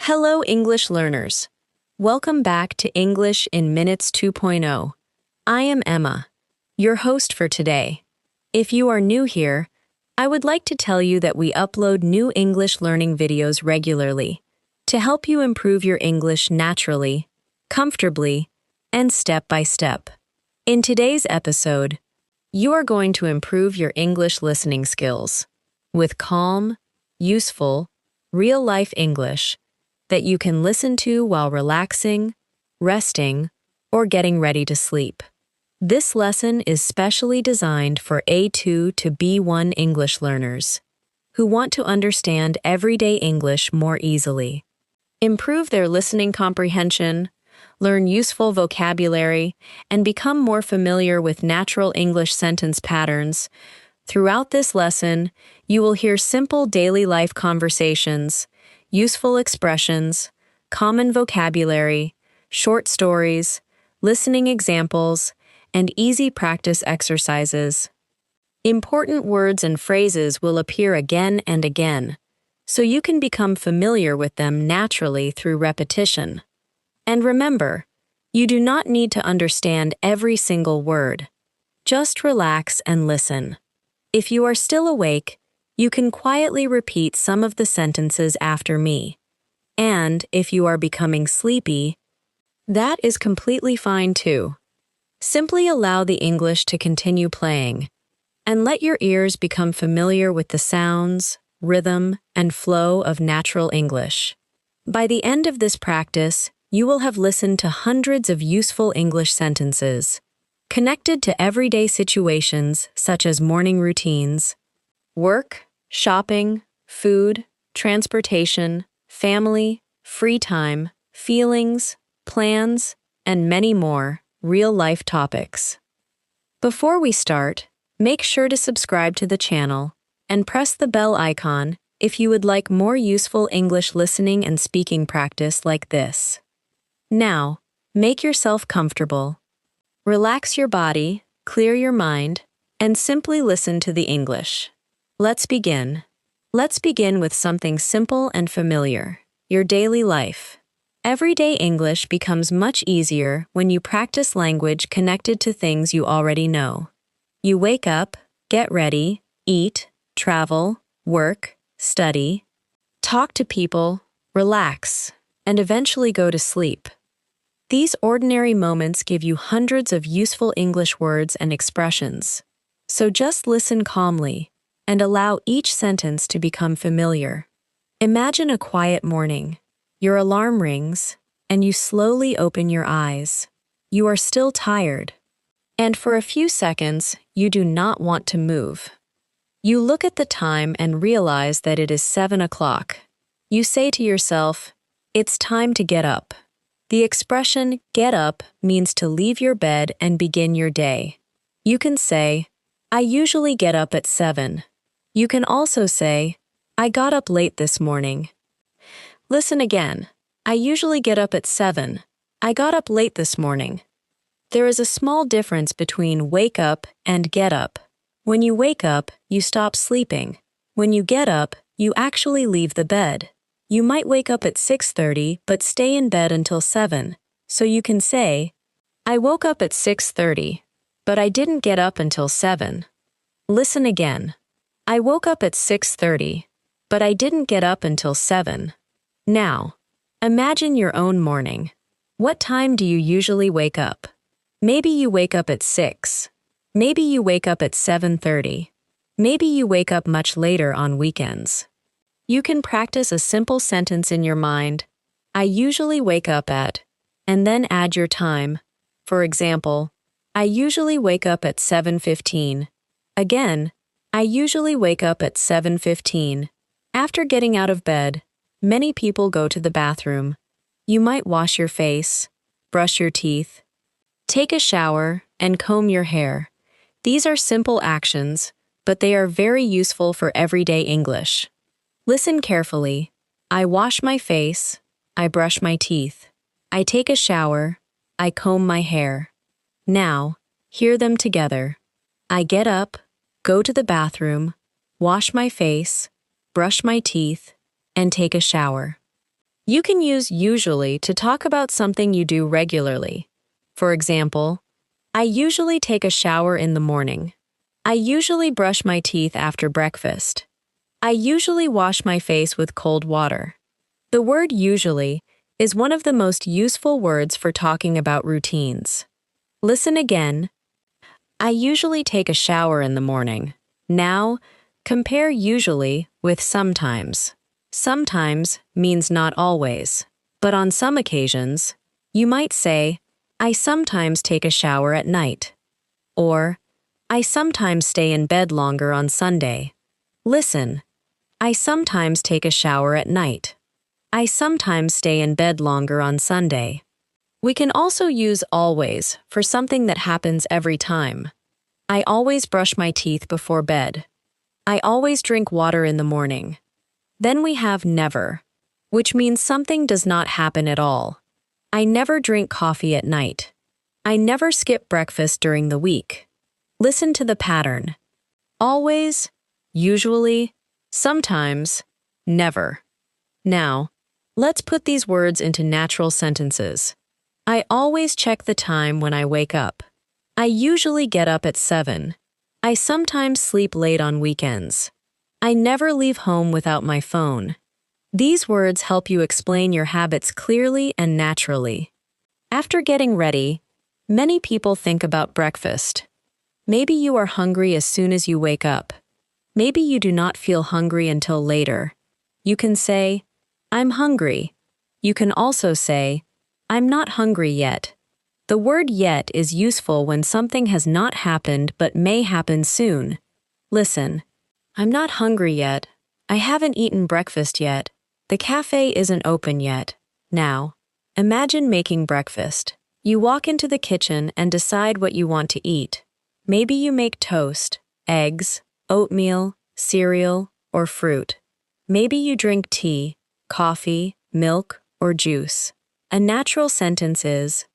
Hello, English learners. Welcome back to English in Minutes 2.0. I am Emma, your host for today. If you are new here, I would like to tell you that we upload new English learning videos regularly to help you improve your English naturally, comfortably, and step by step. In today's episode, you are going to improve your English listening skills with calm, useful, real-life English that you can listen to while relaxing, resting, or getting ready to sleep. This lesson is specially designed for A2 to B1 English learners who want to understand everyday English more easily, improve their listening comprehension, learn useful vocabulary, and become more familiar with natural English sentence patterns. Throughout this lesson, you will hear simple daily life conversations, useful expressions, common vocabulary, short stories, listening examples, and easy practice exercises. Important words and phrases will appear again and again, so you can become familiar with them naturally through repetition. And remember, you do not need to understand every single word. Just relax and listen. If you are still awake, you can quietly repeat some of the sentences after me. And if you are becoming sleepy, that is completely fine too. Simply allow the English to continue playing, and let your ears become familiar with the sounds, rhythm, and flow of natural English. By the end of this practice, you will have listened to hundreds of useful English sentences, connected to everyday situations such as morning routines, work, shopping, food, transportation, family, free time, feelings, plans, and many more real-life topics. Before we start, make sure to subscribe to the channel and press the bell icon if you would like more useful English listening and speaking practice like this. Now, make yourself comfortable. Relax your body, clear your mind, and simply listen to the English. Let's begin. Let's begin with something simple and familiar, your daily life. Everyday English becomes much easier when you practice language connected to things you already know. You wake up, get ready, eat, travel, work, study, talk to people, relax, and eventually go to sleep. These ordinary moments give you hundreds of useful English words and expressions. So just listen calmly and allow each sentence to become familiar. Imagine a quiet morning. Your alarm rings, and you slowly open your eyes. You are still tired, and for a few seconds, you do not want to move. You look at the time and realize that it is 7 o'clock. You say to yourself, "It's time to get up." The expression "get up" means to leave your bed and begin your day. You can say, "I usually get up at 7." You can also say, "I got up late this morning." Listen again. I usually get up at 7. I got up late this morning. There is a small difference between wake up and get up. When you wake up, you stop sleeping. When you get up, you actually leave the bed. You might wake up at 6:30 but stay in bed until 7. So you can say, "I woke up at 6:30, but I didn't get up until 7. Listen again. I woke up at 6:30, but I didn't get up until 7. Now, imagine your own morning. What time do you usually wake up? Maybe you wake up at 6. Maybe you wake up at 7:30. Maybe you wake up much later on weekends. You can practice a simple sentence in your mind. I usually wake up at, and then add your time. For example, I usually wake up at 7:15. Again, I usually wake up at 7:15. After getting out of bed, many people go to the bathroom. You might wash your face, brush your teeth, take a shower, and comb your hair. These are simple actions, but they are very useful for everyday English. Listen carefully. I wash my face, I brush my teeth, I take a shower, I comb my hair. Now, hear them together. I get up, go to the bathroom, wash my face, brush my teeth, and take a shower. You can use usually to talk about something you do regularly. For example, I usually take a shower in the morning. I usually brush my teeth after breakfast. I usually wash my face with cold water. The word usually is one of the most useful words for talking about routines. Listen again. I usually take a shower in the morning. Now, compare usually with sometimes. Sometimes means not always, but on some occasions, you might say, I sometimes take a shower at night. Or, I sometimes stay in bed longer on Sunday. Listen, I sometimes take a shower at night. I sometimes stay in bed longer on Sunday. We can also use always for something that happens every time. I always brush my teeth before bed. I always drink water in the morning. Then we have never, which means something does not happen at all. I never drink coffee at night. I never skip breakfast during the week. Listen to the pattern. Always, usually, sometimes, never. Now, let's put these words into natural sentences. I always check the time when I wake up. I usually get up at 7. I sometimes sleep late on weekends. I never leave home without my phone. These words help you explain your habits clearly and naturally. After getting ready, many people think about breakfast. Maybe you are hungry as soon as you wake up. Maybe you do not feel hungry until later. You can say, I'm hungry. You can also say, I'm not hungry yet. The word yet is useful when something has not happened but may happen soon. Listen, I'm not hungry yet. I haven't eaten breakfast yet. The cafe isn't open yet. Now, imagine making breakfast. You walk into the kitchen and decide what you want to eat. Maybe you make toast, eggs, oatmeal, cereal, or fruit. Maybe you drink tea, coffee, milk, or juice. A natural sentence is,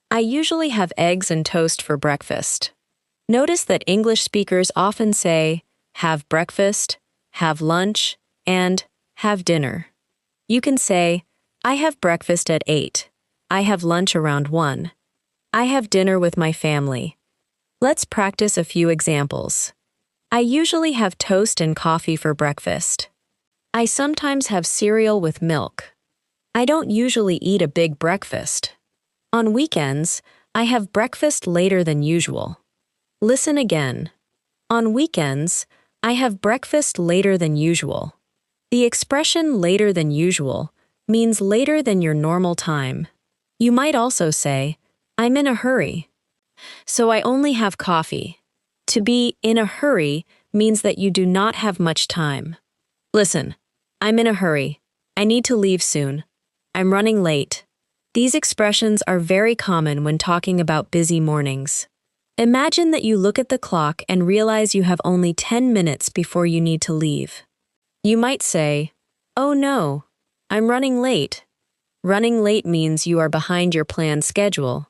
I usually have eggs and toast for breakfast. Notice that English speakers often say, have breakfast, have lunch, and have dinner. You can say, I have breakfast at 8. I have lunch around 1. I have dinner with my family. Let's practice a few examples. I usually have toast and coffee for breakfast. I sometimes have cereal with milk. I don't usually eat a big breakfast. On weekends, I have breakfast later than usual. Listen again. On weekends, I have breakfast later than usual. The expression later than usual means later than your normal time. You might also say, I'm in a hurry, so I only have coffee. To be in a hurry means that you do not have much time. Listen, I'm in a hurry. I need to leave soon. I'm running late. These expressions are very common when talking about busy mornings. Imagine that you look at the clock and realize you have only 10 minutes before you need to leave. You might say, oh no, I'm running late. Running late means you are behind your planned schedule.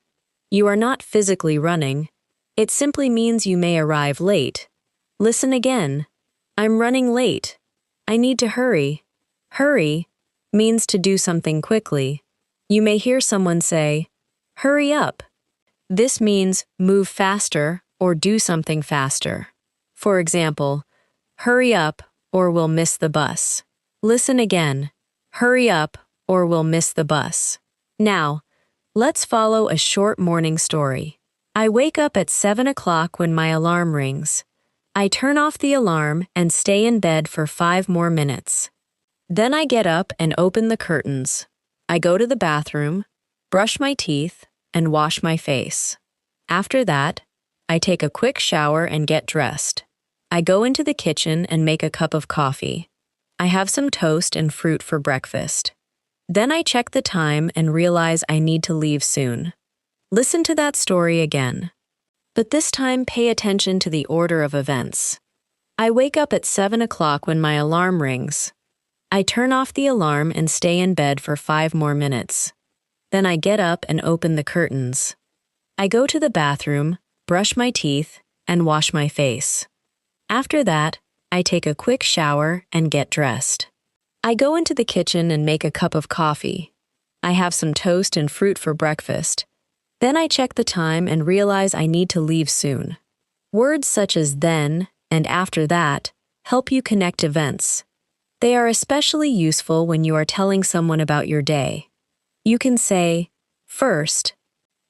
You are not physically running. It simply means you may arrive late. Listen again. I'm running late. I need to hurry. Hurry means to do something quickly. You may hear someone say, hurry up. This means move faster or do something faster. For example, hurry up or we'll miss the bus. Listen again. Hurry up or we'll miss the bus. Now, let's follow a short morning story. I wake up at 7 o'clock when my alarm rings. I turn off the alarm and stay in bed for 5 more minutes. Then I get up and open the curtains. I go to the bathroom, brush my teeth, and wash my face. After that, I take a quick shower and get dressed. I go into the kitchen and make a cup of coffee. I have some toast and fruit for breakfast. Then I check the time and realize I need to leave soon. Listen to that story again. But this time pay attention to the order of events. I wake up at 7 o'clock when my alarm rings. I turn off the alarm and stay in bed for 5 more minutes. Then I get up and open the curtains. I go to the bathroom, brush my teeth, and wash my face. After that, I take a quick shower and get dressed. I go into the kitchen and make a cup of coffee. I have some toast and fruit for breakfast. Then I check the time and realize I need to leave soon. Words such as then and after that help you connect events. They are especially useful when you are telling someone about your day. You can say, first,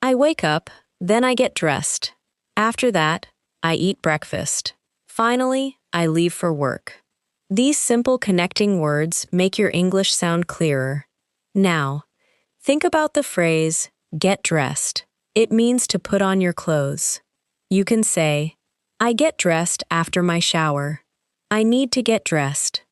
I wake up, then I get dressed. After that, I eat breakfast. Finally, I leave for work. These simple connecting words make your English sound clearer. Now, think about the phrase, get dressed. It means to put on your clothes. You can say, I get dressed after my shower. I need to get dressed.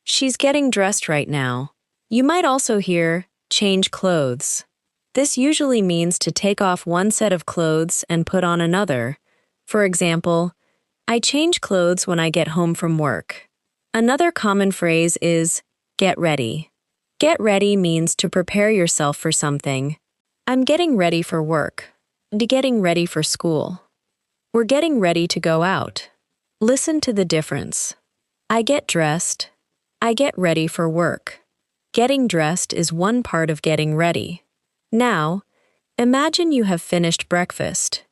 She's getting dressed right now. You might also hear, change clothes. This usually means to take off one set of clothes and put on another. For example, I change clothes when I get home from work. Another common phrase is, get ready. Get ready means to prepare yourself for something. I'm getting ready for work. And getting ready for school. We're getting ready to go out. Listen to the difference. I get dressed. I get ready for work. Getting dressed is one part of getting ready. Now, imagine you have finished breakfast.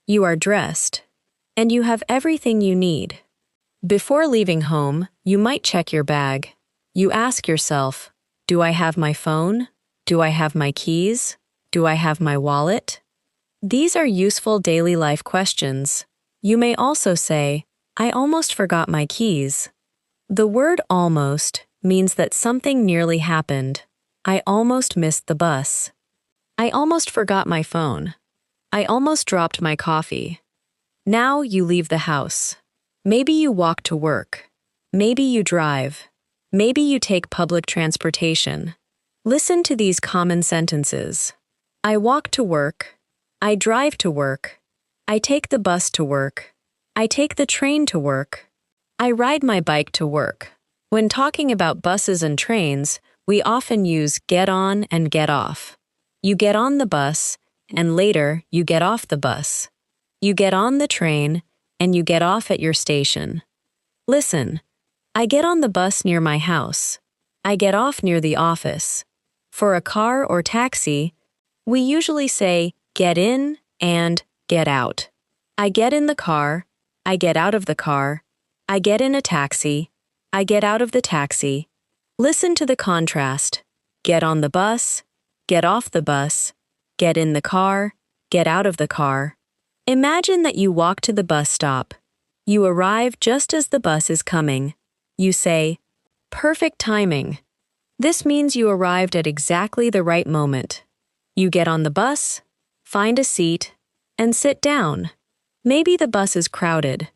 You are dressed. And you have everything you need. Before leaving home, you might check your bag. You ask yourself, do I have my phone? Do I have my keys? Do I have my wallet? These are useful daily life questions. You may also say, I almost forgot my keys. The word almost means that something nearly happened. I almost missed the bus. I almost forgot my phone. I almost dropped my coffee. Now you leave the house. Maybe you walk to work. Maybe you drive. Maybe you take public transportation. Listen to these common sentences. I walk to work. I drive to work. I take the bus to work. I take the train to work. I ride my bike to work. When talking about buses and trains, we often use get on and get off. You get on the bus, and later you get off the bus. You get on the train, and you get off at your station. Listen, I get on the bus near my house. I get off near the office. For a car or taxi, we usually say get in and get out. I get in the car. I get out of the car. I get in a taxi. I get out of the taxi. Listen to the contrast. Get on the bus. Get off the bus. Get in the car. Get out of the car. Imagine that you walk to the bus stop. You arrive just as the bus is coming. You say, perfect timing. This means you arrived at exactly the right moment. You get on the bus, find a seat, and sit down. Maybe the bus is crowded.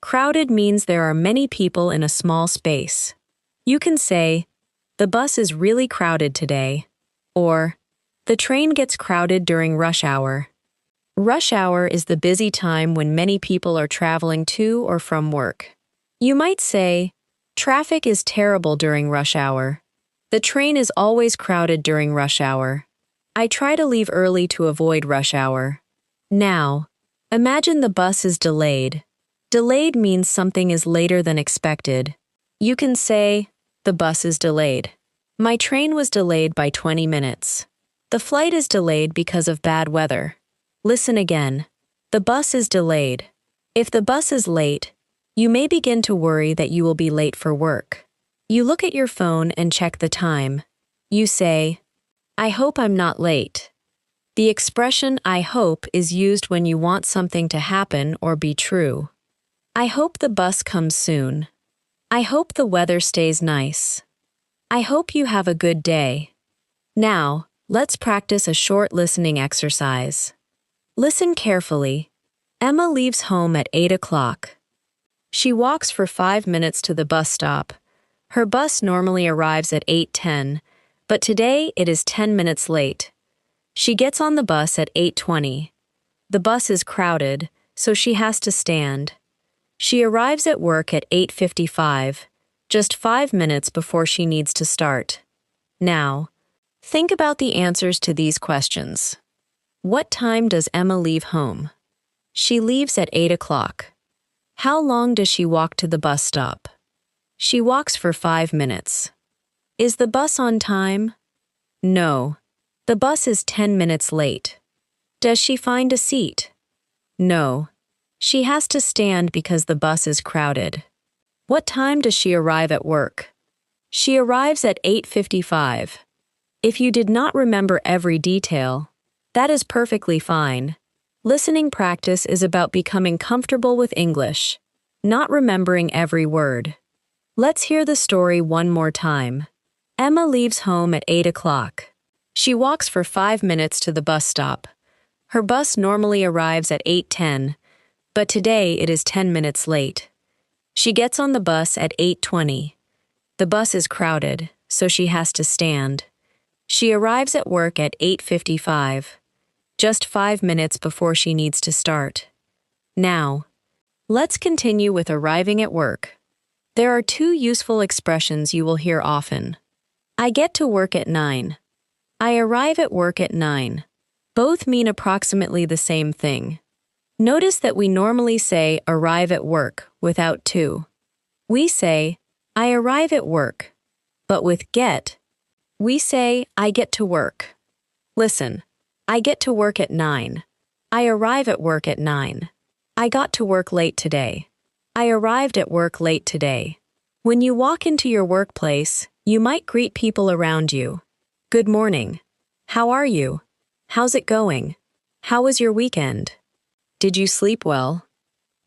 Crowded means there are many people in a small space. You can say, the bus is really crowded today. Or, the train gets crowded during rush hour. Rush hour is the busy time when many people are traveling to or from work. You might say, traffic is terrible during rush hour. The train is always crowded during rush hour. I try to leave early to avoid rush hour. Now, imagine the bus is delayed. Delayed means something is later than expected. You can say, the bus is delayed. My train was delayed by 20 minutes. The flight is delayed because of bad weather. Listen again. The bus is delayed. If the bus is late, you may begin to worry that you will be late for work. You look at your phone and check the time. You say, I hope I'm not late. The expression I hope is used when you want something to happen or be true. I hope the bus comes soon. I hope the weather stays nice. I hope you have a good day. Now, let's practice a short listening exercise. Listen carefully. Emma leaves home at 8 o'clock. She walks for 5 minutes to the bus stop. Her bus normally arrives at 8:10, but today it is 10 minutes late. She gets on the bus at 8:20. The bus is crowded, so she has to stand. She arrives at work at 8:55, just 5 minutes before she needs to start. Now, think about the answers to these questions. What time does Emma leave home? She leaves at 8 o'clock. How long does she walk to the bus stop? She walks for 5 minutes. Is the bus on time? No. The bus is 10 minutes late. Does she find a seat? No. She has to stand because the bus is crowded. What time does she arrive at work? She arrives at 8:55. If you did not remember every detail, that is perfectly fine. Listening practice is about becoming comfortable with English, not remembering every word. Let's hear the story one more time. Emma leaves home at 8 o'clock. She walks for 5 minutes to the bus stop. Her bus normally arrives at 8:10, but today it is 10 minutes late. She gets on the bus at 8:20. The bus is crowded, so she has to stand. She arrives at work at 8:55, just 5 minutes before she needs to start. Now, let's continue with arriving at work. There are two useful expressions you will hear often. I get to work at 9. I arrive at work at 9. Both mean approximately the same thing. Notice that we normally say arrive at work without to. We say, I arrive at work, but with get, we say, I get to work. Listen, I get to work at 9. I arrive at work at 9. I got to work late today. I arrived at work late today. When you walk into your workplace, you might greet people around you. Good morning. How are you? How's it going? How was your weekend? Did you sleep well?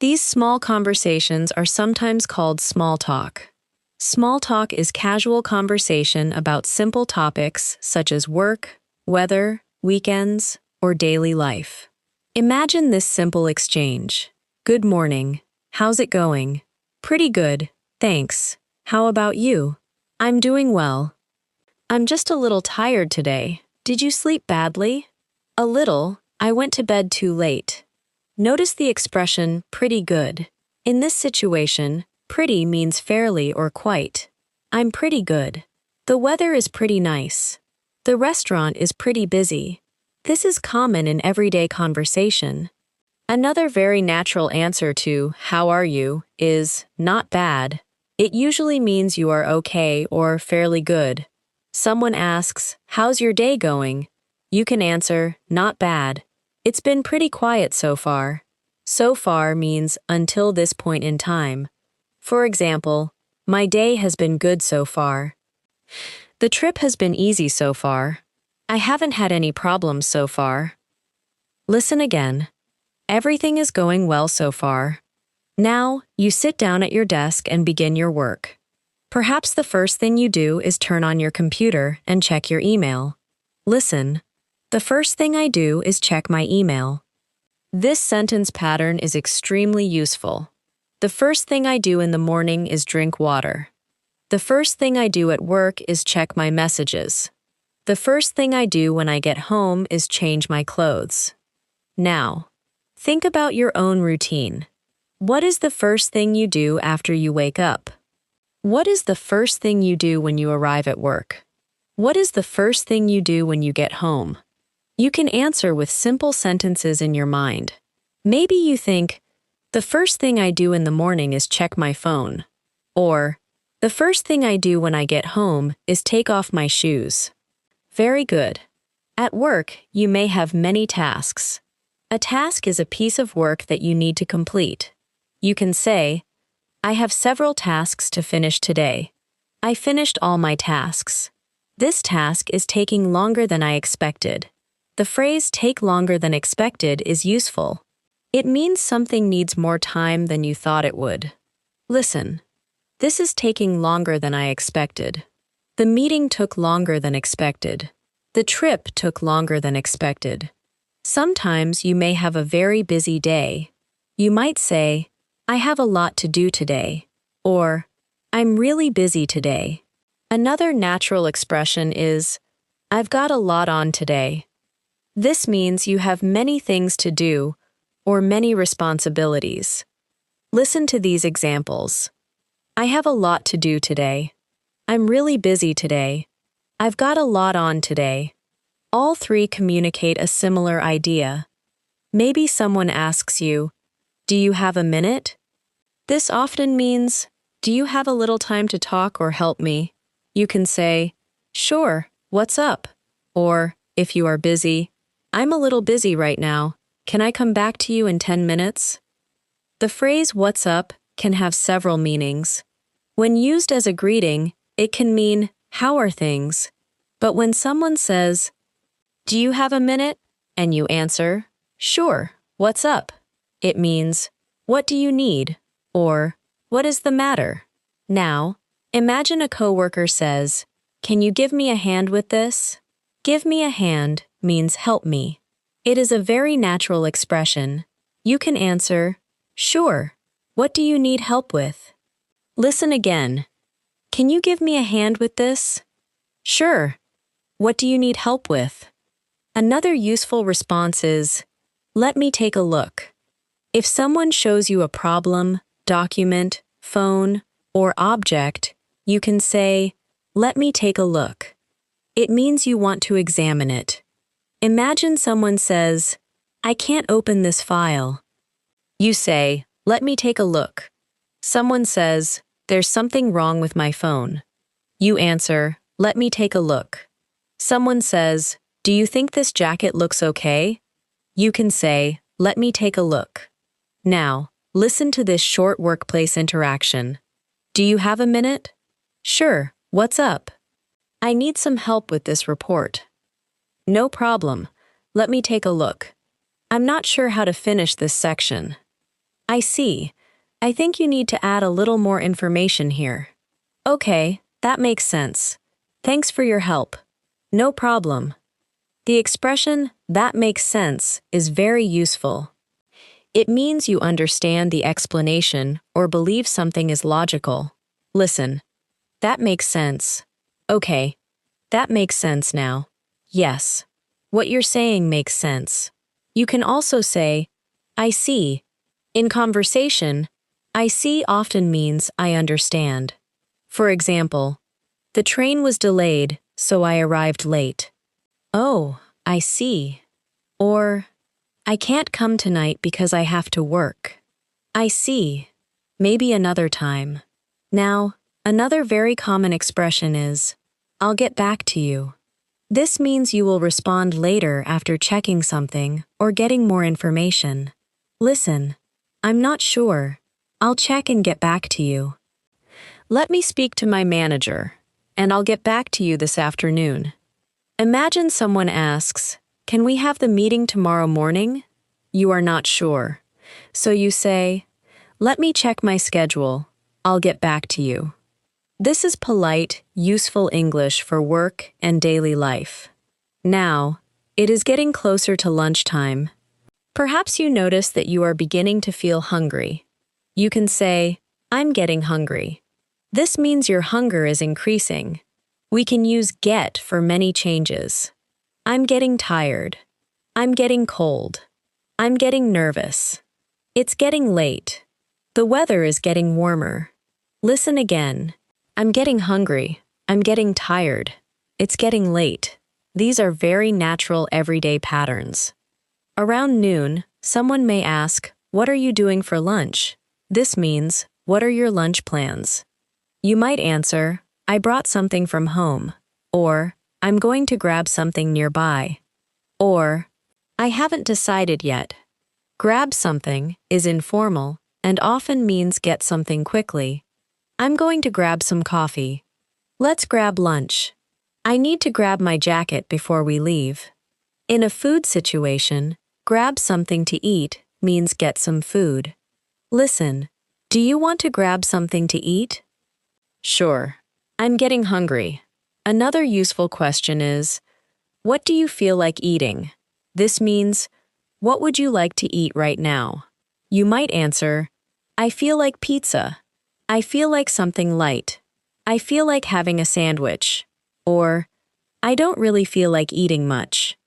These small conversations are sometimes called small talk. Small talk is casual conversation about simple topics such as work, weather, weekends, or daily life. Imagine this simple exchange. Good morning. How's it going? Pretty good, thanks. How about you? I'm doing well. I'm just a little tired today. Did you sleep badly? A little. I went to bed too late. Notice the expression pretty good. In this situation, pretty means fairly or quite. I'm pretty good. The weather is pretty nice. The restaurant is pretty busy. This is common in everyday conversation. Another very natural answer to how are you is not bad. It usually means you are okay or fairly good. Someone asks, how's your day going? You can answer, not bad. It's been pretty quiet so far. So far means until this point in time. For example, my day has been good so far. The trip has been easy so far. I haven't had any problems so far. Listen again. Everything is going well so far. Now, you sit down at your desk and begin your work. Perhaps the first thing you do is turn on your computer and check your email. Listen. The first thing I do is check my email. This sentence pattern is extremely useful. The first thing I do in the morning is drink water. The first thing I do at work is check my messages. The first thing I do when I get home is change my clothes. Now, think about your own routine. What is the first thing you do after you wake up? What is the first thing you do when you arrive at work? What is the first thing you do when you get home? You can answer with simple sentences in your mind. Maybe you think, the first thing I do in the morning is check my phone. Or, the first thing I do when I get home is take off my shoes. Very good. At work, you may have many tasks. A task is a piece of work that you need to complete. You can say, I have several tasks to finish today. I finished all my tasks. This task is taking longer than I expected. The phrase take longer than expected is useful. It means something needs more time than you thought it would. Listen. This is taking longer than I expected. The meeting took longer than expected. The trip took longer than expected. Sometimes you may have a very busy day. You might say, I have a lot to do today, or I'm really busy today. Another natural expression is, I've got a lot on today. This means you have many things to do or many responsibilities. Listen to these examples. I have a lot to do today. I'm really busy today. I've got a lot on today. All three communicate a similar idea. Maybe someone asks you, do you have a minute? This often means, do you have a little time to talk or help me? You can say, "Sure, what's up?" Or, if you are busy, "I'm a little busy right now. Can I come back to you in 10 minutes?" The phrase "what's up" can have several meanings. When used as a greeting, it can mean, "How are things?" But when someone says, "Do you have a minute?" and you answer, "Sure, what's up?" it means, "What do you need?" or "What is the matter?" Now, imagine a coworker says, "Can you give me a hand with this?" Give me a hand means help me. It is a very natural expression. You can answer, "Sure. What do you need help with?" Listen again. "Can you give me a hand with this?" "Sure. What do you need help with?" Another useful response is, "Let me take a look." If someone shows you a problem, document, phone, or object, you can say, "Let me take a look." It means you want to examine it. Imagine someone says, "I can't open this file." You say, "Let me take a look." Someone says, "There's something wrong with my phone." You answer, "Let me take a look." Someone says, "Do you think this jacket looks okay?" You can say, "Let me take a look." Now, listen to this short workplace interaction. "Do you have a minute?" "Sure, what's up?" "I need some help with this report." "No problem. Let me take a look. I'm not sure how to finish this section." "I see. I think you need to add a little more information here." "Okay, that makes sense. Thanks for your help." "No problem." The expression, "that makes sense," is very useful. It means you understand the explanation or believe something is logical. Listen. "That makes sense." "Okay. That makes sense now." "Yes. What you're saying makes sense." You can also say, "I see." In conversation, "I see" often means "I understand." For example, "The train was delayed, so I arrived late." "Oh, I see." Or, "I can't come tonight because I have to work." "I see. Maybe another time." Now, another very common expression is, "I'll get back to you." This means you will respond later after checking something or getting more information. Listen, "I'm not sure. I'll check and get back to you." "Let me speak to my manager, and I'll get back to you this afternoon." Imagine someone asks, "Can we have the meeting tomorrow morning?" You are not sure. So you say, "Let me check my schedule. I'll get back to you." This is polite, useful English for work and daily life. Now, it is getting closer to lunchtime. Perhaps you notice that you are beginning to feel hungry. You can say, "I'm getting hungry." This means your hunger is increasing. We can use get for many changes. I'm getting tired. I'm getting cold. I'm getting nervous. It's getting late. The weather is getting warmer. Listen again. I'm getting hungry. I'm getting tired. It's getting late. These are very natural everyday patterns. Around noon, someone may ask, "What are you doing for lunch?" This means, "What are your lunch plans?" You might answer, "I brought something from home," or "I'm going to grab something nearby," or "I haven't decided yet." Grab something is informal and often means get something quickly. I'm going to grab some coffee. Let's grab lunch. I need to grab my jacket before we leave. In a food situation, grab something to eat means get some food. Listen, do you want to grab something to eat? Sure. I'm getting hungry. Another useful question is, what do you feel like eating? This means, what would you like to eat right now? You might answer, I feel like pizza. I feel like something light. I feel like having a sandwich. Or, I don't really feel like eating much.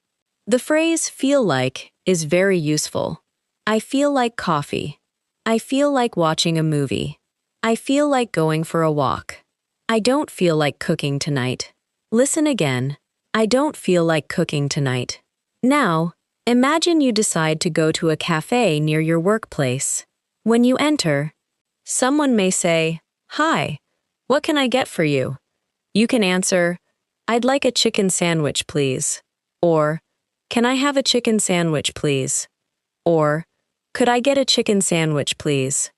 The phrase feel like is very useful. I feel like coffee. I feel like watching a movie. I feel like going for a walk. I don't feel like cooking tonight. Listen again. I don't feel like cooking tonight. Now, imagine you decide to go to a cafe near your workplace. When you enter, someone may say, "Hi, what can I get for you?" You can answer, "I'd like a chicken sandwich, please." Or, "Can I have a chicken sandwich, please?" Or, "Could I get a chicken sandwich, please?"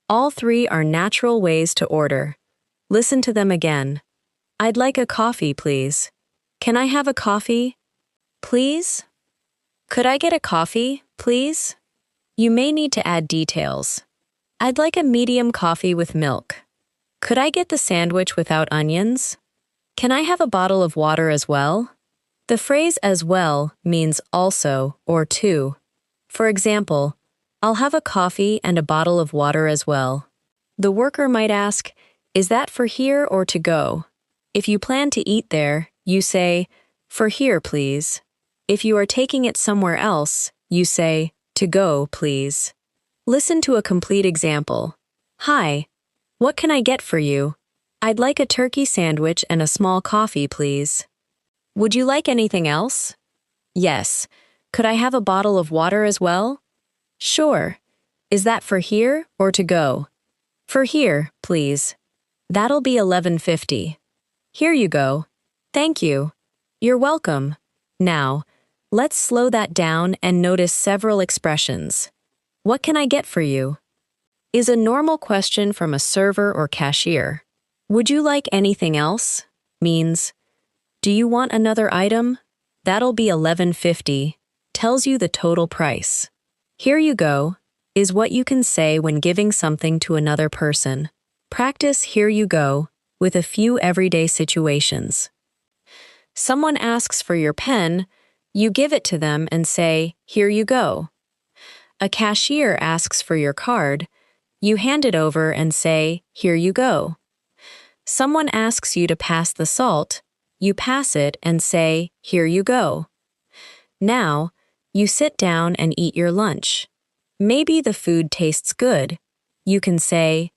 All three are natural ways to order. Listen to them again. "I'd like a coffee, please." "Can I have a coffee, please?" "Could I get a coffee, please?" You may need to add details. "I'd like a medium coffee with milk." "Could I get the sandwich without onions?" "Can I have a bottle of water as well?" The phrase "as well" means also or too. For example, "I'll have a coffee and a bottle of water as well." The worker might ask, "Is that for here or to go?" If you plan to eat there, you say, "For here, please." If you are taking it somewhere else, you say, "To go, please." Listen to a complete example. "Hi, what can I get for you?" "I'd like a turkey sandwich and a small coffee, please." "Would you like anything else?" "Yes." "Could I have a bottle of water as well?" "Sure." "Is that for here or to go?" "For here, please." "That'll be $11.50. "Here you go." "Thank you." "You're welcome." Now, let's slow that down and notice several expressions. "What can I get for you?" is a normal question from a server or cashier. "Would you like anything else?" means, "Do you want another item?" That'll be $11.50, tells you the total price. "Here you go" is what you can say when giving something to another person. Practice "here you go" with a few everyday situations. Someone asks for your pen, you give it to them and say, "Here you go." A cashier asks for your card, you hand it over and say, "Here you go." Someone asks you to pass the salt, you pass it and say, "Here you go." Now, you sit down and eat your lunch. Maybe the food tastes good. You can say,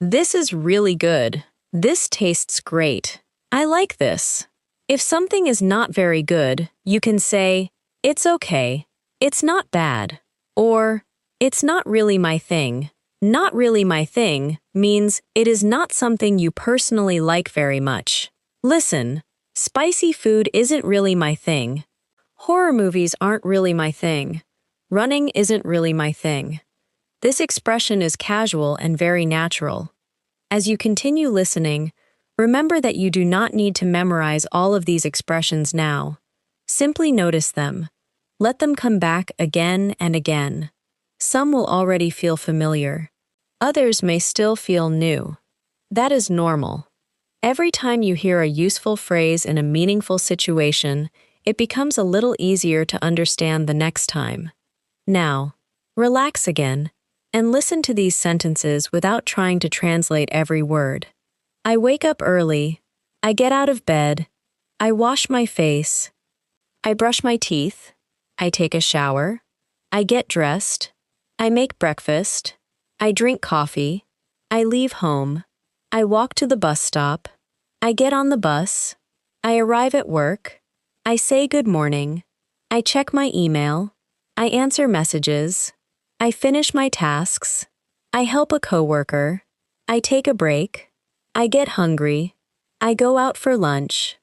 "This is really good. This tastes great. I like this." If something is not very good, you can say, "It's okay. It's not bad." Or, "It's not really my thing." Not really my thing means it is not something you personally like very much. Listen, spicy food isn't really my thing. Horror movies aren't really my thing. Running isn't really my thing. This expression is casual and very natural. As you continue listening, remember that you do not need to memorize all of these expressions now. Simply notice them. Let them come back again and again. Some will already feel familiar. Others may still feel new. That is normal. Every time you hear a useful phrase in a meaningful situation, it becomes a little easier to understand the next time. Now, relax again and listen to these sentences without trying to translate every word. I wake up early. I get out of bed. I wash my face. I brush my teeth. I take a shower. I get dressed. I make breakfast. I drink coffee. I leave home. I walk to the bus stop. I get on the bus. I arrive at work. I say good morning. I check my email. I answer messages. I finish my tasks. I help a coworker. I take a break. I get hungry. I go out for lunch.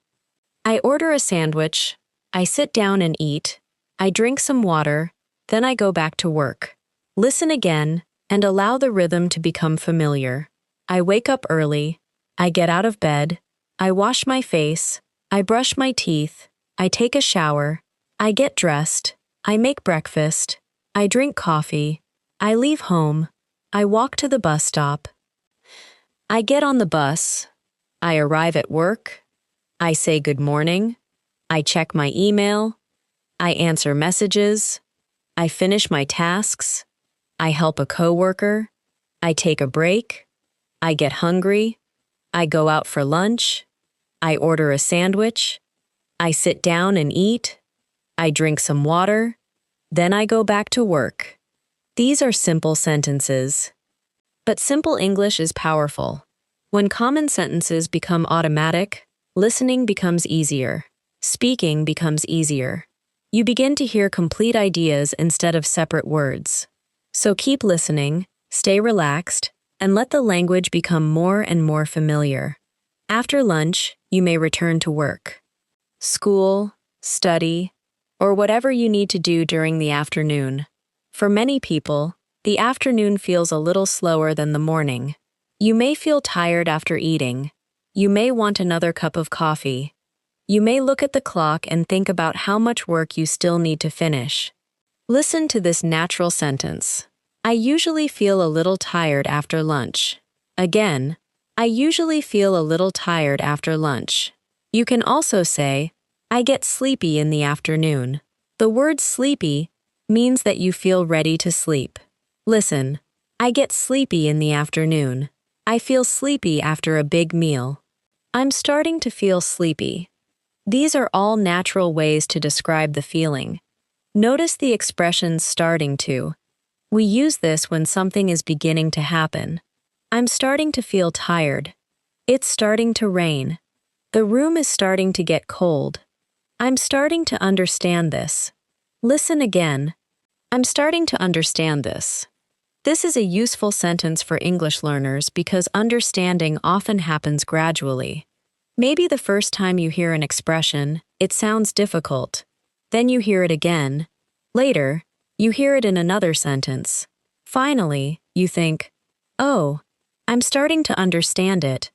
I order a sandwich. I sit down and eat. I drink some water. Then I go back to work. Listen again and allow the rhythm to become familiar. I wake up early. I get out of bed. I wash my face. I brush my teeth. I take a shower. I get dressed. I make breakfast. I drink coffee. I leave home. I walk to the bus stop. I get on the bus. I arrive at work. I say good morning. I check my email. I answer messages. I finish my tasks. I help a coworker. I take a break. I get hungry. I go out for lunch. I order a sandwich. I sit down and eat. I drink some water. Then I go back to work. These are simple sentences. But simple English is powerful. When common sentences become automatic, listening becomes easier. Speaking becomes easier. You begin to hear complete ideas instead of separate words. So keep listening, stay relaxed, and let the language become more and more familiar. After lunch, you may return to work, school, study, or whatever you need to do during the afternoon. For many people, the afternoon feels a little slower than the morning. You may feel tired after eating. You may want another cup of coffee. You may look at the clock and think about how much work you still need to finish. Listen to this natural sentence. I usually feel a little tired after lunch. Again, I usually feel a little tired after lunch. You can also say, I get sleepy in the afternoon. The word sleepy means that you feel ready to sleep. Listen, I get sleepy in the afternoon. I feel sleepy after a big meal. I'm starting to feel sleepy. These are all natural ways to describe the feeling. Notice the expression starting to. We use this when something is beginning to happen. I'm starting to feel tired. It's starting to rain. The room is starting to get cold. I'm starting to understand this. Listen again. I'm starting to understand this. This is a useful sentence for English learners because understanding often happens gradually. Maybe the first time you hear an expression, it sounds difficult. Then you hear it again. Later, you hear it in another sentence. Finally, you think, oh, I'm starting to understand it.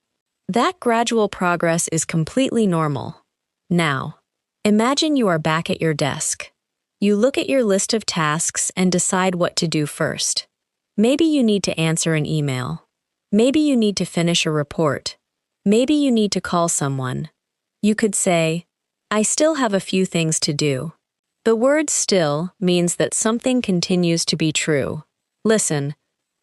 That gradual progress is completely normal. Now, imagine you are back at your desk. You look at your list of tasks and decide what to do first. Maybe you need to answer an email. Maybe you need to finish a report. Maybe you need to call someone. You could say, I still have a few things to do. The word still means that something continues to be true. Listen,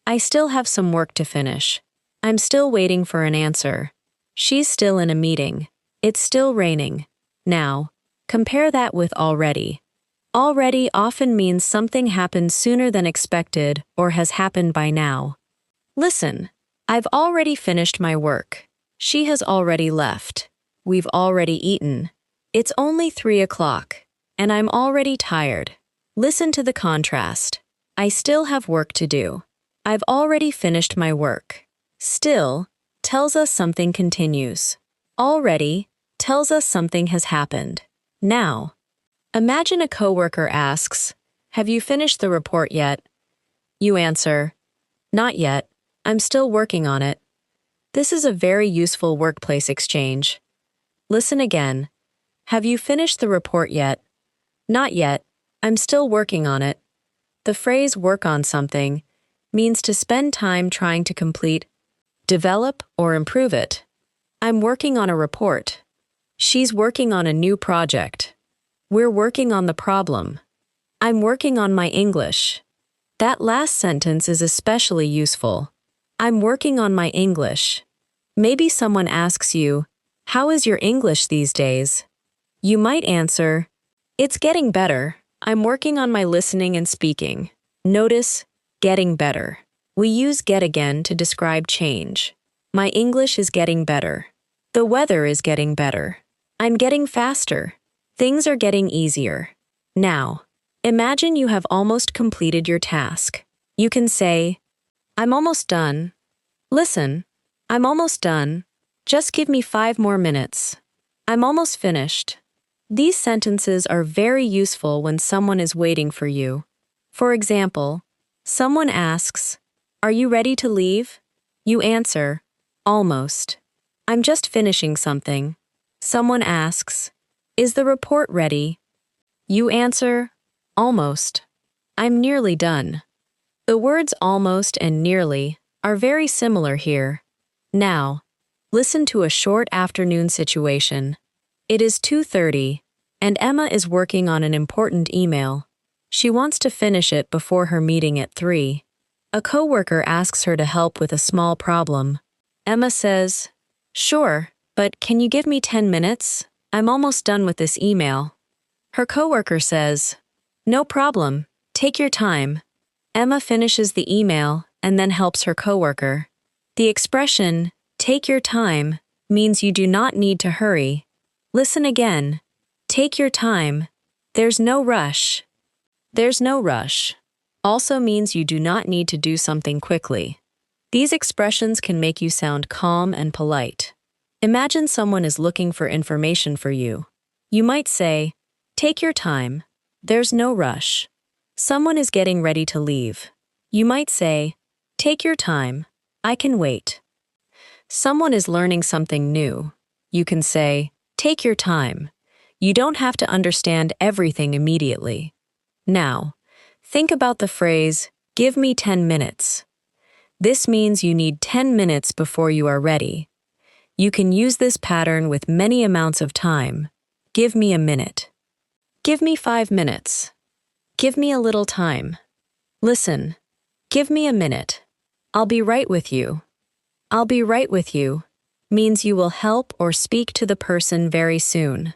I still have some work to finish. I'm still waiting for an answer. She's still in a meeting. It's still raining. Now, compare that with already. Already often means something happened sooner than expected or has happened by now. Listen, I've already finished my work. She has already left. We've already eaten. It's only 3 o'clock, and I'm already tired. Listen to the contrast. I still have work to do. I've already finished my work. Still tells us something continues. Already tells us something has happened. Now, imagine a coworker asks, have you finished the report yet? You answer, not yet. I'm still working on it. This is a very useful workplace exchange. Listen again. Have you finished the report yet? Not yet. I'm still working on it. The phrase work on something means to spend time trying to complete, develop, or improve it. I'm working on a report. She's working on a new project. We're working on the problem. I'm working on my English. That last sentence is especially useful. I'm working on my English. Maybe someone asks you, how is your English these days? You might answer, it's getting better. I'm working on my listening and speaking. Notice, getting better. We use get again to describe change. My English is getting better. The weather is getting better. I'm getting faster. Things are getting easier. Now, imagine you have almost completed your task. You can say, I'm almost done. Listen, I'm almost done. Just give me 5 more minutes. I'm almost finished. These sentences are very useful when someone is waiting for you. For example, someone asks, are you ready to leave? You answer, almost. I'm just finishing something. Someone asks, is the report ready? You answer, almost. I'm nearly done. The words almost and nearly are very similar here. Now, listen to a short afternoon situation. It is 2:30, and Emma is working on an important email. She wants to finish it before her meeting at 3. A coworker asks her to help with a small problem. Emma says, sure, but can you give me 10 minutes? I'm almost done with this email. Her coworker says, no problem, take your time. Emma finishes the email and then helps her coworker. The expression, take your time, means you do not need to hurry. Listen again. Take your time. There's no rush. There's no rush also means you do not need to do something quickly. These expressions can make you sound calm and polite. Imagine someone is looking for information for you. You might say, "Take your time. There's no rush." Someone is getting ready to leave. You might say, "Take your time. I can wait." Someone is learning something new. You can say, "Take your time. You don't have to understand everything immediately." Now, think about the phrase, "Give me 10 minutes." This means you need 10 minutes before you are ready. You can use this pattern with many amounts of time. Give me a minute. Give me 5 minutes. Give me a little time. Listen. Give me a minute. I'll be right with you. I'll be right with you means you will help or speak to the person very soon.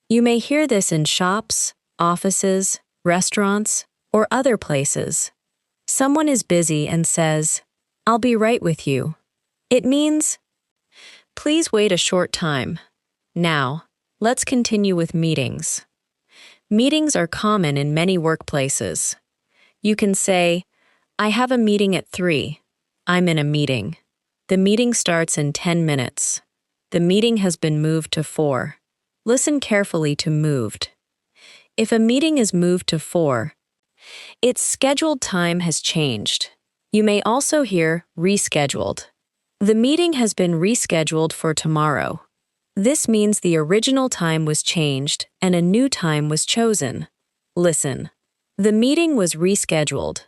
You may hear this in shops, offices, restaurants, or other places. Someone is busy and says, "I'll be right with you." It means, "Please wait a short time." Now, let's continue with meetings. Meetings are common in many workplaces. You can say, "I have a meeting at 3. I'm in a meeting. The meeting starts in 10 minutes. The meeting has been moved to 4. Listen carefully to moved. If a meeting is moved to 4, its scheduled time has changed. You may also hear rescheduled. The meeting has been rescheduled for tomorrow. This means the original time was changed and a new time was chosen. Listen. The meeting was rescheduled.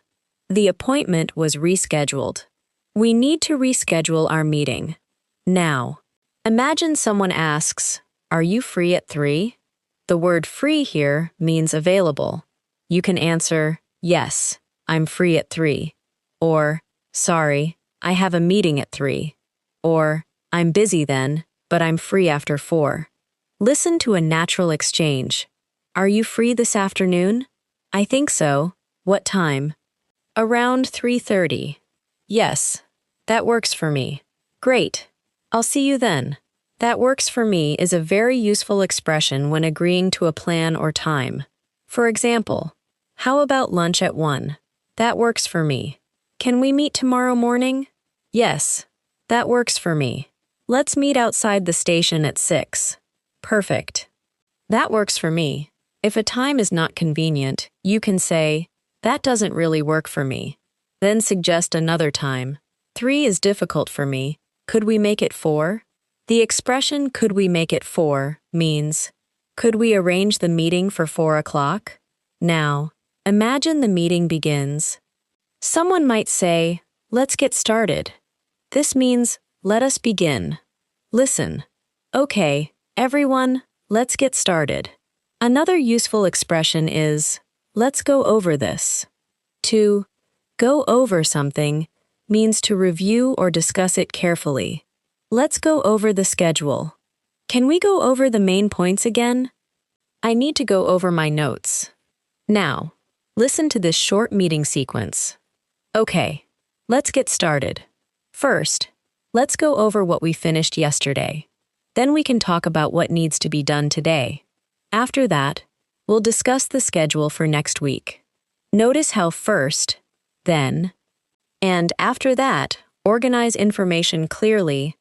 The appointment was rescheduled. We need to reschedule our meeting. Now, imagine someone asks, "Are you free at 3?" The word free here means available. You can answer, "Yes, I'm free at 3." Or, "Sorry, I have a meeting at 3." Or, "I'm busy then, but I'm free after 4." Listen to a natural exchange. "Are you free this afternoon?" "I think so." "What time?" "Around 3:30. "Yes, that works for me." "Great. I'll see you then." "That works for me" is a very useful expression when agreeing to a plan or time. For example, "How about lunch at 1?" "That works for me." "Can we meet tomorrow morning?" "Yes, that works for me." "Let's meet outside the station at 6. "Perfect. That works for me." If a time is not convenient, you can say, "That doesn't really work for me." Then suggest another time. 3 is difficult for me. Could we make it 4? The expression "could we make it 4" means, could we arrange the meeting for 4 o'clock? Now, imagine the meeting begins. Someone might say, "Let's get started." This means, let us begin. Listen. Okay, everyone, let's get started. Another useful expression is, let's go over this. To go over something means to review or discuss it carefully. Let's go over the schedule. Can we go over the main points again? I need to go over my notes. Now, listen to this short meeting sequence. Okay, let's get started. First, let's go over what we finished yesterday. Then we can talk about what needs to be done today. After that, we'll discuss the schedule for next week. Notice how first, then, and after that, organize information clearly.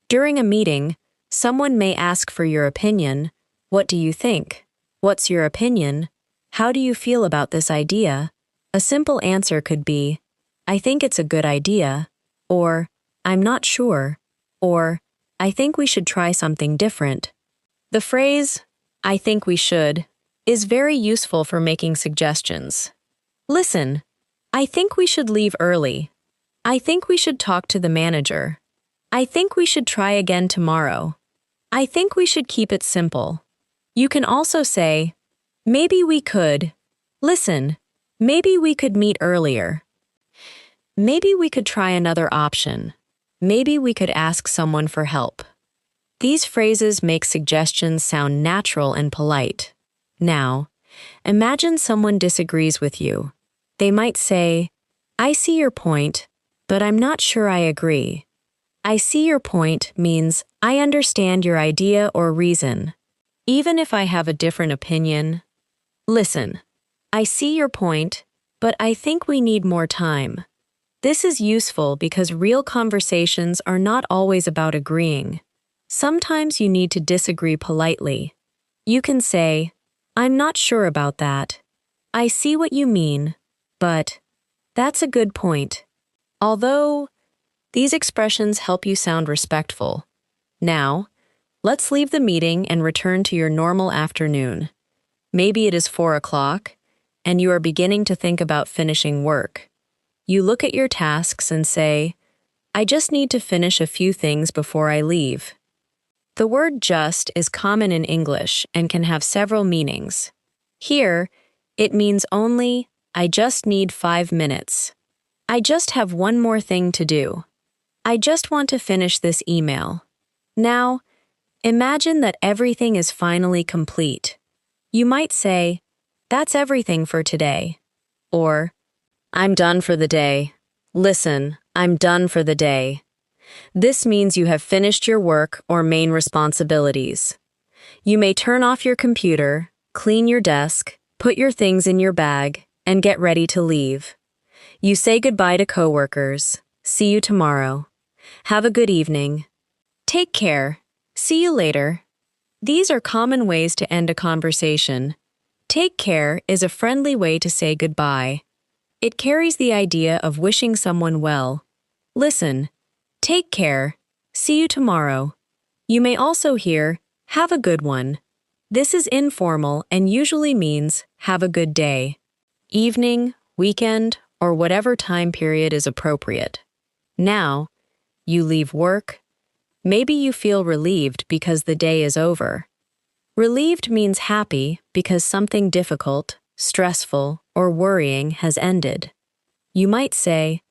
During a meeting, someone may ask for your opinion. What do you think? What's your opinion? How do you feel about this idea? A simple answer could be, I think it's a good idea, or I'm not sure, or I think we should try something different. The phrase, I think we should, is very useful for making suggestions. Listen, I think we should leave early. I think we should talk to the manager. I think we should try again tomorrow. I think we should keep it simple. You can also say, maybe we could. Listen, maybe we could meet earlier. Maybe we could try another option. Maybe we could ask someone for help. These phrases make suggestions sound natural and polite. Now, imagine someone disagrees with you. They might say, I see your point, but I'm not sure I agree. I see your point means I understand your idea or reason, even if I have a different opinion. Listen, I see your point, but I think we need more time. This is useful because real conversations are not always about agreeing. Sometimes you need to disagree politely. You can say, I'm not sure about that. I see what you mean, but that's a good point. Although, these expressions help you sound respectful. Now, let's leave the meeting and return to your normal afternoon. Maybe it is 4 o'clock, and you are beginning to think about finishing work. You look at your tasks and say, I just need to finish a few things before I leave. The word just is common in English and can have several meanings. Here, it means only, I just need 5 minutes. I just have one more thing to do. I just want to finish this email. Now, imagine that everything is finally complete. You might say, that's everything for today. Or, I'm done for the day. Listen, I'm done for the day. This means you have finished your work or main responsibilities. You may turn off your computer, clean your desk, put your things in your bag, and get ready to leave. You say goodbye to coworkers. See you tomorrow. Have a good evening. Take care. See you later. These are common ways to end a conversation. Take care is a friendly way to say goodbye. It carries the idea of wishing someone well. Listen, take care. See you tomorrow. You may also hear, have a good one. This is informal and usually means, have a good day. Evening, weekend, or whatever time period is appropriate. Now, you leave work. Maybe you feel relieved because the day is over. Relieved means happy because something difficult, stressful, or worrying has ended. You might say,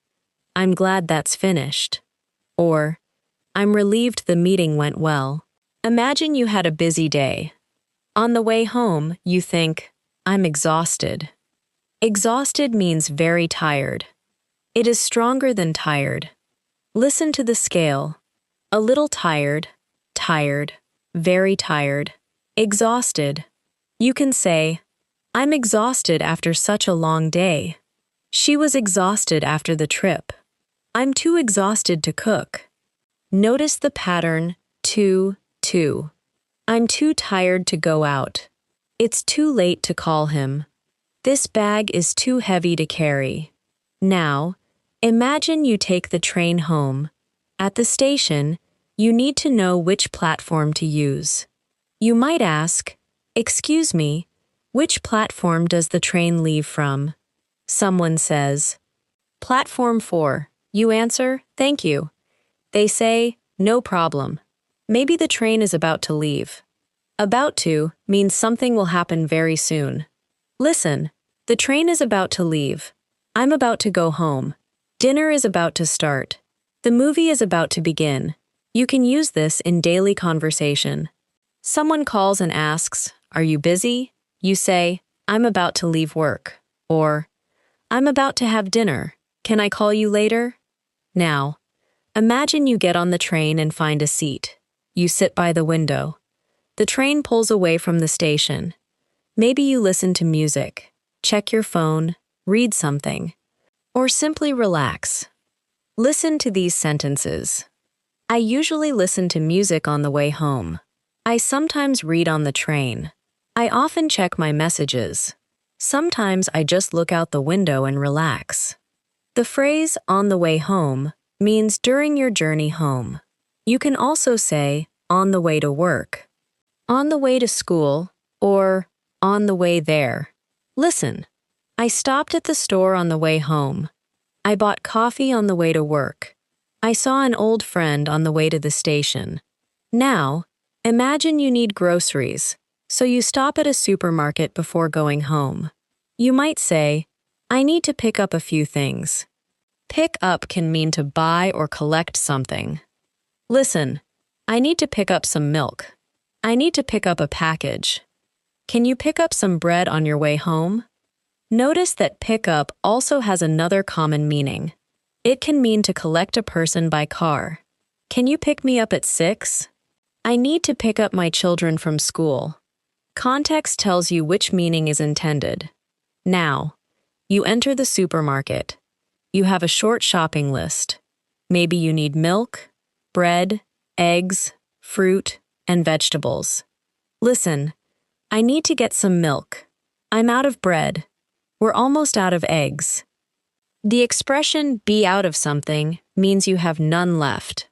I'm glad that's finished. Or, I'm relieved the meeting went well. Imagine you had a busy day. On the way home, you think, I'm exhausted. Exhausted means very tired. It is stronger than tired. Listen to the scale. A little tired, tired, very tired, exhausted. You can say, I'm exhausted after such a long day. She was exhausted after the trip. I'm too exhausted to cook. Notice the pattern, too. I'm too tired to go out. It's too late to call him. This bag is too heavy to carry. Now, imagine you take the train home. At the station, you need to know which platform to use. You might ask, excuse me, which platform does the train leave from? Someone says, Platform 4. You answer, thank you. They say, no problem. Maybe the train is about to leave. About to means something will happen very soon. Listen, the train is about to leave. I'm about to go home. Dinner is about to start. The movie is about to begin. You can use this in daily conversation. Someone calls and asks, are you busy? You say, I'm about to leave work. Or, I'm about to have dinner. Can I call you later? Now, imagine you get on the train and find a seat. You sit by the window. The train pulls away from the station. Maybe you listen to music, check your phone, read something, or simply relax. Listen to these sentences. I usually listen to music on the way home. I sometimes read on the train. I often check my messages. Sometimes I just look out the window and relax. The phrase on the way home means during your journey home. You can also say on the way to work, on the way to school, or on the way there. Listen, I stopped at the store on the way home. I bought coffee on the way to work. I saw an old friend on the way to the station. Now, imagine you need groceries, so you stop at a supermarket before going home. You might say, I need to pick up a few things. Pick up can mean to buy or collect something. Listen, I need to pick up some milk. I need to pick up a package. Can you pick up some bread on your way home? Notice that pick up also has another common meaning. It can mean to collect a person by car. Can you pick me up at 6? I need to pick up my children from school. Context tells you which meaning is intended. Now, you enter the supermarket. You have a short shopping list. Maybe you need milk, bread, eggs, fruit, and vegetables. Listen, I need to get some milk. I'm out of bread. We're almost out of eggs. The expression be out of something means you have none left.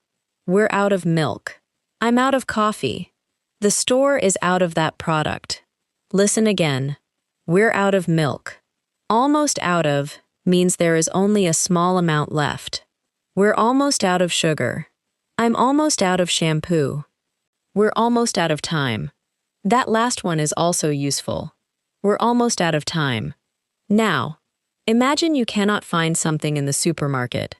We're out of milk. I'm out of coffee. The store is out of that product. Listen again. We're out of milk. Almost out of means there is only a small amount left. We're almost out of sugar. I'm almost out of shampoo. We're almost out of time. That last one is also useful. We're almost out of time. Now, imagine you cannot find something in the supermarket.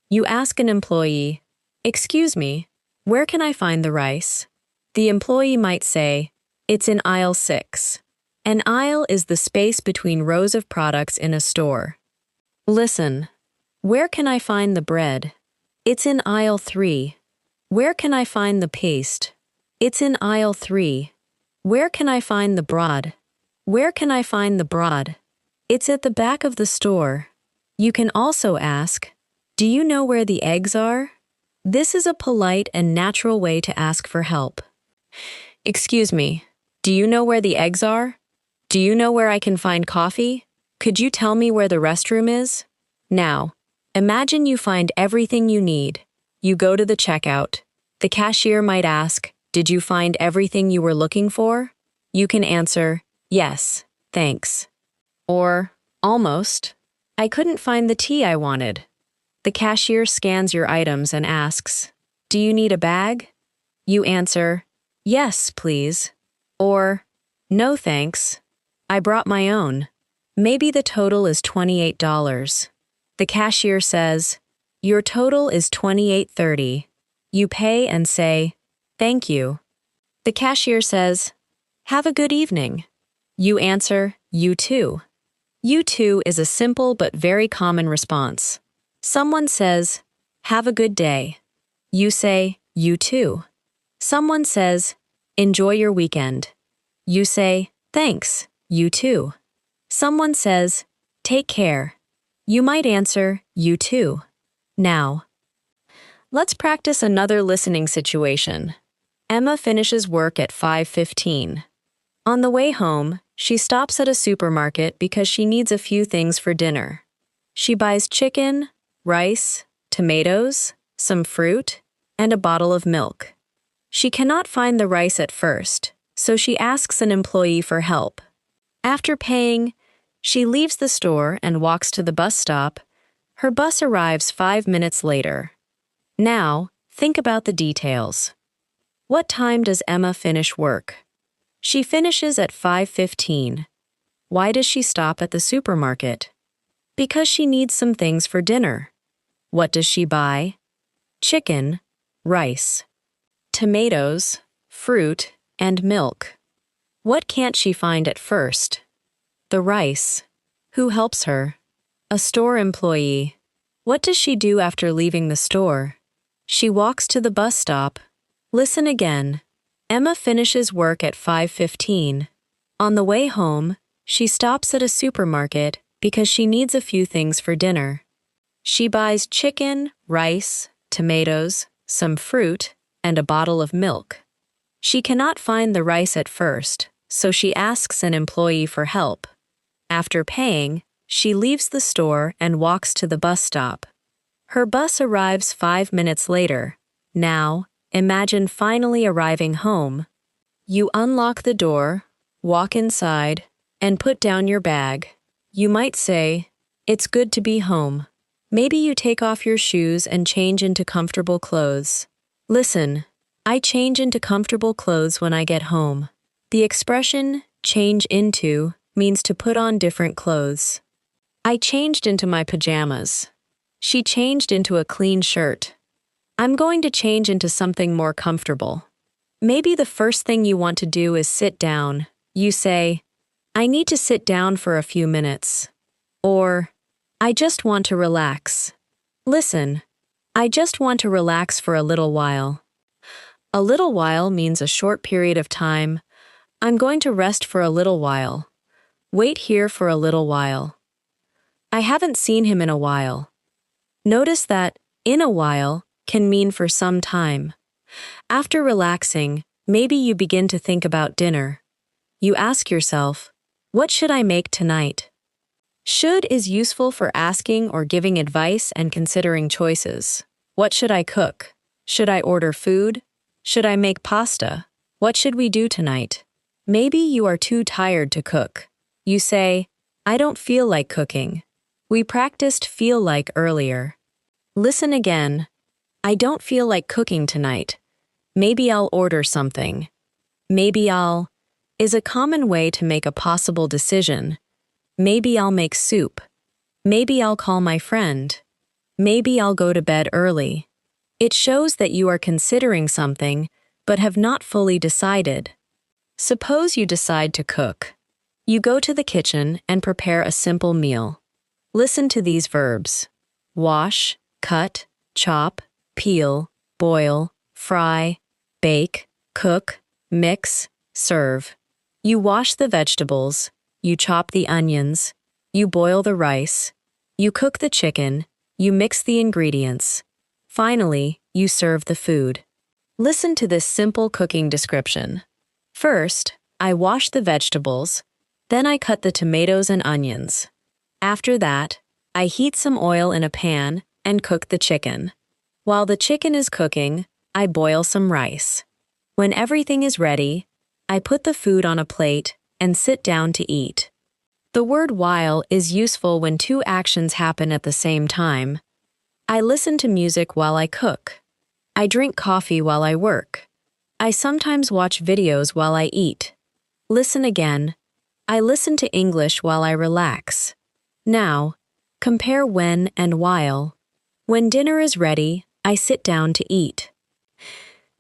You ask an employee, "Excuse me, where can I find the rice?" The employee might say, "It's in aisle 6. An aisle is the space between rows of products in a store. Listen, where can I find the bread? It's in aisle 3. Where can I find the paste? It's in aisle 3. Where can I find the broad? Where can I find the broad? It's at the back of the store." You can also ask, "Do you know where the eggs are?" This is a polite and natural way to ask for help. "Excuse me, do you know where the eggs are? Do you know where I can find coffee? Could you tell me where the restroom is?" Now, imagine you find everything you need. You go to the checkout. The cashier might ask, "Did you find everything you were looking for?" You can answer, "Yes, thanks." Or, "Almost. I couldn't find the tea I wanted." The cashier scans your items and asks, "Do you need a bag?" You answer, "Yes, please." Or, "No thanks. I brought my own." Maybe the total is $28. The cashier says, "Your total is $28.30. You pay and say, "Thank you." The cashier says, "Have a good evening." You answer, "You too." You too is a simple but very common response. Someone says, "Have a good day." You say, "You too." Someone says, "Enjoy your weekend." You say, "Thanks, you too." Someone says, "Take care." You might answer, "You too." Now, let's practice another listening situation. Emma finishes work at 5:15. On the way home, she stops at a supermarket because she needs a few things for dinner. She buys chicken, rice, tomatoes, some fruit, and a bottle of milk. She cannot find the rice at first, so she asks an employee for help. After paying, she leaves the store and walks to the bus stop. Her bus arrives 5 minutes later. Now, think about the details. What time does Emma finish work? She finishes at 5:15. Why does she stop at the supermarket? Because she needs some things for dinner. What does she buy? Chicken, rice, tomatoes, fruit, and milk. What can't she find at first? The rice. Who helps her? A store employee. What does she do after leaving the store? She walks to the bus stop. Listen again. Emma finishes work at 5:15. On the way home, she stops at a supermarket because she needs a few things for dinner. She buys chicken, rice, tomatoes, some fruit, and a bottle of milk. She cannot find the rice at first, so she asks an employee for help. After paying, she leaves the store and walks to the bus stop. Her bus arrives 5 minutes later. Now, imagine finally arriving home. You unlock the door, walk inside, and put down your bag. You might say, "It's good to be home." Maybe you take off your shoes and change into comfortable clothes. Listen, I change into comfortable clothes when I get home. The expression, change into, means to put on different clothes. I changed into my pajamas. She changed into a clean shirt. I'm going to change into something more comfortable. Maybe the first thing you want to do is sit down. You say, "I need to sit down for a few minutes." Or, "I just want to relax." Listen, I just want to relax for a little while. A little while means a short period of time. I'm going to rest for a little while. Wait here for a little while. I haven't seen him in a while. Notice that in a while can mean for some time. After relaxing, maybe you begin to think about dinner. You ask yourself, what should I make tonight? Should is useful for asking or giving advice and considering choices. What should I cook? Should I order food? Should I make pasta? What should we do tonight? Maybe you are too tired to cook. You say, I don't feel like cooking. We practiced feel like earlier. Listen again. I don't feel like cooking tonight. Maybe I'll order something. Maybe I'll is a common way to make a possible decision. Maybe I'll make soup. Maybe I'll call my friend. Maybe I'll go to bed early. It shows that you are considering something, but have not fully decided. Suppose you decide to cook. You go to the kitchen and prepare a simple meal. Listen to these verbs: wash, cut, chop, peel, boil, fry, bake, cook, mix, serve. You wash the vegetables, you chop the onions, you boil the rice, you cook the chicken, you mix the ingredients. Finally, you serve the food. Listen to this simple cooking description. First, I wash the vegetables, then I cut the tomatoes and onions. After that, I heat some oil in a pan and cook the chicken. While the chicken is cooking, I boil some rice. When everything is ready, I put the food on a plate and sit down to eat. The word while is useful when two actions happen at the same time. I listen to music while I cook. I drink coffee while I work. I sometimes watch videos while I eat. Listen again. I listen to English while I relax. Now, compare when and while. When dinner is ready, I sit down to eat.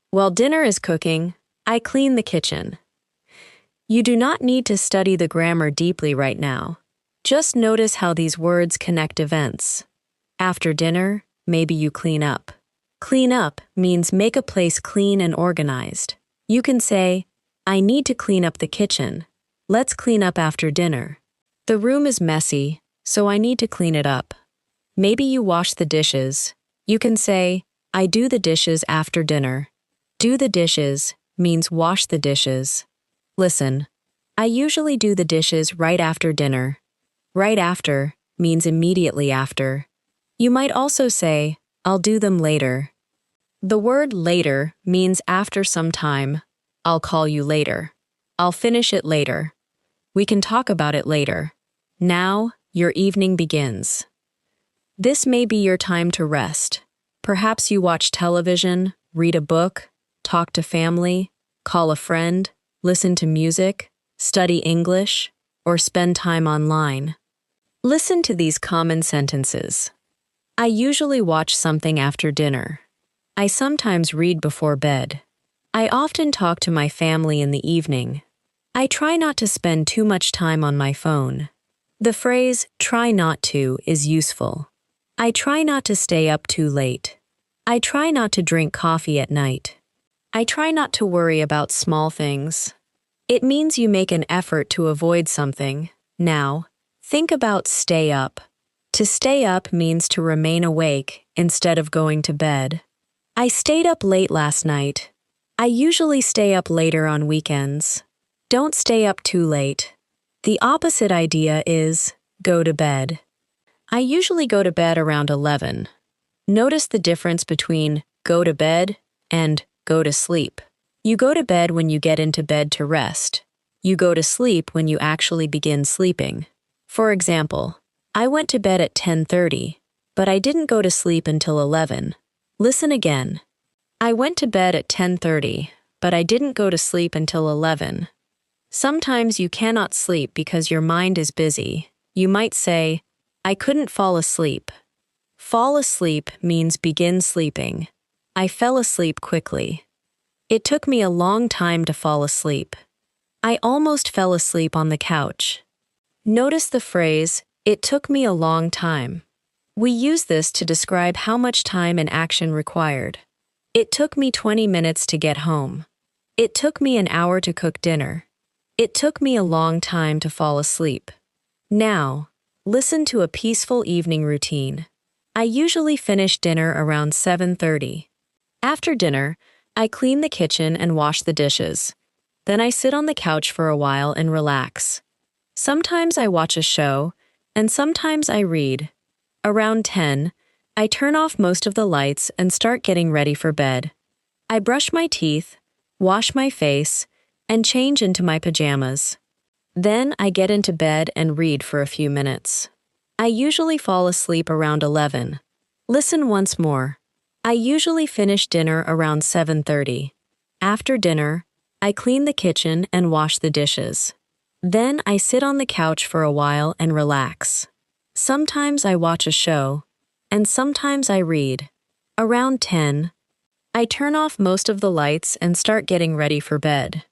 While dinner is cooking, I clean the kitchen. You do not need to study the grammar deeply right now. Just notice how these words connect events. After dinner, maybe you clean up. Clean up means make a place clean and organized. You can say, I need to clean up the kitchen. Let's clean up after dinner. The room is messy, so I need to clean it up. Maybe you wash the dishes. You can say, I do the dishes after dinner. Do the dishes means wash the dishes. Listen, I usually do the dishes right after dinner. Right after means immediately after. You might also say, I'll do them later. The word later means after some time. I'll call you later. I'll finish it later. We can talk about it later. Now, your evening begins. This may be your time to rest. Perhaps you watch television, read a book, talk to family, call a friend, listen to music, study English, or spend time online. Listen to these common sentences. I usually watch something after dinner. I sometimes read before bed. I often talk to my family in the evening. I try not to spend too much time on my phone. The phrase, try not to, is useful. I try not to stay up too late. I try not to drink coffee at night. I try not to worry about small things. It means you make an effort to avoid something. Now, think about stay up. To stay up means to remain awake instead of going to bed. I stayed up late last night. I usually stay up later on weekends. Don't stay up too late. The opposite idea is go to bed. I usually go to bed around 11. Notice the difference between go to bed and go to sleep. You go to bed when you get into bed to rest. You go to sleep when you actually begin sleeping. For example, I went to bed at 10:30, but I didn't go to sleep until 11. Listen again. I went to bed at 10:30, but I didn't go to sleep until 11. Sometimes you cannot sleep because your mind is busy. You might say, I couldn't fall asleep. Fall asleep means begin sleeping. I fell asleep quickly. It took me a long time to fall asleep. I almost fell asleep on the couch. Notice the phrase, it took me a long time. We use this to describe how much time and action required. It took me 20 minutes to get home. It took me an hour to cook dinner. It took me a long time to fall asleep. Now, listen to a peaceful evening routine. I usually finish dinner around 7:30. After dinner, I clean the kitchen and wash the dishes. Then I sit on the couch for a while and relax. Sometimes I watch a show, and sometimes I read. Around 10, I turn off most of the lights and start getting ready for bed. I brush my teeth, wash my face, and change into my pajamas. Then I get into bed and read for a few minutes. I usually fall asleep around 11. Listen once more. I usually finish dinner around 7:30. After dinner, I clean the kitchen and wash the dishes. Then I sit on the couch for a while and relax. Sometimes I watch a show, and sometimes I read. Around 10, I turn off most of the lights and start getting ready for bed.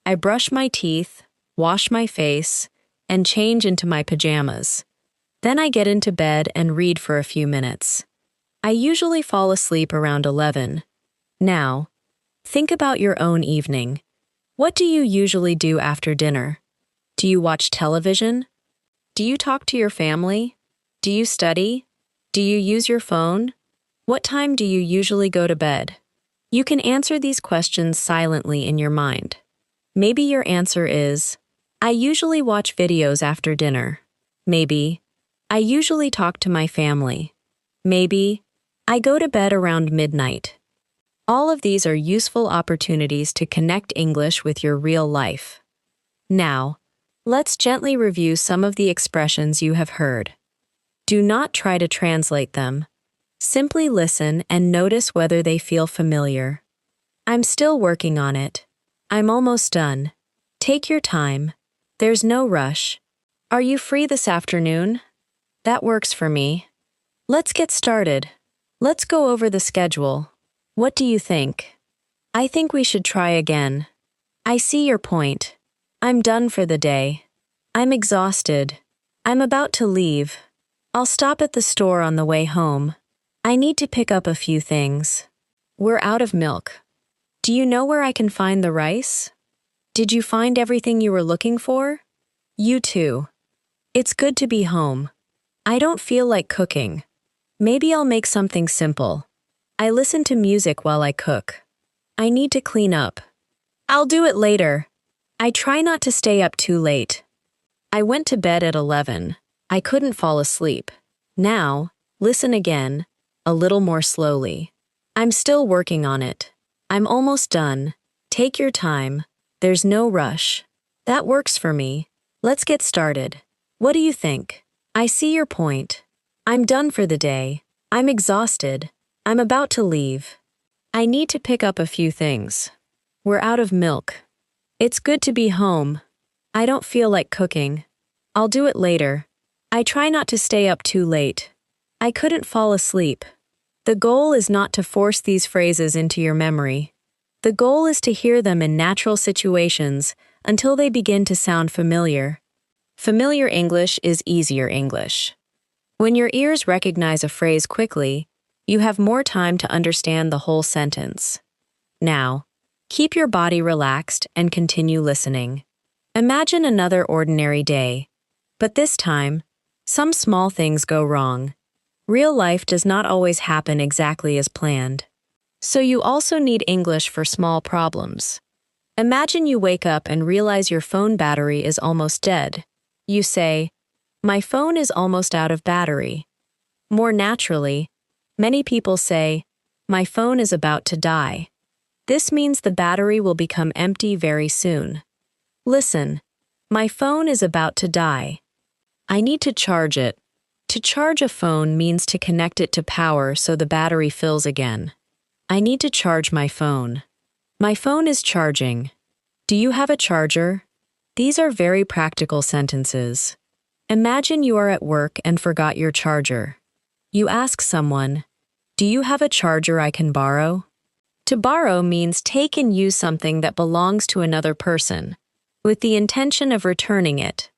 I brush my teeth, wash my face, and change into my pajamas. Then I get into bed and read for a few minutes. I usually fall asleep around 11. Now, think about your own evening. What do you usually do after dinner? Do you watch television? Do you talk to your family? Do you study? Do you use your phone? What time do you usually go to bed? You can answer these questions silently in your mind. Maybe your answer is, I usually watch videos after dinner. Maybe, I usually talk to my family. Maybe, I go to bed around midnight. All of these are useful opportunities to connect English with your real life. Now, let's gently review some of the expressions you have heard. Do not try to translate them. Simply listen and notice whether they feel familiar. I'm still working on it. I'm almost done. Take your time. There's no rush. Are you free this afternoon? That works for me. Let's get started. Let's go over the schedule. What do you think? I think we should try again. I see your point. I'm done for the day. I'm exhausted. I'm about to leave. I'll stop at the store on the way home. I need to pick up a few things. We're out of milk. Do you know where I can find the rice? Did you find everything you were looking for? You too. It's good to be home. I don't feel like cooking. Maybe I'll make something simple. I listen to music while I cook. I need to clean up. I'll do it later. I try not to stay up too late. I went to bed at 11. I couldn't fall asleep. Now, listen again, a little more slowly. I'm still working on it. I'm almost done. Take your time. There's no rush. That works for me. Let's get started. What do you think? I see your point. I'm done for the day. I'm exhausted. I'm about to leave. I need to pick up a few things. We're out of milk. It's good to be home. I don't feel like cooking. I'll do it later. I try not to stay up too late. I couldn't fall asleep. The goal is not to force these phrases into your memory. The goal is to hear them in natural situations until they begin to sound familiar. Familiar English is easier English. When your ears recognize a phrase quickly, you have more time to understand the whole sentence. Now, keep your body relaxed and continue listening. Imagine another ordinary day. But this time, some small things go wrong. Real life does not always happen exactly as planned. So you also need English for small problems. Imagine you wake up and realize your phone battery is almost dead. You say, my phone is almost out of battery. More naturally, many people say, my phone is about to die. This means the battery will become empty very soon. Listen, my phone is about to die. I need to charge it. To charge a phone means to connect it to power so the battery fills again. I need to charge my phone. My phone is charging. Do you have a charger? These are very practical sentences. Imagine you are at work and forgot your charger. You ask someone, do you have a charger I can borrow? To borrow means take and use something that belongs to another person, with the intention of returning it.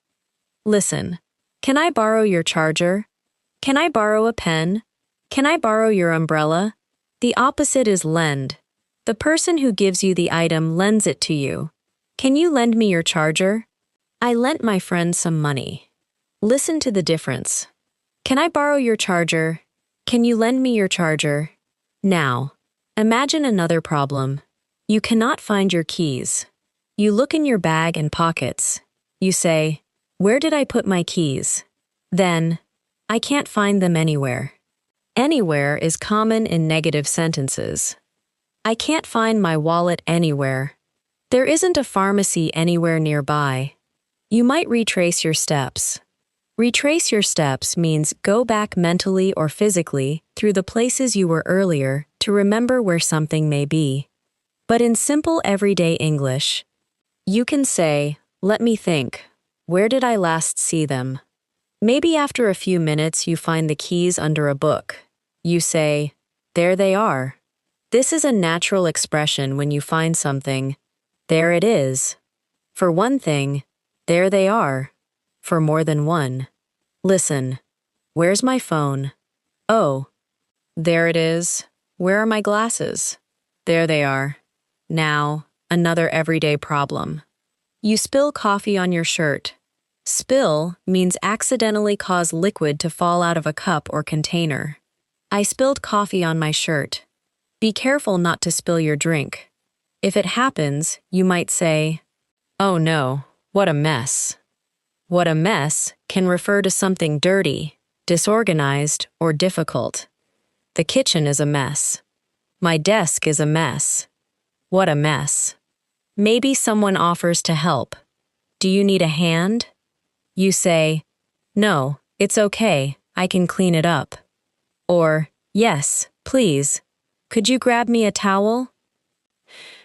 Listen, can I borrow your charger? Can I borrow a pen? Can I borrow your umbrella? The opposite is lend. The person who gives you the item lends it to you. Can you lend me your charger? I lent my friend some money. Listen to the difference. Can I borrow your charger? Can you lend me your charger? Now, imagine another problem. You cannot find your keys. You look in your bag and pockets. You say, "Where did I put my keys?" Then, "I can't find them anywhere." Anywhere is common in negative sentences. I can't find my wallet anywhere. There isn't a pharmacy anywhere nearby. You might retrace your steps. Retrace your steps means go back mentally or physically through the places you were earlier to remember where something may be. But in simple everyday English, you can say, "Let me think. Where did I last see them?" Maybe after a few minutes you find the keys under a book. You say, "There they are." This is a natural expression when you find something. There it is. For one thing, there they are. For more than one. Listen. Where's my phone? Oh. There it is. Where are my glasses? There they are. Now, another everyday problem. You spill coffee on your shirt. Spill means accidentally cause liquid to fall out of a cup or container. I spilled coffee on my shirt. Be careful not to spill your drink. If it happens, you might say, "Oh no, what a mess." What a mess can refer to something dirty, disorganized, or difficult. The kitchen is a mess. My desk is a mess. What a mess. Maybe someone offers to help. Do you need a hand? You say, "No, it's okay, I can clean it up." Or, "Yes, please. Could you grab me a towel?"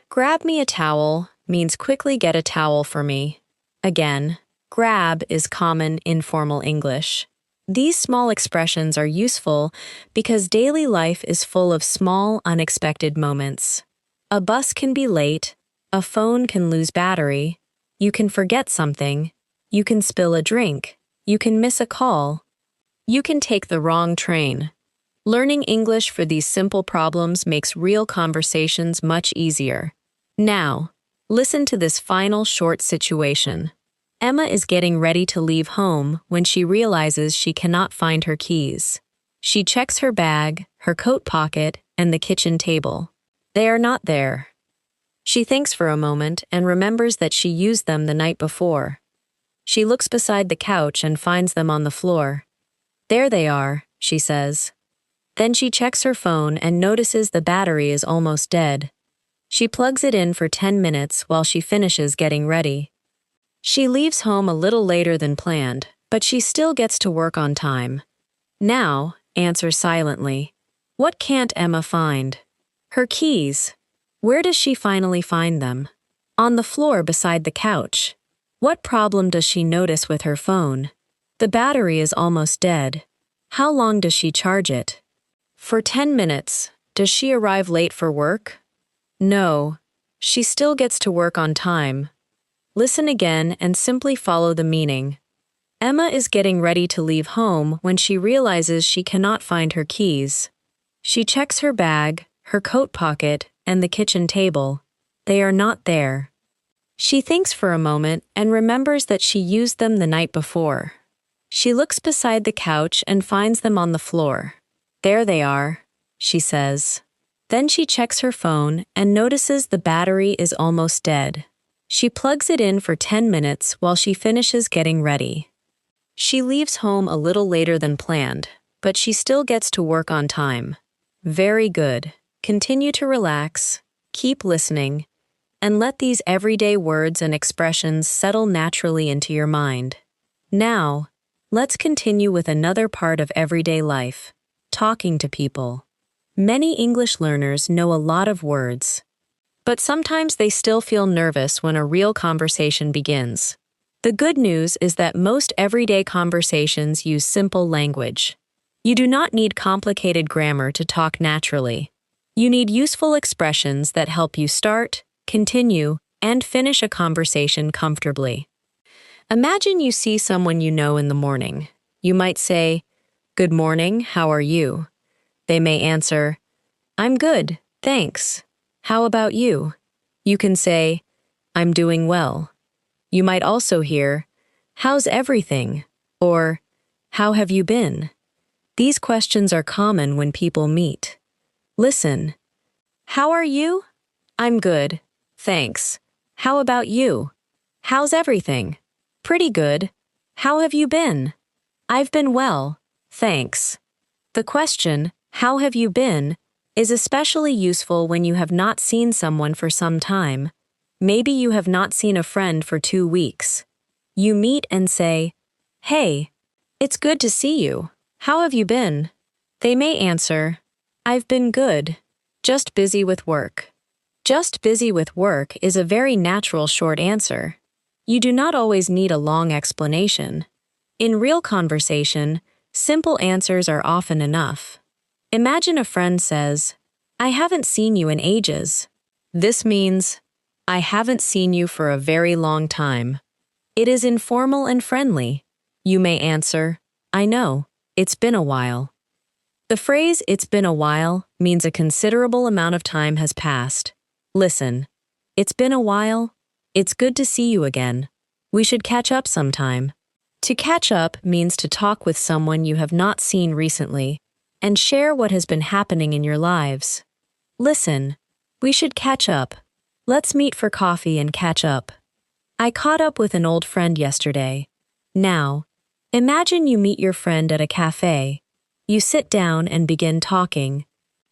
Grab me a towel means quickly get a towel for me. Again, grab is common informal English. These small expressions are useful because daily life is full of small, unexpected moments. A bus can be late, a phone can lose battery, you can forget something, you can spill a drink, you can miss a call, you can take the wrong train. Learning English for these simple problems makes real conversations much easier. Now, listen to this final short situation. Emma is getting ready to leave home when she realizes she cannot find her keys. She checks her bag, her coat pocket, and the kitchen table. They are not there. She thinks for a moment and remembers that she used them the night before. She looks beside the couch and finds them on the floor. "There they are," she says. Then she checks her phone and notices the battery is almost dead. She plugs it in for 10 minutes while she finishes getting ready. She leaves home a little later than planned, but she still gets to work on time. Now, answer silently. What can't Emma find? Her keys. Where does she finally find them? On the floor beside the couch. What problem does she notice with her phone? The battery is almost dead. How long does she charge it? For 10 minutes. Does she arrive late for work? No. She still gets to work on time. Listen again and simply follow the meaning. Emma is getting ready to leave home when she realizes she cannot find her keys. She checks her bag, her coat pocket, and the kitchen table. They are not there. She thinks for a moment and remembers that she used them the night before. She looks beside the couch and finds them on the floor. There they are, she says. Then she checks her phone and notices the battery is almost dead. She plugs it in for 10 minutes while she finishes getting ready. She leaves home a little later than planned, but she still gets to work on time. Very good. Continue to relax, keep listening, and let these everyday words and expressions settle naturally into your mind. Now, let's continue with another part of everyday life, talking to people. Many English learners know a lot of words, but sometimes they still feel nervous when a real conversation begins. The good news is that most everyday conversations use simple language. You do not need complicated grammar to talk naturally. You need useful expressions that help you start, continue, and finish a conversation comfortably. Imagine you see someone you know in the morning. You might say, "Good morning, how are you?" They may answer, "I'm good, thanks. How about you?" You can say, "I'm doing well." You might also hear, "How's everything?" or "How have you been?" These questions are common when people meet. Listen. "How are you?" I'm good. Thanks. How about you? How's everything? Pretty good. How have you been? I've been well. Thanks. The question, how have you been, is especially useful when you have not seen someone for some time. Maybe you have not seen a friend for 2 weeks. You meet and say, "Hey, it's good to see you. How have you been?" They may answer, "I've been good. Just busy with work." Just busy with work is a very natural short answer. You do not always need a long explanation. In real conversation, simple answers are often enough. Imagine a friend says, "I haven't seen you in ages." This means, "I haven't seen you for a very long time." It is informal and friendly. You may answer, "I know, it's been a while." The phrase "it's been a while" means a considerable amount of time has passed. Listen, "It's been a while. It's good to see you again. We should catch up sometime." To catch up means to talk with someone you have not seen recently and share what has been happening in your lives. Listen, we should catch up. Let's meet for coffee and catch up. I caught up with an old friend yesterday. Now, imagine you meet your friend at a cafe. You sit down and begin talking.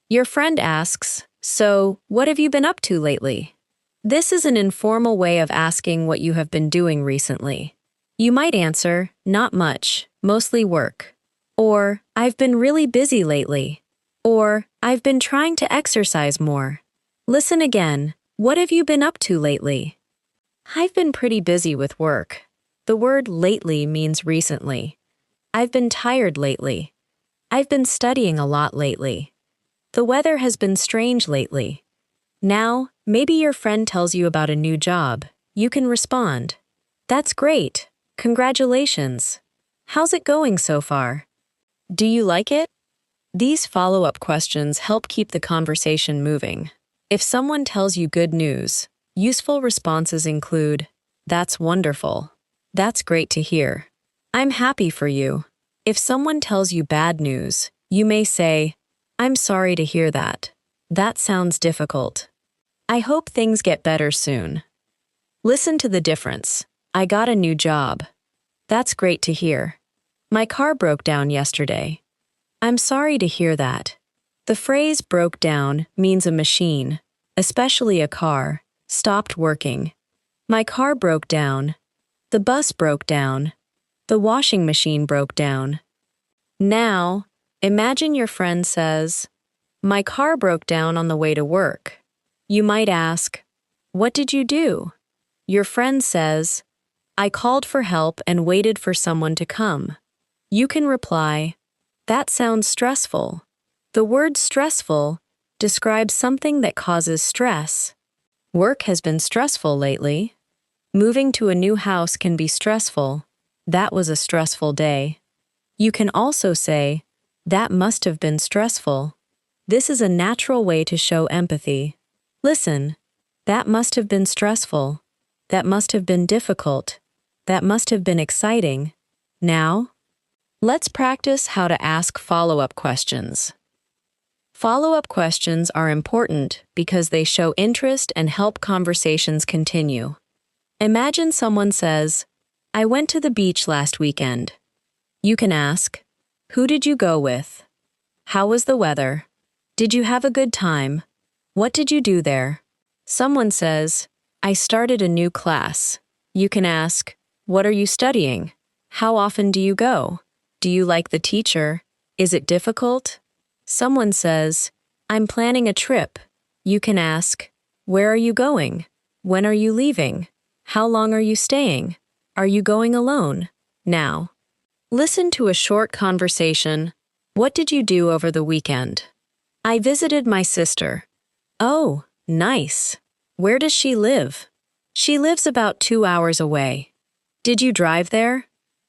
Your friend asks, "So, what have you been up to lately?" This is an informal way of asking what you have been doing recently. You might answer, "Not much, mostly work." Or, "I've been really busy lately." Or, "I've been trying to exercise more." Listen again. What have you been up to lately? I've been pretty busy with work. The word lately means recently. I've been tired lately. I've been studying a lot lately. The weather has been strange lately. Now, maybe your friend tells you about a new job. You can respond, "That's great. Congratulations. How's it going so far? Do you like it?" These follow-up questions help keep the conversation moving. If someone tells you good news, useful responses include, "That's wonderful. That's great to hear. I'm happy for you." If someone tells you bad news, you may say, "I'm sorry to hear that. That sounds difficult. I hope things get better soon." Listen to the difference. "I got a new job. That's great to hear. My car broke down yesterday. I'm sorry to hear that." The phrase "broke down" means a machine, especially a car, stopped working. My car broke down. The bus broke down. The washing machine broke down. Now, imagine your friend says, "My car broke down on the way to work." You might ask, "What did you do?" Your friend says, "I called for help and waited for someone to come." You can reply, "That sounds stressful." The word stressful describes something that causes stress. Work has been stressful lately. Moving to a new house can be stressful. That was a stressful day. You can also say, "That must have been stressful." This is a natural way to show empathy. Listen, that must have been stressful. That must have been difficult. That must have been exciting. Now, let's practice how to ask follow-up questions. Follow-up questions are important because they show interest and help conversations continue. Imagine someone says, "I went to the beach last weekend." You can ask, "Who did you go with? How was the weather? Did you have a good time? What did you do there?" Someone says, "I started a new class." You can ask, "What are you studying? How often do you go? Do you like the teacher? Is it difficult?" Someone says, "I'm planning a trip." You can ask, "Where are you going? When are you leaving? How long are you staying? Are you going alone?" Now, listen to a short conversation. What did you do over the weekend? I visited my sister. Oh, nice. Where does she live? She lives about 2 hours away. Did you drive there?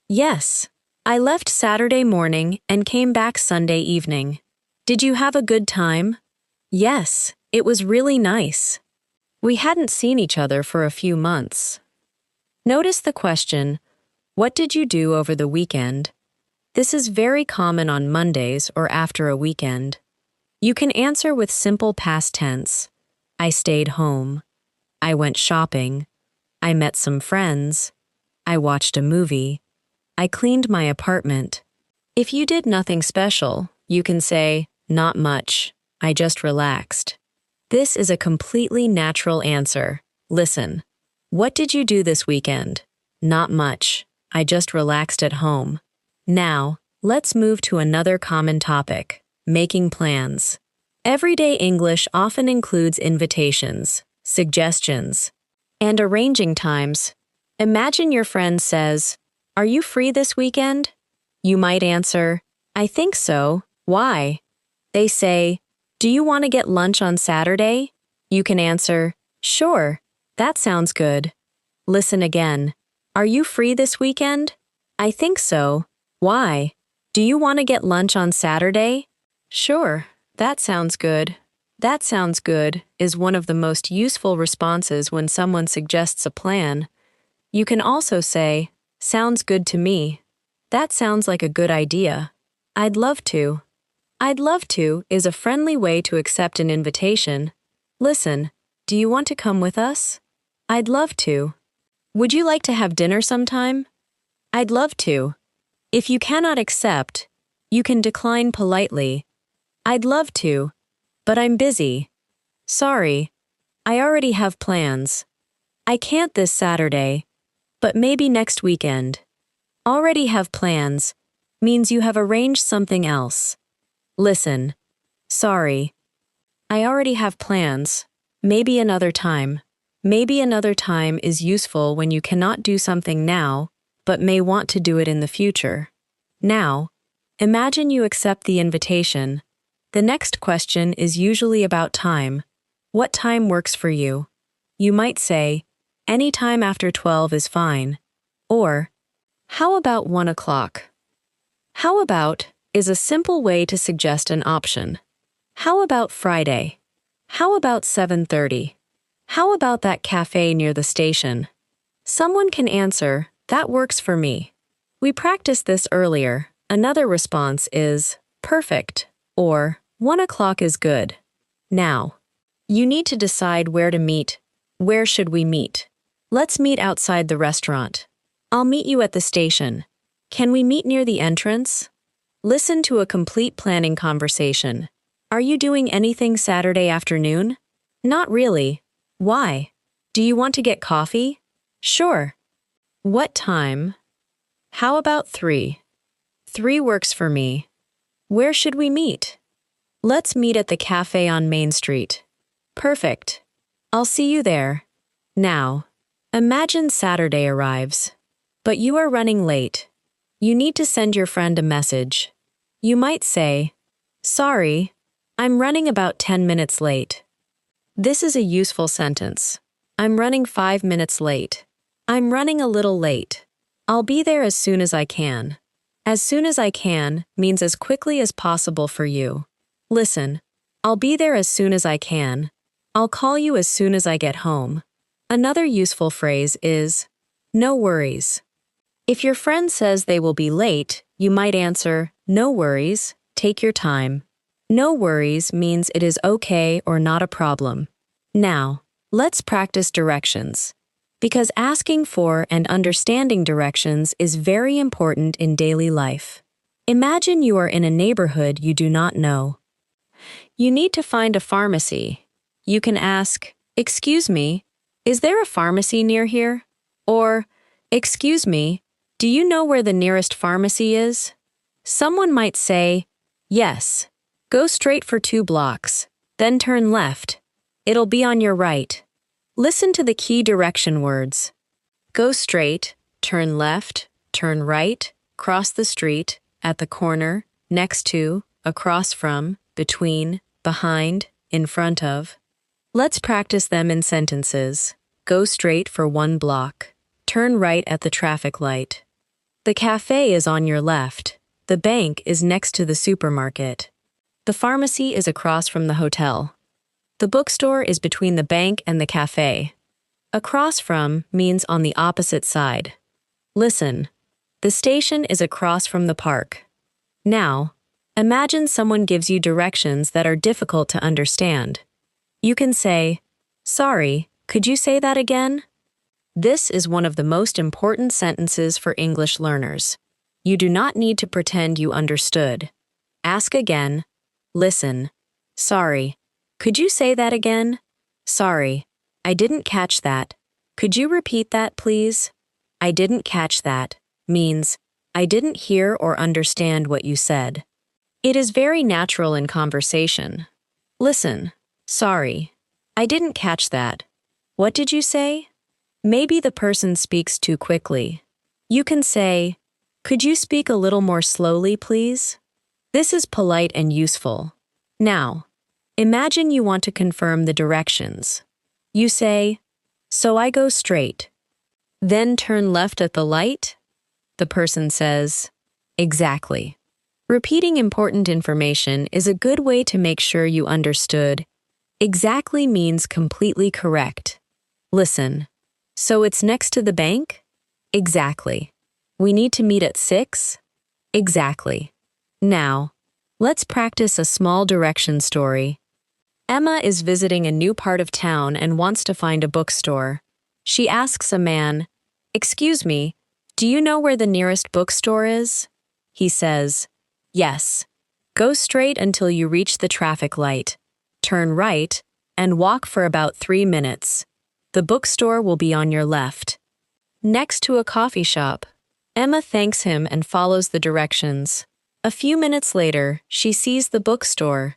Yes. I left Saturday morning and came back Sunday evening. Did you have a good time? Yes, it was really nice. We hadn't seen each other for a few months. Notice the question, what did you do over the weekend? This is very common on Mondays or after a weekend. You can answer with simple past tense. I stayed home. I went shopping. I met some friends. I watched a movie. I cleaned my apartment. If you did nothing special, you can say, not much. I just relaxed. This is a completely natural answer. Listen. What did you do this weekend? Not much. I just relaxed at home. Now, let's move to another common topic, making plans. Everyday English often includes invitations, suggestions, and arranging times. Imagine your friend says, "Are you free this weekend?" You might answer, "I think so. Why?" They say, "Do you want to get lunch on Saturday?" You can answer, "Sure, that sounds good." Listen again. "Are you free this weekend?" "I think so. Why?" "Do you want to get lunch on Saturday?" "Sure, that sounds good." That sounds good is one of the most useful responses when someone suggests a plan. You can also say, "Sounds good to me." That sounds like a good idea. "I'd love to." "I'd love to" is a friendly way to accept an invitation. Listen, do you want to come with us? "I'd love to." Would you like to have dinner sometime? "I'd love to." If you cannot accept, you can decline politely. "I'd love to, but I'm busy." "Sorry, I already have plans." "I can't this Saturday, but maybe next weekend." Already have plans means you have arranged something else. Listen. "Sorry, I already have plans. Maybe another time." Maybe another time is useful when you cannot do something now, but may want to do it in the future. Now, imagine you accept the invitation. The next question is usually about time. What time works for you? You might say, "Any time after 12 is fine." Or, "How about 1 o'clock?" How about is a simple way to suggest an option. How about Friday? How about 7:30? How about that cafe near the station? Someone can answer, "That works for me." We practiced this earlier. Another response is, "Perfect," or 1 o'clock is good. Now, you need to decide where to meet. Where should we meet? Let's meet outside the restaurant. I'll meet you at the station. Can we meet near the entrance? Listen to a complete planning conversation. Are you doing anything Saturday afternoon? Not really. Why? Do you want to get coffee? Sure. What time? How about 3? 3 works for me. Where should we meet? Let's meet at the cafe on Main Street. Perfect. I'll see you there. Now, imagine Saturday arrives, but you are running late. You need to send your friend a message. You might say, "Sorry, I'm running about 10 minutes late." This is a useful sentence. I'm running 5 minutes late. I'm running a little late. I'll be there as soon as I can. As soon as I can means as quickly as possible for you. Listen, I'll be there as soon as I can. I'll call you as soon as I get home. Another useful phrase is, "No worries." If your friend says they will be late, you might answer, "No worries, take your time." No worries means it is okay or not a problem. Now, let's practice directions. Because asking for and understanding directions is very important in daily life. Imagine you are in a neighborhood you do not know. You need to find a pharmacy. You can ask, "Excuse me, is there a pharmacy near here?" Or, "Excuse me, do you know where the nearest pharmacy is?" Someone might say, "Yes. Go straight for 2 blocks, then turn left. It'll be on your right." Listen to the key direction words. Go straight, turn left, turn right, cross the street, at the corner, next to, across from, between, behind, in front of. Let's practice them in sentences. Go straight for 1 block. Turn right at the traffic light. The cafe is on your left. The bank is next to the supermarket. The pharmacy is across from the hotel. The bookstore is between the bank and the cafe. Across from means on the opposite side. Listen. The station is across from the park. Now, imagine someone gives you directions that are difficult to understand. You can say, Sorry, could you say that again? This is one of the most important sentences for English learners. You do not need to pretend you understood. Ask again. Listen. Sorry. Could you say that again? Sorry. I didn't catch that. Could you repeat that, please? I didn't catch that means I didn't hear or understand what you said. It is very natural in conversation. Listen. Sorry. I didn't catch that. What did you say? Maybe the person speaks too quickly. You can say, could you speak a little more slowly, please? This is polite and useful. Now, imagine you want to confirm the directions. You say, so I go straight. Then turn left at the light? The person says, exactly. Repeating important information is a good way to make sure you understood. Exactly means completely correct. Listen. So it's next to the bank? Exactly. We need to meet at 6? Exactly. Now, let's practice a small direction story. Emma is visiting a new part of town and wants to find a bookstore. She asks a man, excuse me, do you know where the nearest bookstore is? He says, yes. Go straight until you reach the traffic light. Turn right, and walk for about 3 minutes. The bookstore will be on your left. Next to a coffee shop. Emma thanks him and follows the directions. A few minutes later, she sees the bookstore.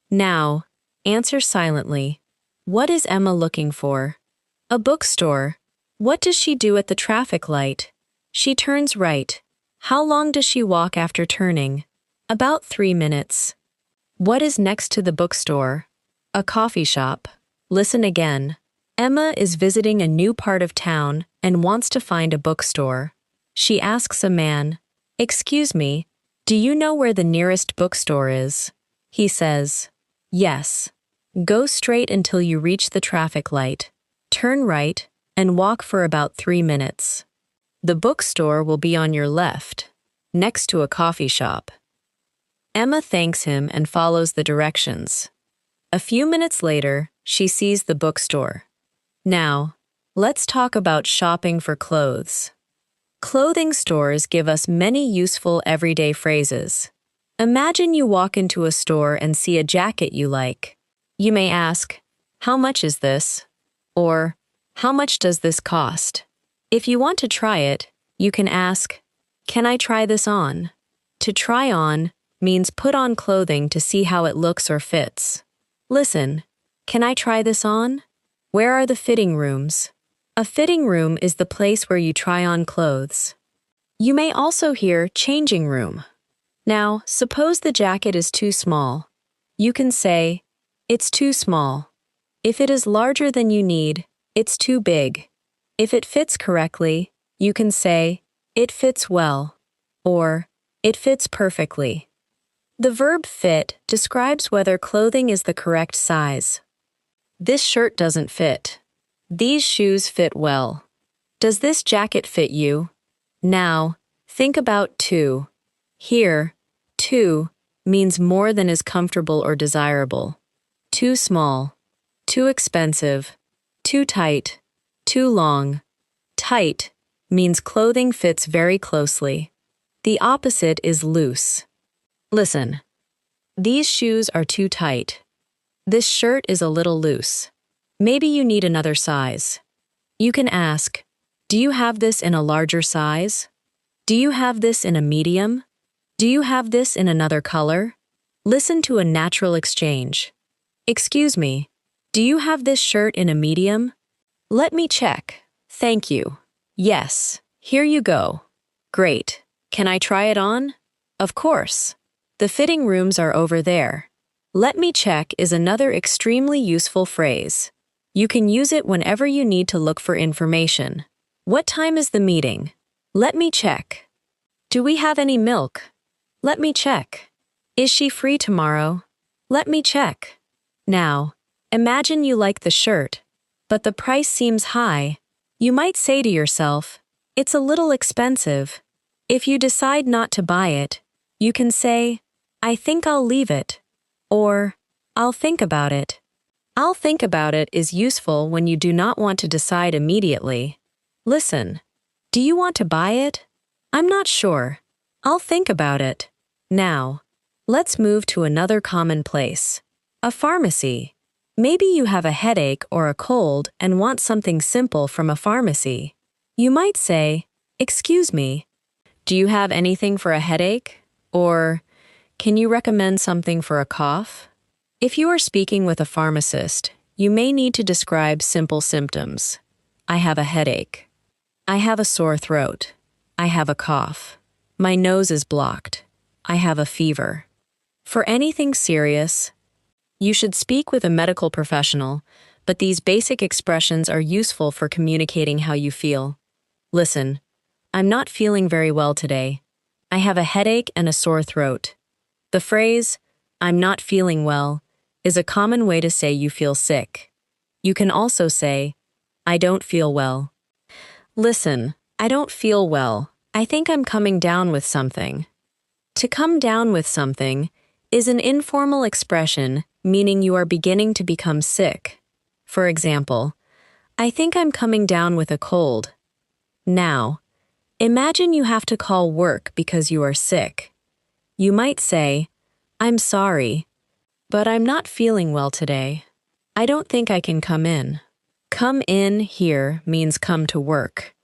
Now, answer silently. What is Emma looking for? A bookstore. What does she do at the traffic light? She turns right. How long does she walk after turning? About 3 minutes. What is next to the bookstore? A coffee shop. Listen again. Emma is visiting a new part of town and wants to find a bookstore. She asks a man, excuse me, do you know where the nearest bookstore is? He says, yes. Go straight until you reach the traffic light. Turn right and walk for about 3 minutes. The bookstore will be on your left, next to a coffee shop. Emma thanks him and follows the directions. A few minutes later, she sees the bookstore. Now, let's talk about shopping for clothes. Clothing stores give us many useful everyday phrases. Imagine you walk into a store and see a jacket you like. You may ask, how much is this? Or, how much does this cost? If you want to try it, you can ask, can I try this on? To try on means put on clothing to see how it looks or fits. Listen, can I try this on? Where are the fitting rooms? A fitting room is the place where you try on clothes. You may also hear changing room. Now, suppose the jacket is too small. You can say, it's too small. If it is larger than you need, it's too big. If it fits correctly, you can say, it fits well, or it fits perfectly. The verb fit describes whether clothing is the correct size. This shirt doesn't fit. These shoes fit well. Does this jacket fit you? Now, think about too. Here, too means more than is comfortable or desirable. Too small, too expensive, too tight, too long. Tight means clothing fits very closely. The opposite is loose. Listen. These shoes are too tight. This shirt is a little loose. Maybe you need another size. You can ask, do you have this in a larger size? Do you have this in a medium? Do you have this in another color? Listen to a natural exchange. Excuse me, do you have this shirt in a medium? Let me check. Thank you. Yes, here you go. Great. Can I try it on? Of course. The fitting rooms are over there. Let me check is another extremely useful phrase. You can use it whenever you need to look for information. What time is the meeting? Let me check. Do we have any milk? Let me check. Is she free tomorrow? Let me check. Now, imagine you like the shirt, but the price seems high. You might say to yourself, it's a little expensive. If you decide not to buy it, you can say, I think I'll leave it, or I'll think about it. I'll think about it is useful when you do not want to decide immediately. Listen, do you want to buy it? I'm not sure. I'll think about it. Now, let's move to another common place. A pharmacy. Maybe you have a headache or a cold and want something simple from a pharmacy. You might say, "Excuse me, do you have anything for a headache?" Or, "Can you recommend something for a cough?" If you are speaking with a pharmacist, you may need to describe simple symptoms. I have a headache. I have a sore throat. I have a cough. My nose is blocked. I have a fever. For anything serious, you should speak with a medical professional, but these basic expressions are useful for communicating how you feel. Listen, I'm not feeling very well today. I have a headache and a sore throat. The phrase, "I'm not feeling well," is a common way to say you feel sick. You can also say, "I don't feel well." Listen, I don't feel well. I think I'm coming down with something. To come down with something is an informal expression meaning you are beginning to become sick. For example, I think I'm coming down with a cold. Now, imagine you have to call work because you are sick. You might say, "I'm sorry, but I'm not feeling well today. I don't think I can come in." Come in here means come to work.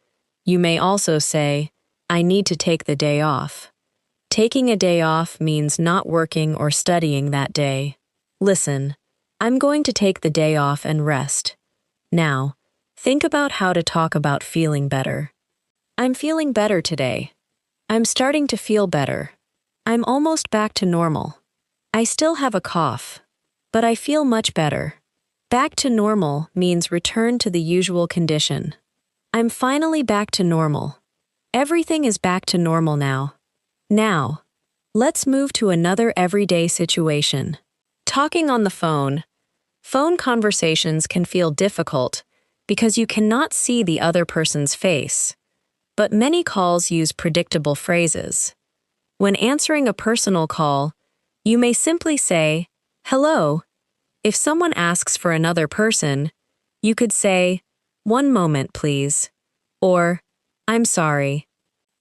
You may also say, "I need to take the day off." Taking a day off means not working or studying that day. Listen, I'm going to take the day off and rest. Now, think about how to talk about feeling better. I'm feeling better today. I'm starting to feel better. I'm almost back to normal. I still have a cough, but I feel much better. Back to normal means return to the usual condition. I'm finally back to normal. Everything is back to normal now. Now, let's move to another everyday situation. Talking on the phone. Phone conversations can feel difficult because you cannot see the other person's face, but many calls use predictable phrases. When answering a personal call, you may simply say, "Hello." If someone asks for another person, you could say, "One moment, please," or, "I'm sorry,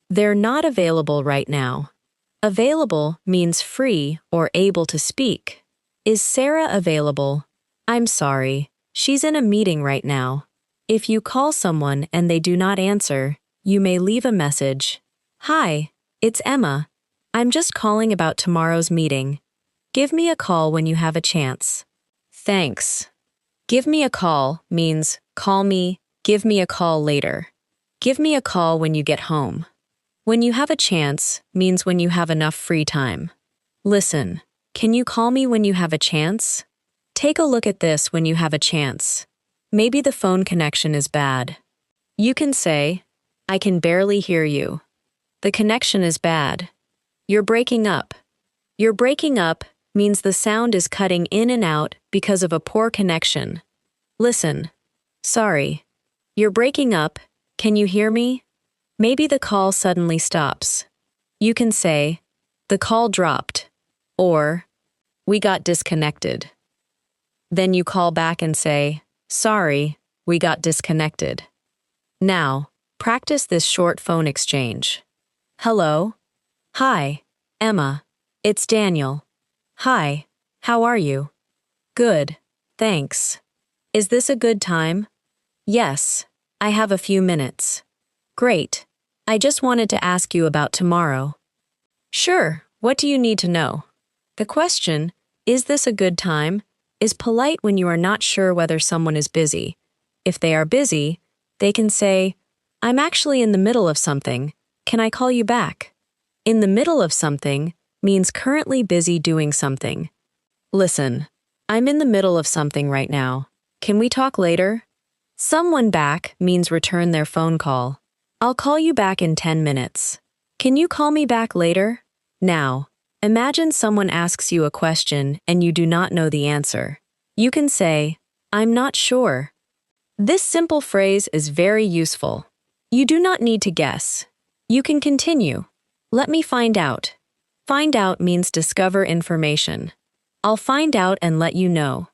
they're not available right now." Available means free or able to speak. Is Sarah available? I'm sorry, she's in a meeting right now. If you call someone and they do not answer, you may leave a message. "Hi, it's Emma. I'm just calling about tomorrow's meeting. Give me a call when you have a chance. Thanks." Give me a call means call me, give me a call later. Give me a call when you get home. When you have a chance means when you have enough free time. Listen, can you call me when you have a chance? Take a look at this when you have a chance. Maybe the phone connection is bad. You can say, "I can barely hear you. The connection is bad. You're breaking up." You're breaking up means the sound is cutting in and out because of a poor connection. Listen. Sorry. You're breaking up. Can you hear me? Maybe the call suddenly stops. You can say, "The call dropped," or "We got disconnected." Then you call back and say, "Sorry, we got disconnected." Now, practice this short phone exchange. Hello. Hi, Emma. It's Daniel. Hi, how are you? Good, thanks. Is this a good time? Yes, I have a few minutes. Great. I just wanted to ask you about tomorrow. Sure, what do you need to know? The question, "Is this a good time?" is polite when you are not sure whether someone is busy. If they are busy, they can say, "I'm actually in the middle of something. Can I call you back?" In the middle of something means currently busy doing something. Listen, I'm in the middle of something right now. Can we talk later? Someone back means return their phone call. I'll call you back in 10 minutes. Can you call me back later? Now, imagine someone asks you a question and you do not know the answer. You can say, "I'm not sure." This simple phrase is very useful. You do not need to guess. You can continue. Let me find out. Find out means discover information. I'll find out and let you know.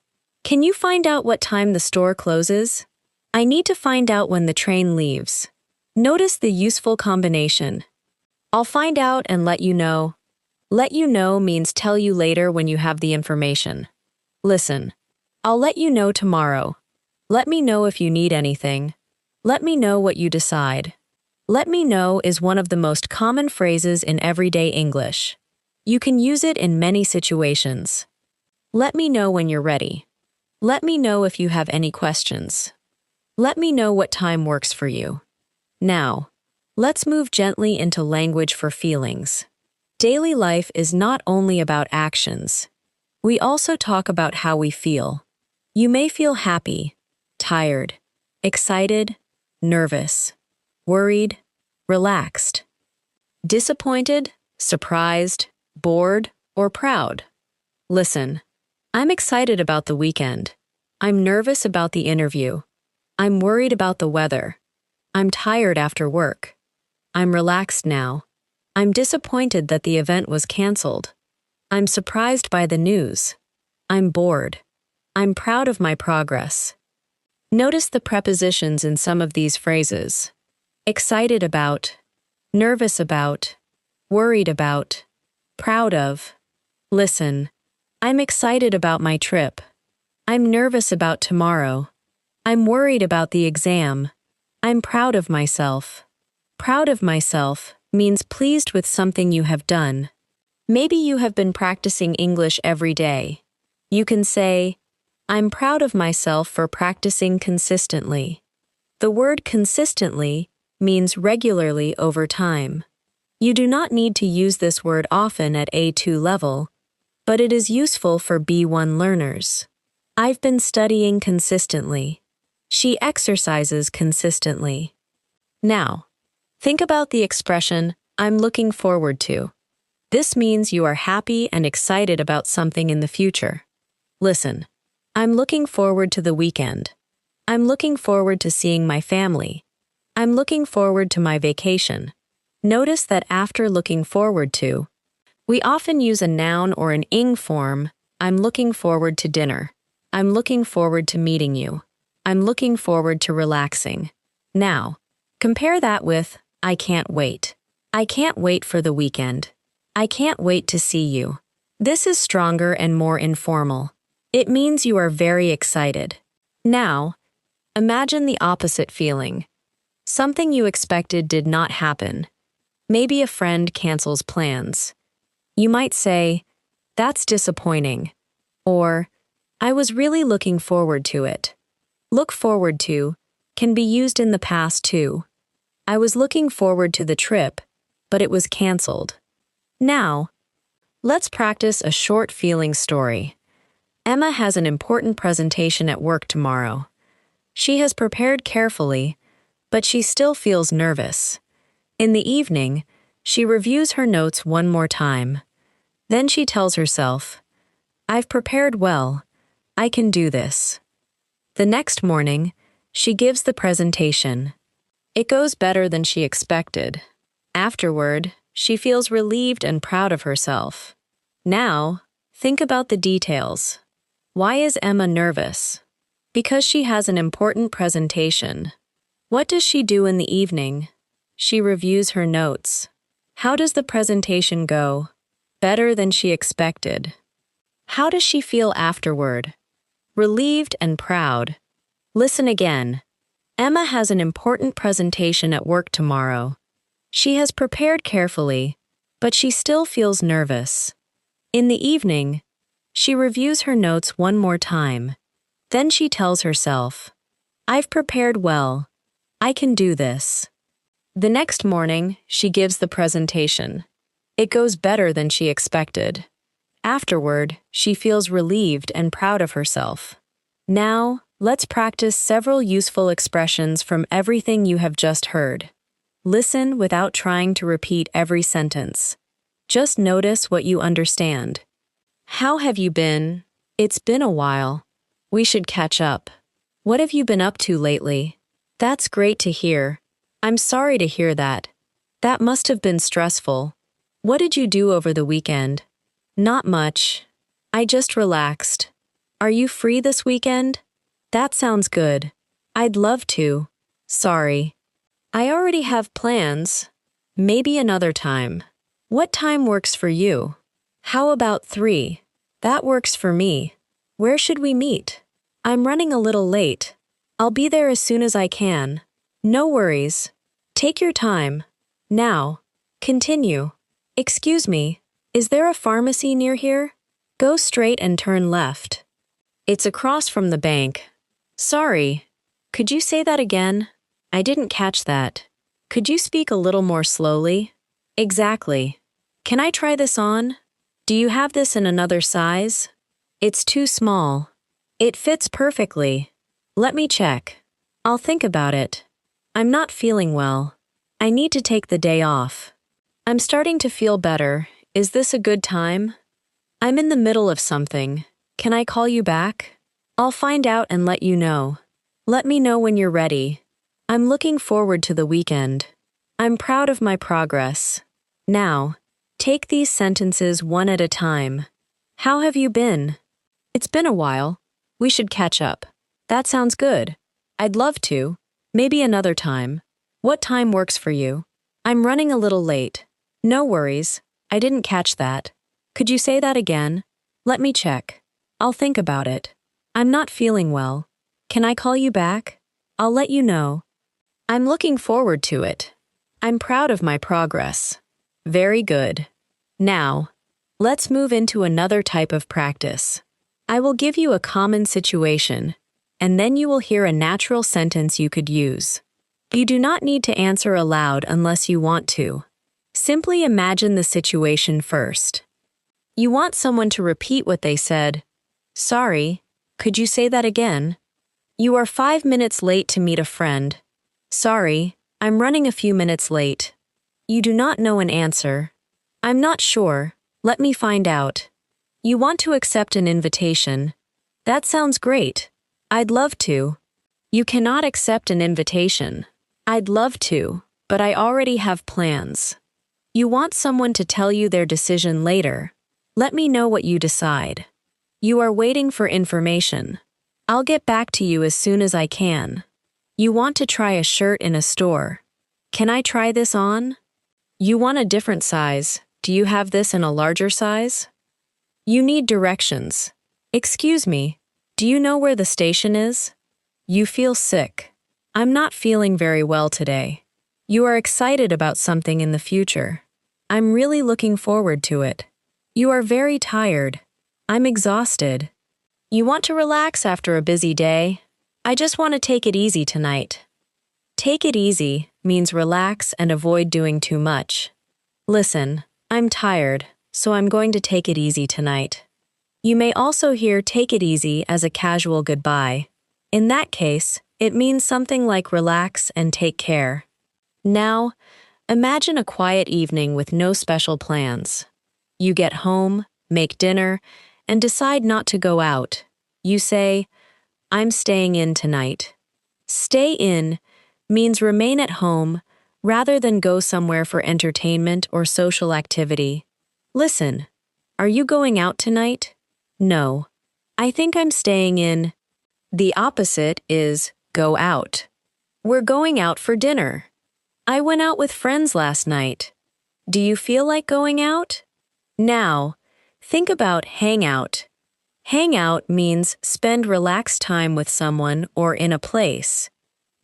Can you find out what time the store closes? I need to find out when the train leaves. Notice the useful combination. I'll find out and let you know. Let you know means tell you later when you have the information. Listen. I'll let you know tomorrow. Let me know if you need anything. Let me know what you decide. Let me know is one of the most common phrases in everyday English. You can use it in many situations. Let me know when you're ready. Let me know if you have any questions. Let me know what time works for you. Now, let's move gently into language for feelings. Daily life is not only about actions. We also talk about how we feel. You may feel happy, tired, excited, nervous, worried, relaxed, disappointed, surprised, bored, or proud. Listen, I'm excited about the weekend. I'm nervous about the interview. I'm worried about the weather. I'm tired after work. I'm relaxed now. I'm disappointed that the event was canceled. I'm surprised by the news. I'm bored. I'm proud of my progress. Notice the prepositions in some of these phrases. Excited about, nervous about, worried about, proud of. Listen, I'm excited about my trip. I'm nervous about tomorrow. I'm worried about the exam. I'm proud of myself. Proud of myself means pleased with something you have done. Maybe you have been practicing English every day. You can say, I'm proud of myself for practicing consistently. The word consistently means regularly over time. You do not need to use this word often at A2 level, but it is useful for B1 learners. I've been studying consistently. She exercises consistently. Now, think about the expression, I'm looking forward to. This means you are happy and excited about something in the future. Listen, I'm looking forward to the weekend. I'm looking forward to seeing my family. I'm looking forward to my vacation. Notice that after looking forward to, we often use a noun or an ing form. I'm looking forward to dinner. I'm looking forward to meeting you. I'm looking forward to relaxing. Now, compare that with, I can't wait. I can't wait for the weekend. I can't wait to see you. This is stronger and more informal. It means you are very excited. Now, imagine the opposite feeling. Something you expected did not happen. Maybe a friend cancels plans. You might say, that's disappointing. Or, I was really looking forward to it. Look forward to can be used in the past too. I was looking forward to the trip, but it was canceled. Now, let's practice a short feeling story. Emma has an important presentation at work tomorrow. She has prepared carefully, but she still feels nervous. In the evening, she reviews her notes one more time. Then she tells herself, I've prepared well. I can do this. The next morning, she gives the presentation. It goes better than she expected. Afterward, she feels relieved and proud of herself. Now, think about the details. Why is Emma nervous? Because she has an important presentation. What does she do in the evening? She reviews her notes. How does the presentation go? Better than she expected. How does she feel afterward? Relieved and proud. Listen again. Emma has an important presentation at work tomorrow. She has prepared carefully, but she still feels nervous. In the evening, she reviews her notes one more time. Then she tells herself, I've prepared well. I can do this. The next morning, she gives the presentation. It goes better than she expected. Afterward, she feels relieved and proud of herself. Now, let's practice several useful expressions from everything you have just heard. Listen without trying to repeat every sentence. Just notice what you understand. How have you been? It's been a while. We should catch up. What have you been up to lately? That's great to hear. I'm sorry to hear that. That must have been stressful. What did you do over the weekend? Not much. I just relaxed. Are you free this weekend? That sounds good. I'd love to. Sorry. I already have plans. Maybe another time. What time works for you? How about 3? That works for me. Where should we meet? I'm running a little late. I'll be there as soon as I can. No worries. Take your time. Now. Continue. Excuse me, is there a pharmacy near here? Go straight and turn left. It's across from the bank. Sorry. Could you say that again? I didn't catch that. Could you speak a little more slowly? Exactly. Can I try this on? Do you have this in another size? It's too small. It fits perfectly. Let me check. I'll think about it. I'm not feeling well. I need to take the day off. I'm starting to feel better. Is this a good time? I'm in the middle of something. Can I call you back? I'll find out and let you know. Let me know when you're ready. I'm looking forward to the weekend. I'm proud of my progress. Now, take these sentences one at a time. How have you been? It's been a while. We should catch up. That sounds good. I'd love to. Maybe another time. What time works for you? I'm running a little late. No worries. I didn't catch that. Could you say that again? Let me check. I'll think about it. I'm not feeling well. Can I call you back? I'll let you know. I'm looking forward to it. I'm proud of my progress. Very good. Now, let's move into another type of practice. I will give you a common situation, and then you will hear a natural sentence you could use. You do not need to answer aloud unless you want to. Simply imagine the situation first. You want someone to repeat what they said. Sorry, could you say that again? You are 5 minutes late to meet a friend. Sorry, I'm running a few minutes late. You do not know an answer. I'm not sure. Let me find out. You want to accept an invitation. That sounds great. I'd love to. You cannot accept an invitation. I'd love to, but I already have plans. You want someone to tell you their decision later. Let me know what you decide. You are waiting for information. I'll get back to you as soon as I can. You want to try a shirt in a store. Can I try this on? You want a different size. Do you have this in a larger size? You need directions. Excuse me, do you know where the station is? You feel sick. I'm not feeling very well today. You are excited about something in the future. I'm really looking forward to it. You are very tired. I'm exhausted. You want to relax after a busy day? I just want to take it easy tonight. Take it easy means relax and avoid doing too much. Listen, I'm tired, so I'm going to take it easy tonight. You may also hear take it easy as a casual goodbye. In that case, it means something like relax and take care. Now, imagine a quiet evening with no special plans. You get home, make dinner, and decide not to go out. You say, I'm staying in tonight. Stay in means remain at home rather than go somewhere for entertainment or social activity. Listen, are you going out tonight? No. I think I'm staying in. The opposite is go out. We're going out for dinner. I went out with friends last night. Do you feel like going out? Now, think about hang out. Hang out means spend relaxed time with someone or in a place.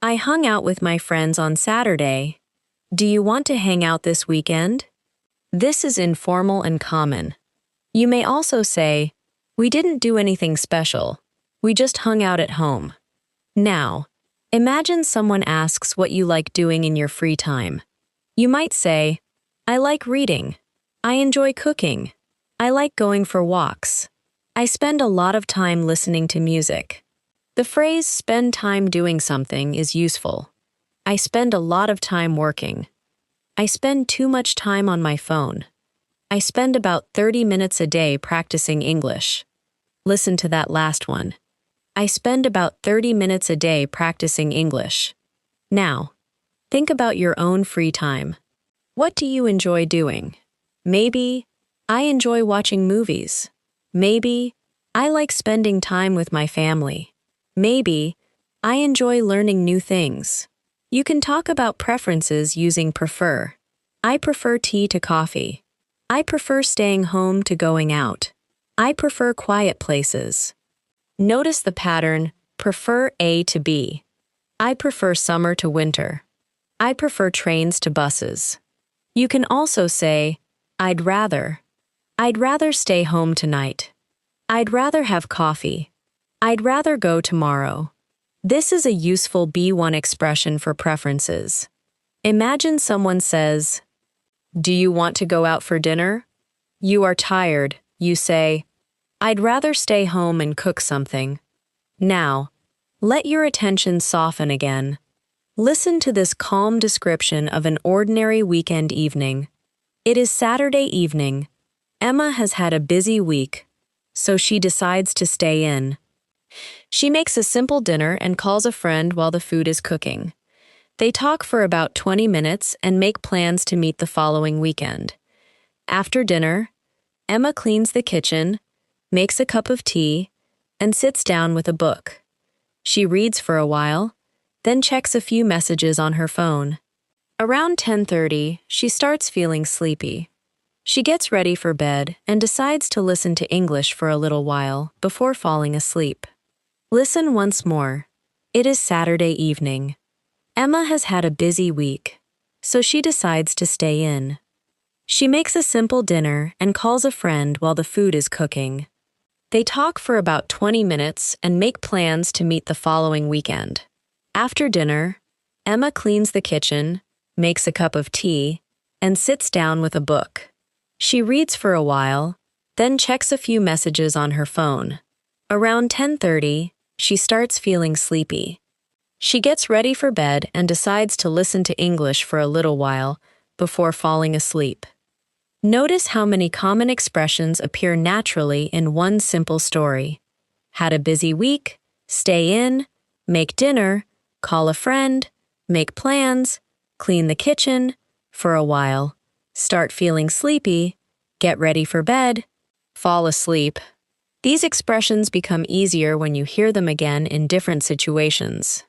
I hung out with my friends on Saturday. Do you want to hang out this weekend? This is informal and common. You may also say, we didn't do anything special. We just hung out at home. Now, imagine someone asks what you like doing in your free time. You might say, I like reading. I enjoy cooking. I like going for walks. I spend a lot of time listening to music. The phrase spend time doing something is useful. I spend a lot of time working. I spend too much time on my phone. I spend about 30 minutes a day practicing English. Listen to that last one. I spend about 30 minutes a day practicing English. Now, think about your own free time. What do you enjoy doing? Maybe, I enjoy watching movies. Maybe, I like spending time with my family. Maybe, I enjoy learning new things. You can talk about preferences using prefer. I prefer tea to coffee. I prefer staying home to going out. I prefer quiet places. Notice the pattern, prefer A to B. I prefer summer to winter. I prefer trains to buses. You can also say, I'd rather. I'd rather stay home tonight. I'd rather have coffee. I'd rather go tomorrow. This is a useful B1 expression for preferences. Imagine someone says, do you want to go out for dinner? You are tired. You say, I'd rather stay home and cook something. Now, let your attention soften again. Listen to this calm description of an ordinary weekend evening. It is Saturday evening. Emma has had a busy week, so she decides to stay in. She makes a simple dinner and calls a friend while the food is cooking. They talk for about 20 minutes and make plans to meet the following weekend. After dinner, Emma cleans the kitchen, makes a cup of tea, and sits down with a book. She reads for a while, then checks a few messages on her phone. Around 10:30, she starts feeling sleepy. She gets ready for bed and decides to listen to English for a little while before falling asleep. Listen once more. It is Saturday evening. Emma has had a busy week, so she decides to stay in. She makes a simple dinner and calls a friend while the food is cooking. They talk for about 20 minutes and make plans to meet the following weekend. After dinner, Emma cleans the kitchen, makes a cup of tea, and sits down with a book. She reads for a while, then checks a few messages on her phone. Around 10:30, she starts feeling sleepy. She gets ready for bed and decides to listen to English for a little while before falling asleep. Notice how many common expressions appear naturally in one simple story. Had a busy week, stay in, make dinner, call a friend, make plans, clean the kitchen, for a while, start feeling sleepy, get ready for bed, fall asleep. These expressions become easier when you hear them again in different situations.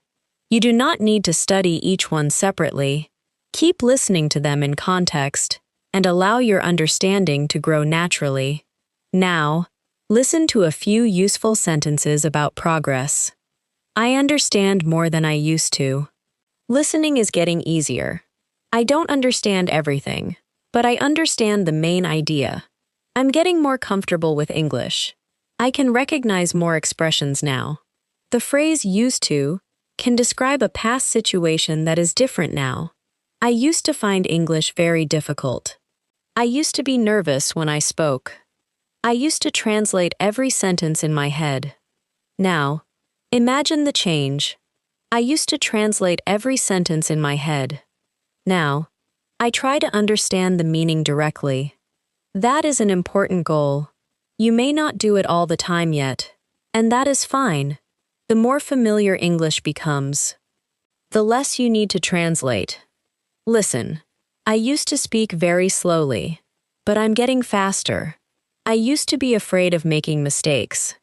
You do not need to study each one separately. Keep listening to them in context and allow your understanding to grow naturally. Now, listen to a few useful sentences about progress. I understand more than I used to. Listening is getting easier. I don't understand everything, but I understand the main idea. I'm getting more comfortable with English. I can recognize more expressions now. The phrase used to can describe a past situation that is different now. I used to find English very difficult. I used to be nervous when I spoke. I used to translate every sentence in my head. Now, imagine the change. I used to translate every sentence in my head. Now, I try to understand the meaning directly. That is an important goal. You may not do it all the time yet, and that is fine. The more familiar English becomes, the less you need to translate. Listen, I used to speak very slowly, but I'm getting faster. I used to be afraid of making mistakes,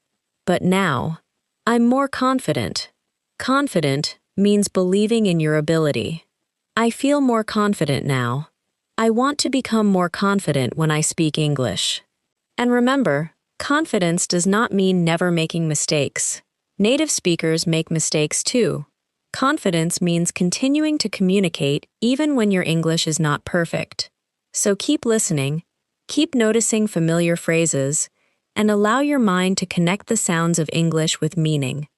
but now, I'm more confident. Confident means believing in your ability. I feel more confident now. I want to become more confident when I speak English. And remember, confidence does not mean never making mistakes. Native speakers make mistakes too. Confidence means continuing to communicate even when your English is not perfect. So keep listening, keep noticing familiar phrases, and allow your mind to connect the sounds of English with meaning.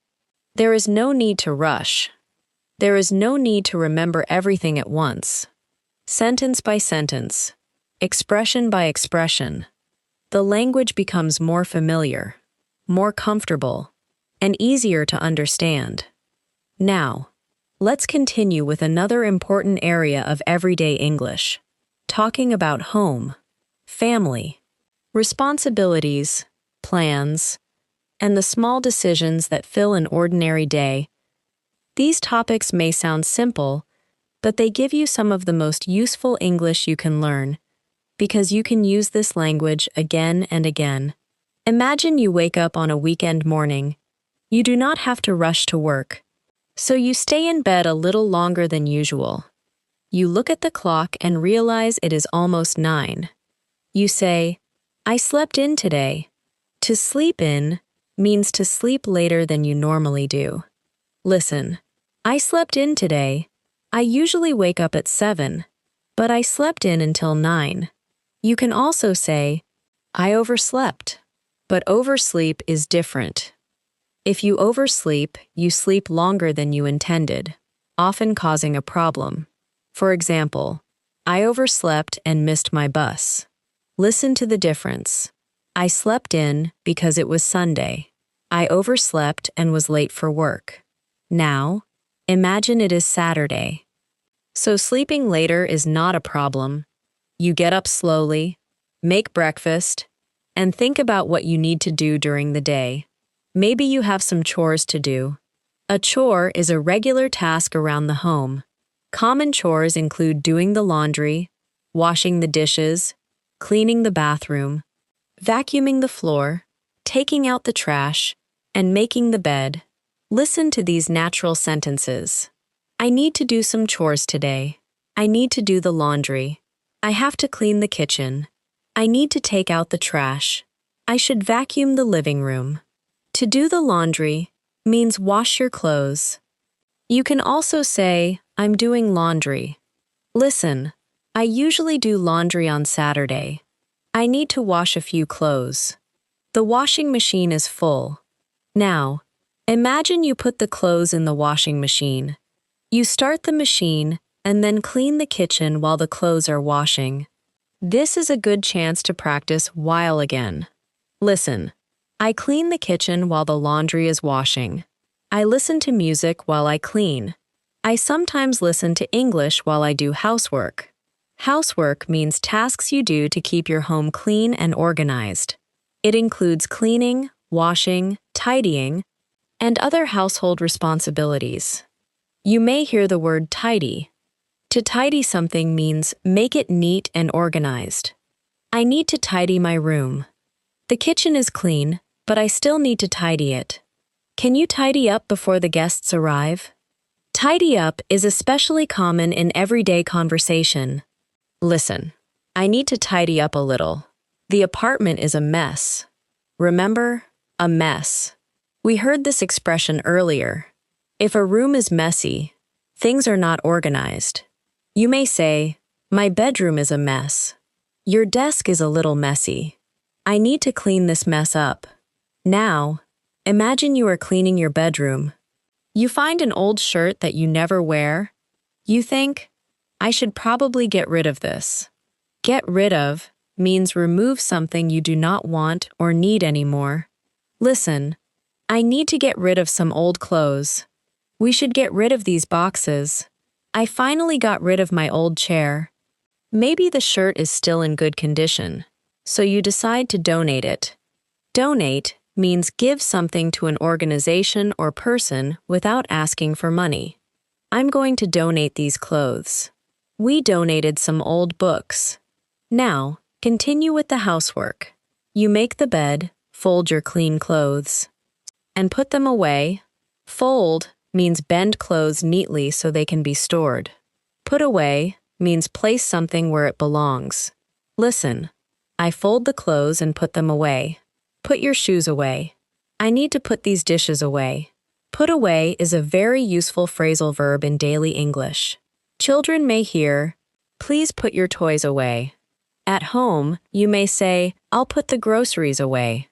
There is no need to rush. There is no need to remember everything at once. Sentence by sentence, expression by expression, the language becomes more familiar, more comfortable, and easier to understand. Now, let's continue with another important area of everyday English, talking about home, family, responsibilities, plans, and the small decisions that fill an ordinary day. These topics may sound simple, but they give you some of the most useful English you can learn, because you can use this language again and again. Imagine you wake up on a weekend morning. You do not have to rush to work, so you stay in bed a little longer than usual. You look at the clock and realize it is almost 9. You say, I slept in today. To sleep in means to sleep later than you normally do. Listen, I slept in today. I usually wake up at 7, but I slept in until 9. You can also say, I overslept. But oversleep is different. If you oversleep, you sleep longer than you intended, often causing a problem. For example, I overslept and missed my bus. Listen to the difference. I slept in because it was Sunday. I overslept and was late for work. Now, imagine it is Saturday. So sleeping later is not a problem. You get up slowly, make breakfast, and think about what you need to do during the day. Maybe you have some chores to do. A chore is a regular task around the home. Common chores include doing the laundry, washing the dishes, cleaning the bathroom, vacuuming the floor, taking out the trash, and making the bed. Listen to these natural sentences. I need to do some chores today. I need to do the laundry. I have to clean the kitchen. I need to take out the trash. I should vacuum the living room. To do the laundry means wash your clothes. You can also say, I'm doing laundry. Listen, I usually do laundry on Saturday. I need to wash a few clothes. The washing machine is full. Now, imagine you put the clothes in the washing machine. You start the machine and then clean the kitchen while the clothes are washing. This is a good chance to practice while again. Listen, I clean the kitchen while the laundry is washing. I listen to music while I clean. I sometimes listen to English while I do housework. Housework means tasks you do to keep your home clean and organized. It includes cleaning, washing, tidying, and other household responsibilities. You may hear the word tidy. To tidy something means make it neat and organized. I need to tidy my room. The kitchen is clean, but I still need to tidy it. Can you tidy up before the guests arrive? Tidy up is especially common in everyday conversation. Listen, I need to tidy up a little. The apartment is a mess. Remember, a mess. We heard this expression earlier. If a room is messy, things are not organized. You may say, my bedroom is a mess. Your desk is a little messy. I need to clean this mess up. Now, imagine you are cleaning your bedroom. You find an old shirt that you never wear. You think, I should probably get rid of this. Get rid of means remove something you do not want or need anymore. Listen, I need to get rid of some old clothes. We should get rid of these boxes. I finally got rid of my old chair. Maybe the shirt is still in good condition, so you decide to donate it. Donate means give something to an organization or person without asking for money. I'm going to donate these clothes. We donated some old books. Now, continue with the housework. You make the bed, fold your clean clothes, and put them away. Fold means bend clothes neatly so they can be stored. Put away means place something where it belongs. Listen, I fold the clothes and put them away. Put your shoes away. I need to put these dishes away. Put away is a very useful phrasal verb in daily English. Children may hear, please put your toys away. At home, you may say, I'll put the groceries away.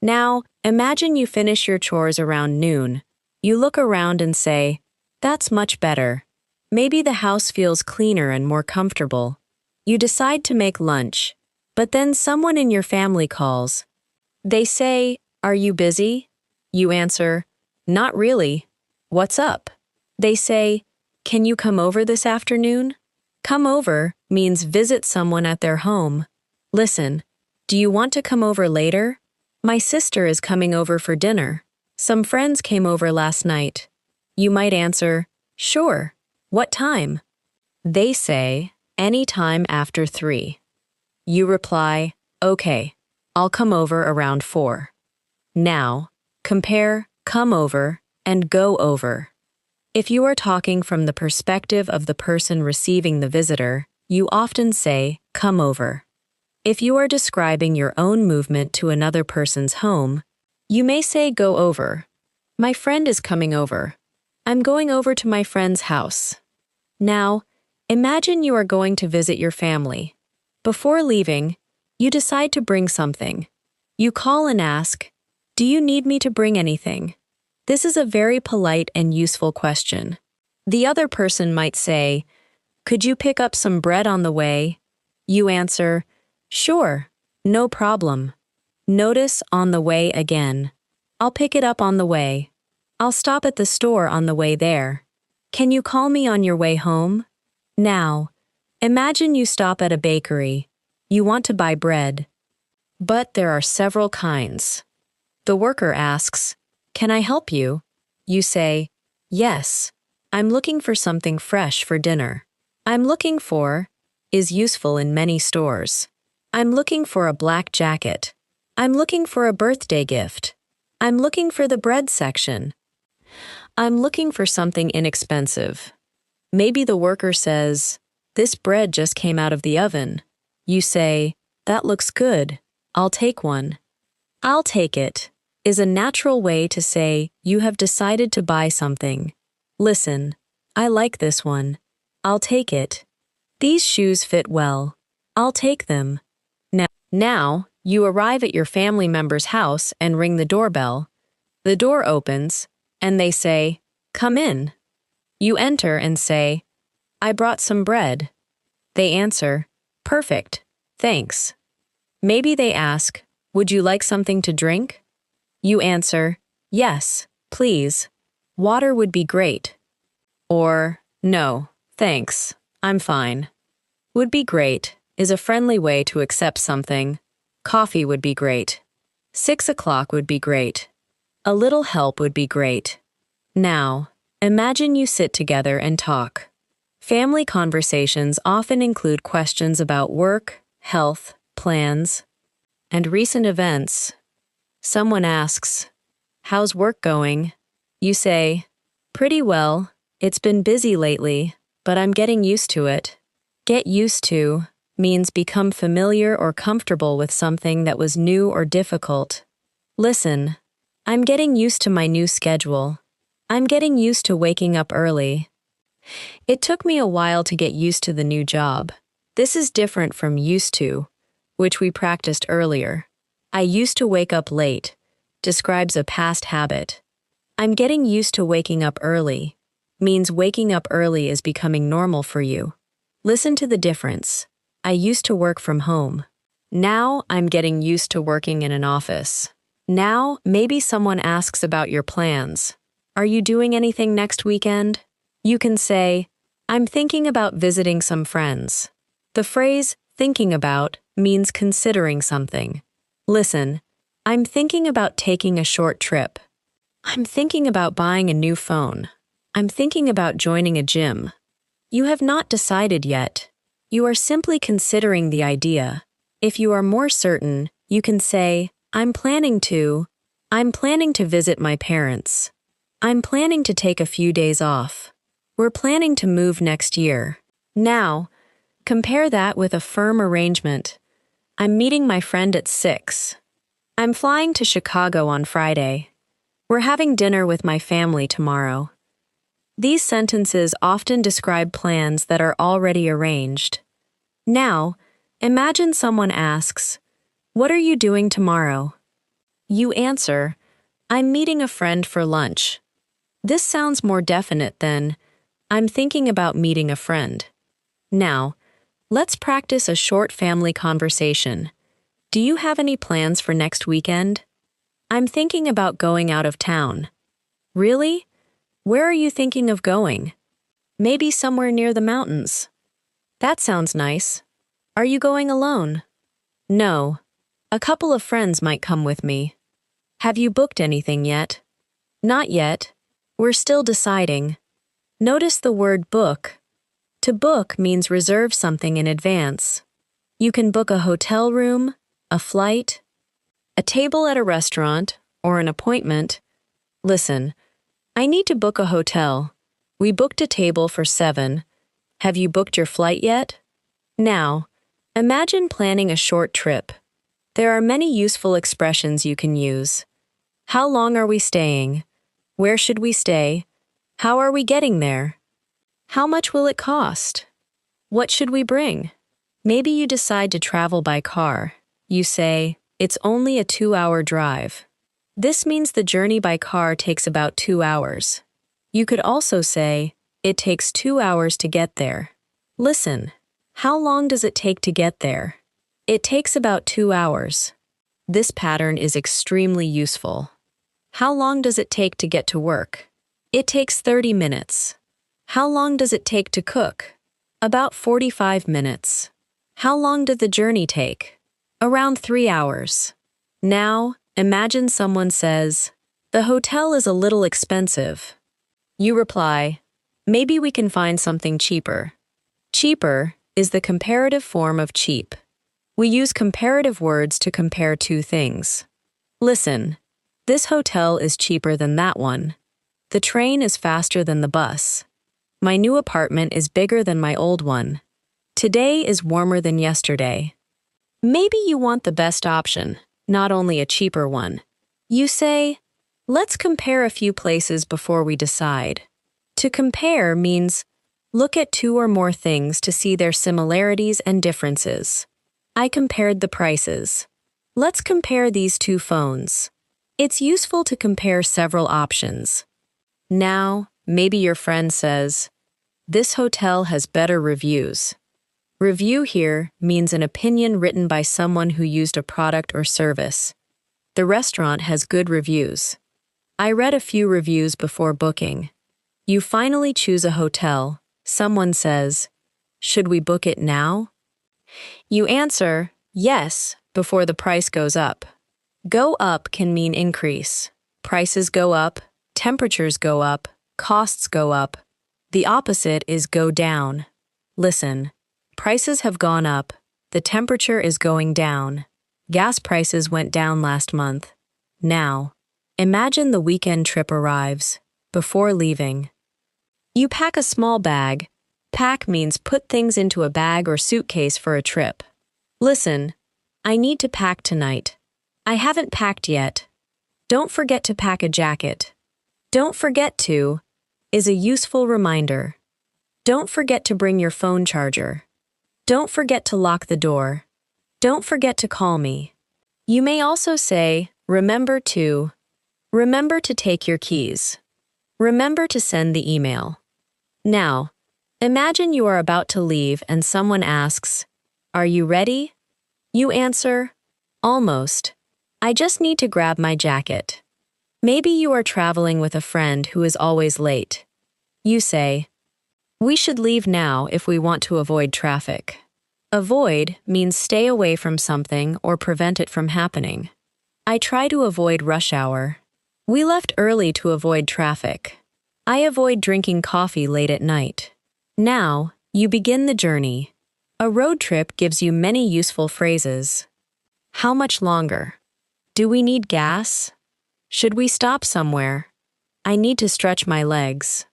Now, imagine you finish your chores around noon. You look around and say, that's much better. Maybe the house feels cleaner and more comfortable. You decide to make lunch, but then someone in your family calls. They say, are you busy? You answer, not really. What's up? They say, can you come over this afternoon? Come over means visit someone at their home. Listen, do you want to come over later? My sister is coming over for dinner. Some friends came over last night. You might answer, sure. What time? They say, any time after 3. You reply, okay. I'll come over around 4. Now, compare come over and go over. If you are talking from the perspective of the person receiving the visitor, you often say, come over. If you are describing your own movement to another person's home, you may say go over. My friend is coming over. I'm going over to my friend's house. Now, imagine you are going to visit your family. Before leaving, you decide to bring something. You call and ask, do you need me to bring anything? This is a very polite and useful question. The other person might say, could you pick up some bread on the way? You answer, sure, no problem. Notice on the way again. I'll pick it up on the way. I'll stop at the store on the way there. Can you call me on your way home? Now, imagine you stop at a bakery. You want to buy bread. But there are several kinds. The worker asks, can I help you? You say, yes, I'm looking for something fresh for dinner. I'm looking for is useful in many stores. I'm looking for a black jacket. I'm looking for a birthday gift. I'm looking for the bread section. I'm looking for something inexpensive. Maybe the worker says, this bread just came out of the oven. You say, that looks good. I'll take one. I'll take it is a natural way to say you have decided to buy something. Listen, I like this one. I'll take it. These shoes fit well. I'll take them. Now, you arrive at your family member's house and ring the doorbell. The door opens, and they say, come in. You enter and say, I brought some bread. They answer, perfect, thanks. Maybe they ask, would you like something to drink? You answer, yes, please. Water would be great. Or, no, thanks, I'm fine. Would be great is a friendly way to accept something. Coffee would be great. 6 o'clock would be great. A little help would be great. Now, imagine you sit together and talk. Family conversations often include questions about work, health, plans, and recent events. Someone asks, how's work going? You say, pretty well. It's been busy lately, but I'm getting used to it. Get used to means become familiar or comfortable with something that was new or difficult. Listen, I'm getting used to my new schedule. I'm getting used to waking up early. It took me a while to get used to the new job. This is different from used to, which we practiced earlier. I used to wake up late, describes a past habit. I'm getting used to waking up early, means waking up early is becoming normal for you. Listen to the difference. I used to work from home. Now I'm getting used to working in an office. Now maybe someone asks about your plans. Are you doing anything next weekend? You can say, I'm thinking about visiting some friends. The phrase thinking about means considering something. Listen, I'm thinking about taking a short trip. I'm thinking about buying a new phone. I'm thinking about joining a gym. You have not decided yet. You are simply considering the idea. If you are more certain, you can say, I'm planning to visit my parents. I'm planning to take a few days off. We're planning to move next year. Now, compare that with a firm arrangement. I'm meeting my friend at 6. I'm flying to Chicago on Friday. We're having dinner with my family tomorrow. These sentences often describe plans that are already arranged. Now, imagine someone asks, what are you doing tomorrow? You answer, I'm meeting a friend for lunch. This sounds more definite than, I'm thinking about meeting a friend. Now, let's practice a short family conversation. Do you have any plans for next weekend? I'm thinking about going out of town. Really? Where are you thinking of going? Maybe somewhere near the mountains. That sounds nice. Are you going alone? No. A couple of friends might come with me. Have you booked anything yet? Not yet. We're still deciding. Notice the word book. To book means reserve something in advance. You can book a hotel room, a flight, A table at a restaurant or an appointment. Listen, I need to book a hotel. We booked a table for 7. Have you booked your flight yet? Now, imagine planning a short trip. There are many useful expressions you can use. How long are we staying? Where should we stay? How are we getting there? How much will it cost? What should we bring? Maybe you decide to travel by car. You say, it's only a 2-hour drive. This means the journey by car takes about 2 hours. You could also say, it takes 2 hours to get there. Listen, how long does it take to get there? It takes about 2 hours. This pattern is extremely useful. How long does it take to get to work? It takes 30 minutes. How long does it take to cook? About 45 minutes. How long did the journey take? Around 3 hours. Now, imagine someone says, the hotel is a little expensive. You reply, maybe we can find something cheaper. Cheaper is the comparative form of cheap. We use comparative words to compare two things. Listen, this hotel is cheaper than that one. The train is faster than the bus. My new apartment is bigger than my old one. Today is warmer than yesterday. Maybe you want the best option, not only a cheaper one. You say, let's compare a few places before we decide. To compare means look at 2 or more things to see their similarities and differences. I compared the prices. Let's compare these 2 phones. It's useful to compare several options. Now, maybe your friend says, this hotel has better reviews. Review here means an opinion written by someone who used a product or service. The restaurant has good reviews. I read a few reviews before booking. You finally choose a hotel. Someone says, should we book it now? You answer, yes, before the price goes up. Go up can mean increase. Prices go up, temperatures go up, costs go up. The opposite is go down. Listen, prices have gone up, the temperature is going down. Gas prices went down last month. Now, imagine the weekend trip arrives. Before leaving, you pack a small bag. Pack means put things into a bag or suitcase for a trip. Listen, I need to pack tonight. I haven't packed yet. Don't forget to pack a jacket. Don't forget to is a useful reminder. Don't forget to bring your phone charger. Don't forget to lock the door. Don't forget to call me. You may also say, remember to take your keys. Remember to send the email. Now, imagine you are about to leave and someone asks, are you ready? You answer, almost. I just need to grab my jacket. Maybe you are traveling with a friend who is always late. You say, we should leave now if we want to avoid traffic. Avoid means stay away from something or prevent it from happening. I try to avoid rush hour. We left early to avoid traffic. I avoid drinking coffee late at night. Now, you begin the journey. A road trip gives you many useful phrases. How much longer? Do we need gas? Should we stop somewhere? I need to stretch my legs.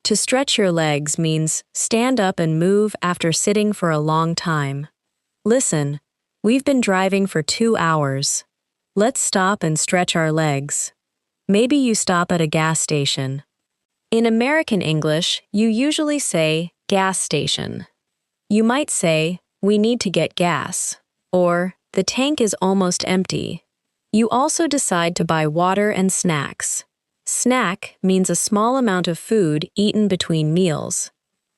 To stretch your legs means stand up and move after sitting for a long time. Listen, we've been driving for 2 hours. Let's stop and stretch our legs. Maybe you stop at a gas station. In American English, you usually say gas station. You might say, we need to get gas, or the tank is almost empty. You also decide to buy water and snacks. Snack means a small amount of food eaten between meals.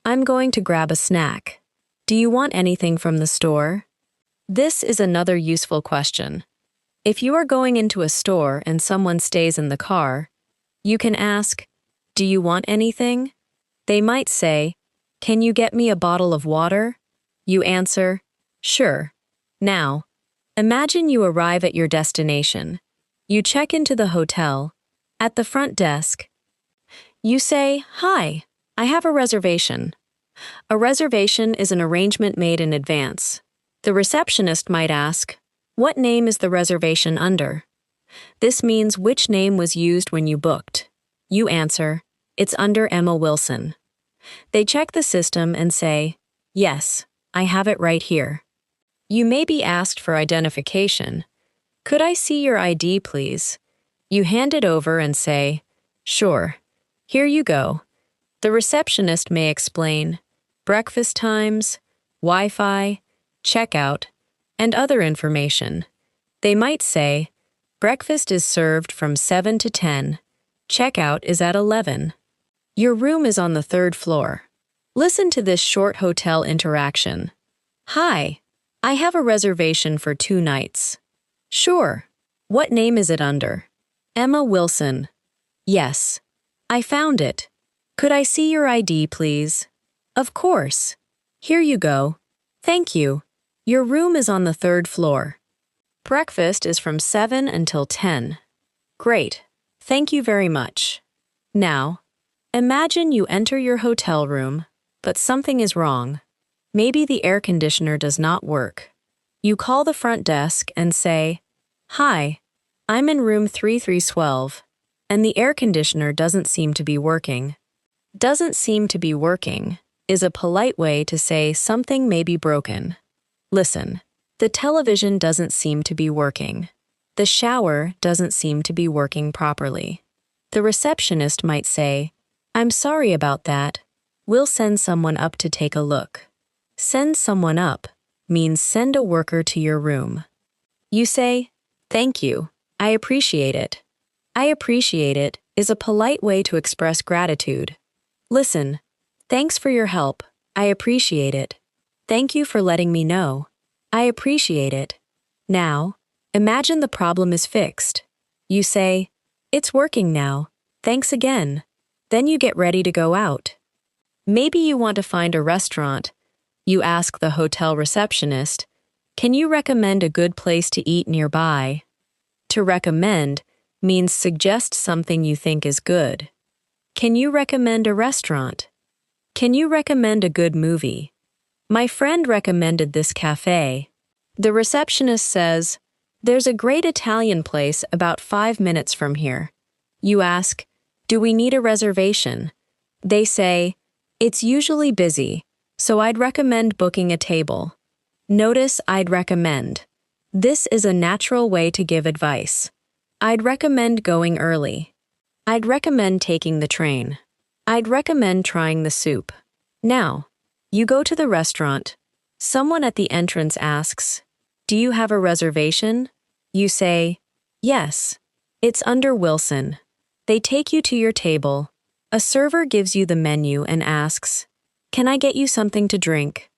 I'm going to grab a snack. Do you want anything from the store? This is another useful question. If you are going into a store and someone stays in the car, you can ask, do you want anything? They might say, can you get me a bottle of water? You answer, sure. Now, imagine you arrive at your destination. You check into the hotel. At the front desk, you say, hi, I have a reservation. A reservation is an arrangement made in advance. The receptionist might ask, What name is the reservation under? This means which name was used when you booked. You answer, it's under Emma Wilson. They check the system and say, yes, I have it right here. You may be asked for identification. Could I see your ID, please? You hand it over and say, sure, here you go. The receptionist may explain breakfast times, Wi-Fi, checkout, and other information. They might say, breakfast is served from 7 to 10. Checkout is at 11. Your room is on the 3rd floor. Listen to this short hotel interaction. Hi, I have a reservation for 2 nights. Sure. What name is it under? Emma Wilson. Yes. I found it. Could I see your ID, please? Of course. Here you go. Thank you. Your room is on the 3rd floor. Breakfast is from 7 until 10. Great. Thank you very much. Now, imagine you enter your hotel room, but something is wrong. Maybe the air conditioner does not work. You call the front desk and say, hi, I'm in room 3312, and the air conditioner doesn't seem to be working. Doesn't seem to be working is a polite way to say something may be broken. Listen, the television doesn't seem to be working. The shower doesn't seem to be working properly. The receptionist might say, I'm sorry about that. We'll send someone up to take a look. Send someone up means send a worker to your room. You say, thank you. I appreciate it. I appreciate it is a polite way to express gratitude. Listen, thanks for your help. I appreciate it. Thank you for letting me know. I appreciate it. Now, imagine the problem is fixed. You say, it's working now. Thanks again. Then you get ready to go out. Maybe you want to find a restaurant. You ask the hotel receptionist, can you recommend a good place to eat nearby? To recommend means suggest something you think is good. Can you recommend a restaurant? Can you recommend a good movie? My friend recommended this cafe. The receptionist says, there's a great Italian place about 5 minutes from here. You ask, do we need a reservation? They say, it's usually busy, so I'd recommend booking a table. Notice I'd recommend. This is a natural way to give advice. I'd recommend going early. I'd recommend taking the train. I'd recommend trying the soup. Now, you go to the restaurant. Someone at the entrance asks, do you have a reservation? You say, yes. It's under Wilson. They take you to your table. A server gives you the menu and asks, can I get you something to drink?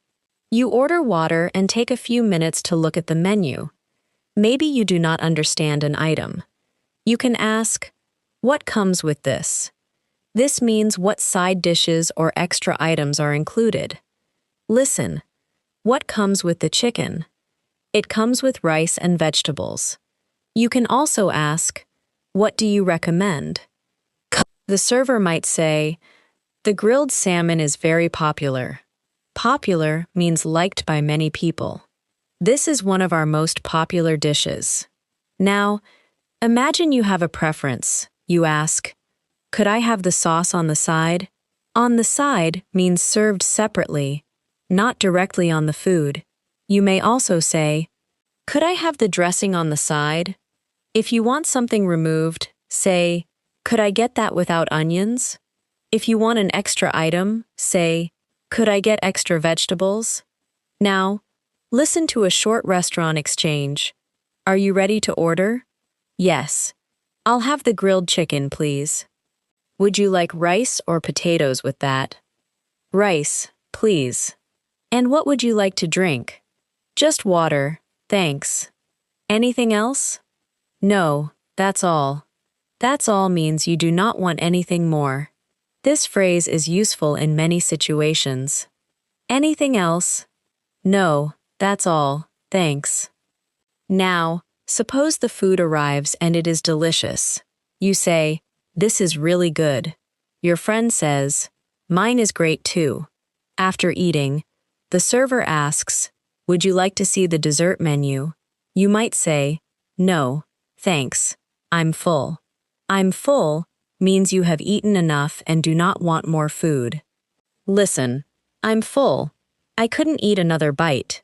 You order water and take a few minutes to look at the menu. Maybe you do not understand an item. You can ask, what comes with this? This means what side dishes or extra items are included. Listen, what comes with the chicken? It comes with rice and vegetables. You can also ask, what do you recommend? The server might say, the grilled salmon is very popular. Popular means liked by many people. This is one of our most popular dishes. Now, imagine you have a preference. You ask, could I have the sauce on the side? On the side means served separately, not directly on the food. You may also say, could I have the dressing on the side? If you want something removed, say, could I get that without onions? If you want an extra item, say, could I get extra vegetables? Now, listen to a short restaurant exchange. Are you ready to order? Yes. I'll have the grilled chicken, please. Would you like rice or potatoes with that? Rice, please. And what would you like to drink? Just water, thanks. Anything else? No, that's all. That's all means you do not want anything more. This phrase is useful in many situations. Anything else? No, that's all, thanks. Now, suppose the food arrives and it is delicious. You say, this is really good. Your friend says, mine is great too. After eating, the server asks, would you like to see the dessert menu? You might say, "No, thanks. I'm full." "I'm full" means you have eaten enough and do not want more food. Listen, I'm full. I couldn't eat another bite.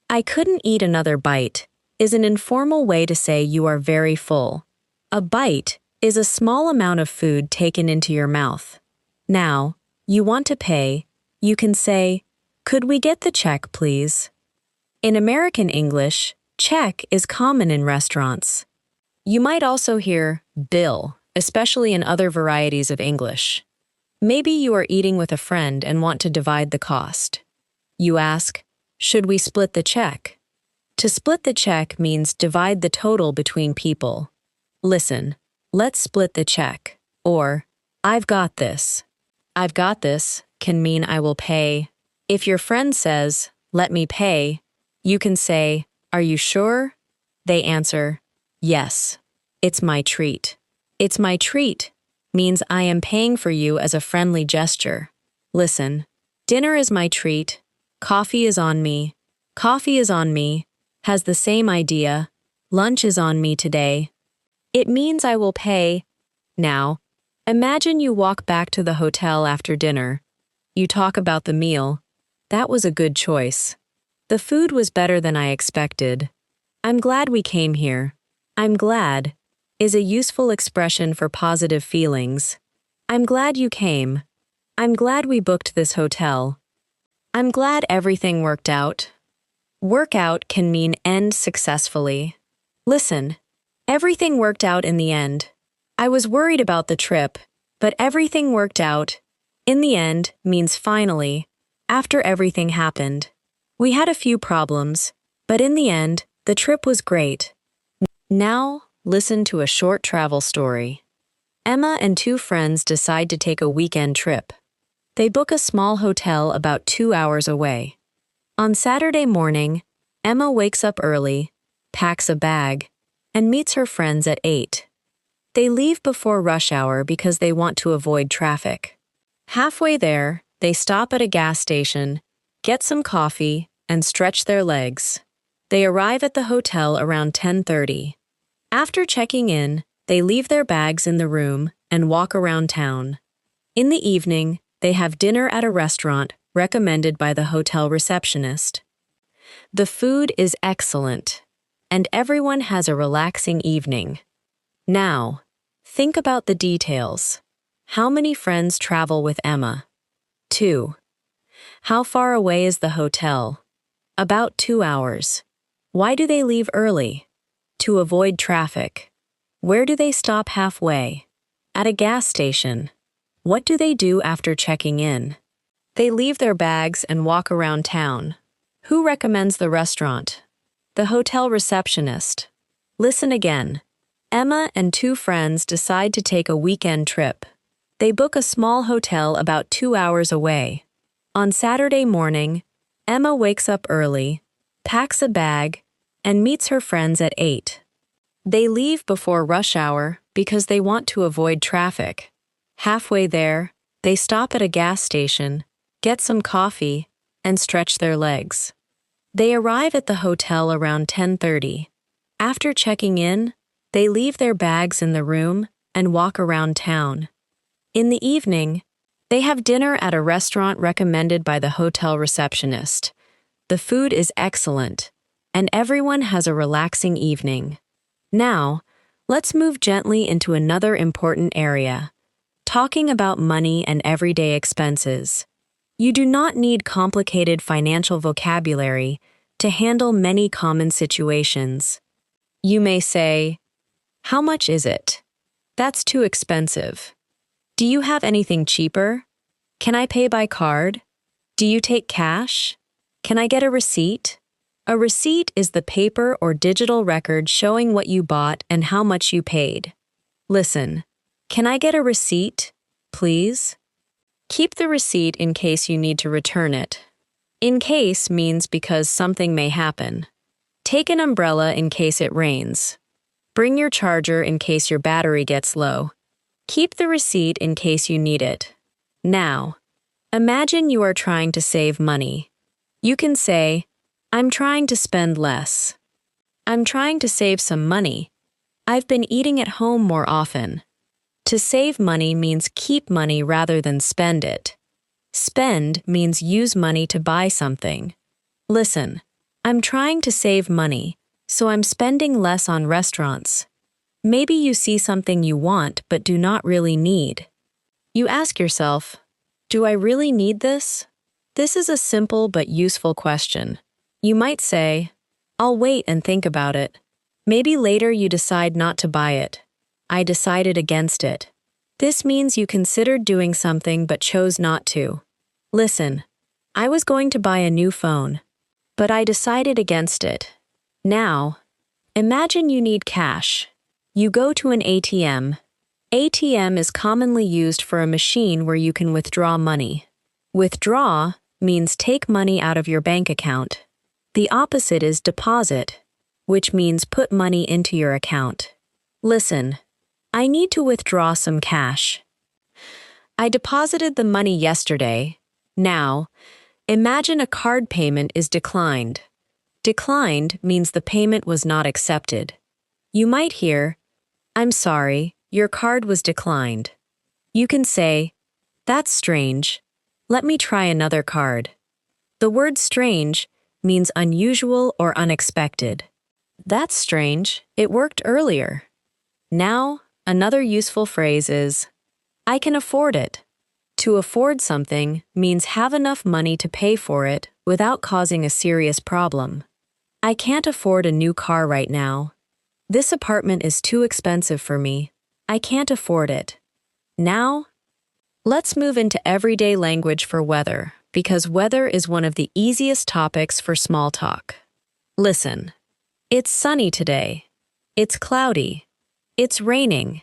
I couldn't eat another bite is an informal way to say you are very full. A bite is a small amount of food taken into your mouth. Now, you want to pay, you can say, "Could we get the check, please?" In American English, check is common in restaurants. You might also hear bill, especially in other varieties of English. Maybe you are eating with a friend and want to divide the cost. You ask, "Should we split the check?" To split the check means divide the total between people. Listen, let's split the check. Or, I've got this. I've got this can mean I will pay. If your friend says, "Let me pay," you can say, "Are you sure?" They answer, "Yes, it's my treat." It's my treat means I am paying for you as a friendly gesture. Listen, dinner is my treat, coffee is on me, coffee is on me, has the same idea, lunch is on me today. It means I will pay. Now, imagine you walk back to the hotel after dinner. You talk about the meal. That was a good choice. The food was better than I expected. I'm glad we came here. I'm glad is a useful expression for positive feelings. I'm glad you came. I'm glad we booked this hotel. I'm glad everything worked out. Work out can mean end successfully. Listen, everything worked out in the end. I was worried about the trip, but everything worked out. In the end means finally, after everything happened. We had a few problems, but in the end, the trip was great. Now, listen to a short travel story. Emma and two friends decide to take a weekend trip. They book a small hotel about 2 hours away. On Saturday morning, Emma wakes up early, packs a bag, and meets her friends at 8. They leave before rush hour because they want to avoid traffic. Halfway there, they stop at a gas station, get some coffee, and stretch their legs. They arrive at the hotel around 10:30. After checking in, they leave their bags in the room and walk around town. In the evening, they have dinner at a restaurant recommended by the hotel receptionist. The food is excellent, and everyone has a relaxing evening. Now, think about the details. How many friends travel with Emma? 2. How far away is the hotel? About 2 hours. Why do they leave early? To avoid traffic. Where do they stop halfway? At a gas station. What do they do after checking in? They leave their bags and walk around town. Who recommends the restaurant? The hotel receptionist. Listen again. Emma and two friends decide to take a weekend trip. They book a small hotel about 2 hours away. On Saturday morning, Emma wakes up early, packs a bag, and meets her friends at 8. They leave before rush hour because they want to avoid traffic. Halfway there, they stop at a gas station, get some coffee, and stretch their legs. They arrive at the hotel around 10:30. After checking in, they leave their bags in the room and walk around town. In the evening, they have dinner at a restaurant recommended by the hotel receptionist. The food is excellent, and everyone has a relaxing evening. Now, let's move gently into another important area, talking about money and everyday expenses. You do not need complicated financial vocabulary to handle many common situations. You may say, "How much is it? That's too expensive. Do you have anything cheaper? Can I pay by card? Do you take cash? Can I get a receipt?" A receipt is the paper or digital record showing what you bought and how much you paid. Listen, can I get a receipt, please? Keep the receipt in case you need to return it. In case means because something may happen. Take an umbrella in case it rains. Bring your charger in case your battery gets low. Keep the receipt in case you need it. Now, imagine you are trying to save money. You can say, "I'm trying to spend less." I'm trying to save some money. I've been eating at home more often. To save money means keep money rather than spend it. Spend means use money to buy something. Listen, I'm trying to save money, so I'm spending less on restaurants. Maybe you see something you want but do not really need. You ask yourself, do I really need this? This is a simple but useful question. You might say, I'll wait and think about it. Maybe later you decide not to buy it. I decided against it. This means you considered doing something but chose not to. Listen, I was going to buy a new phone, but I decided against it. Now, imagine you need cash. You go to an ATM. ATM is commonly used for a machine where you can withdraw money. Withdraw means take money out of your bank account. The opposite is deposit, which means put money into your account. Listen, I need to withdraw some cash. I deposited the money yesterday. Now, imagine a card payment is declined. Declined means the payment was not accepted. You might hear, I'm sorry, your card was declined. You can say, that's strange. Let me try another card. The word strange means unusual or unexpected. That's strange. It worked earlier. Now, another useful phrase is, I can afford it. To afford something means have enough money to pay for it without causing a serious problem. I can't afford a new car right now. This apartment is too expensive for me. I can't afford it. Now, let's move into everyday language for weather, because weather is one of the easiest topics for small talk. Listen, it's sunny today. It's cloudy. It's raining.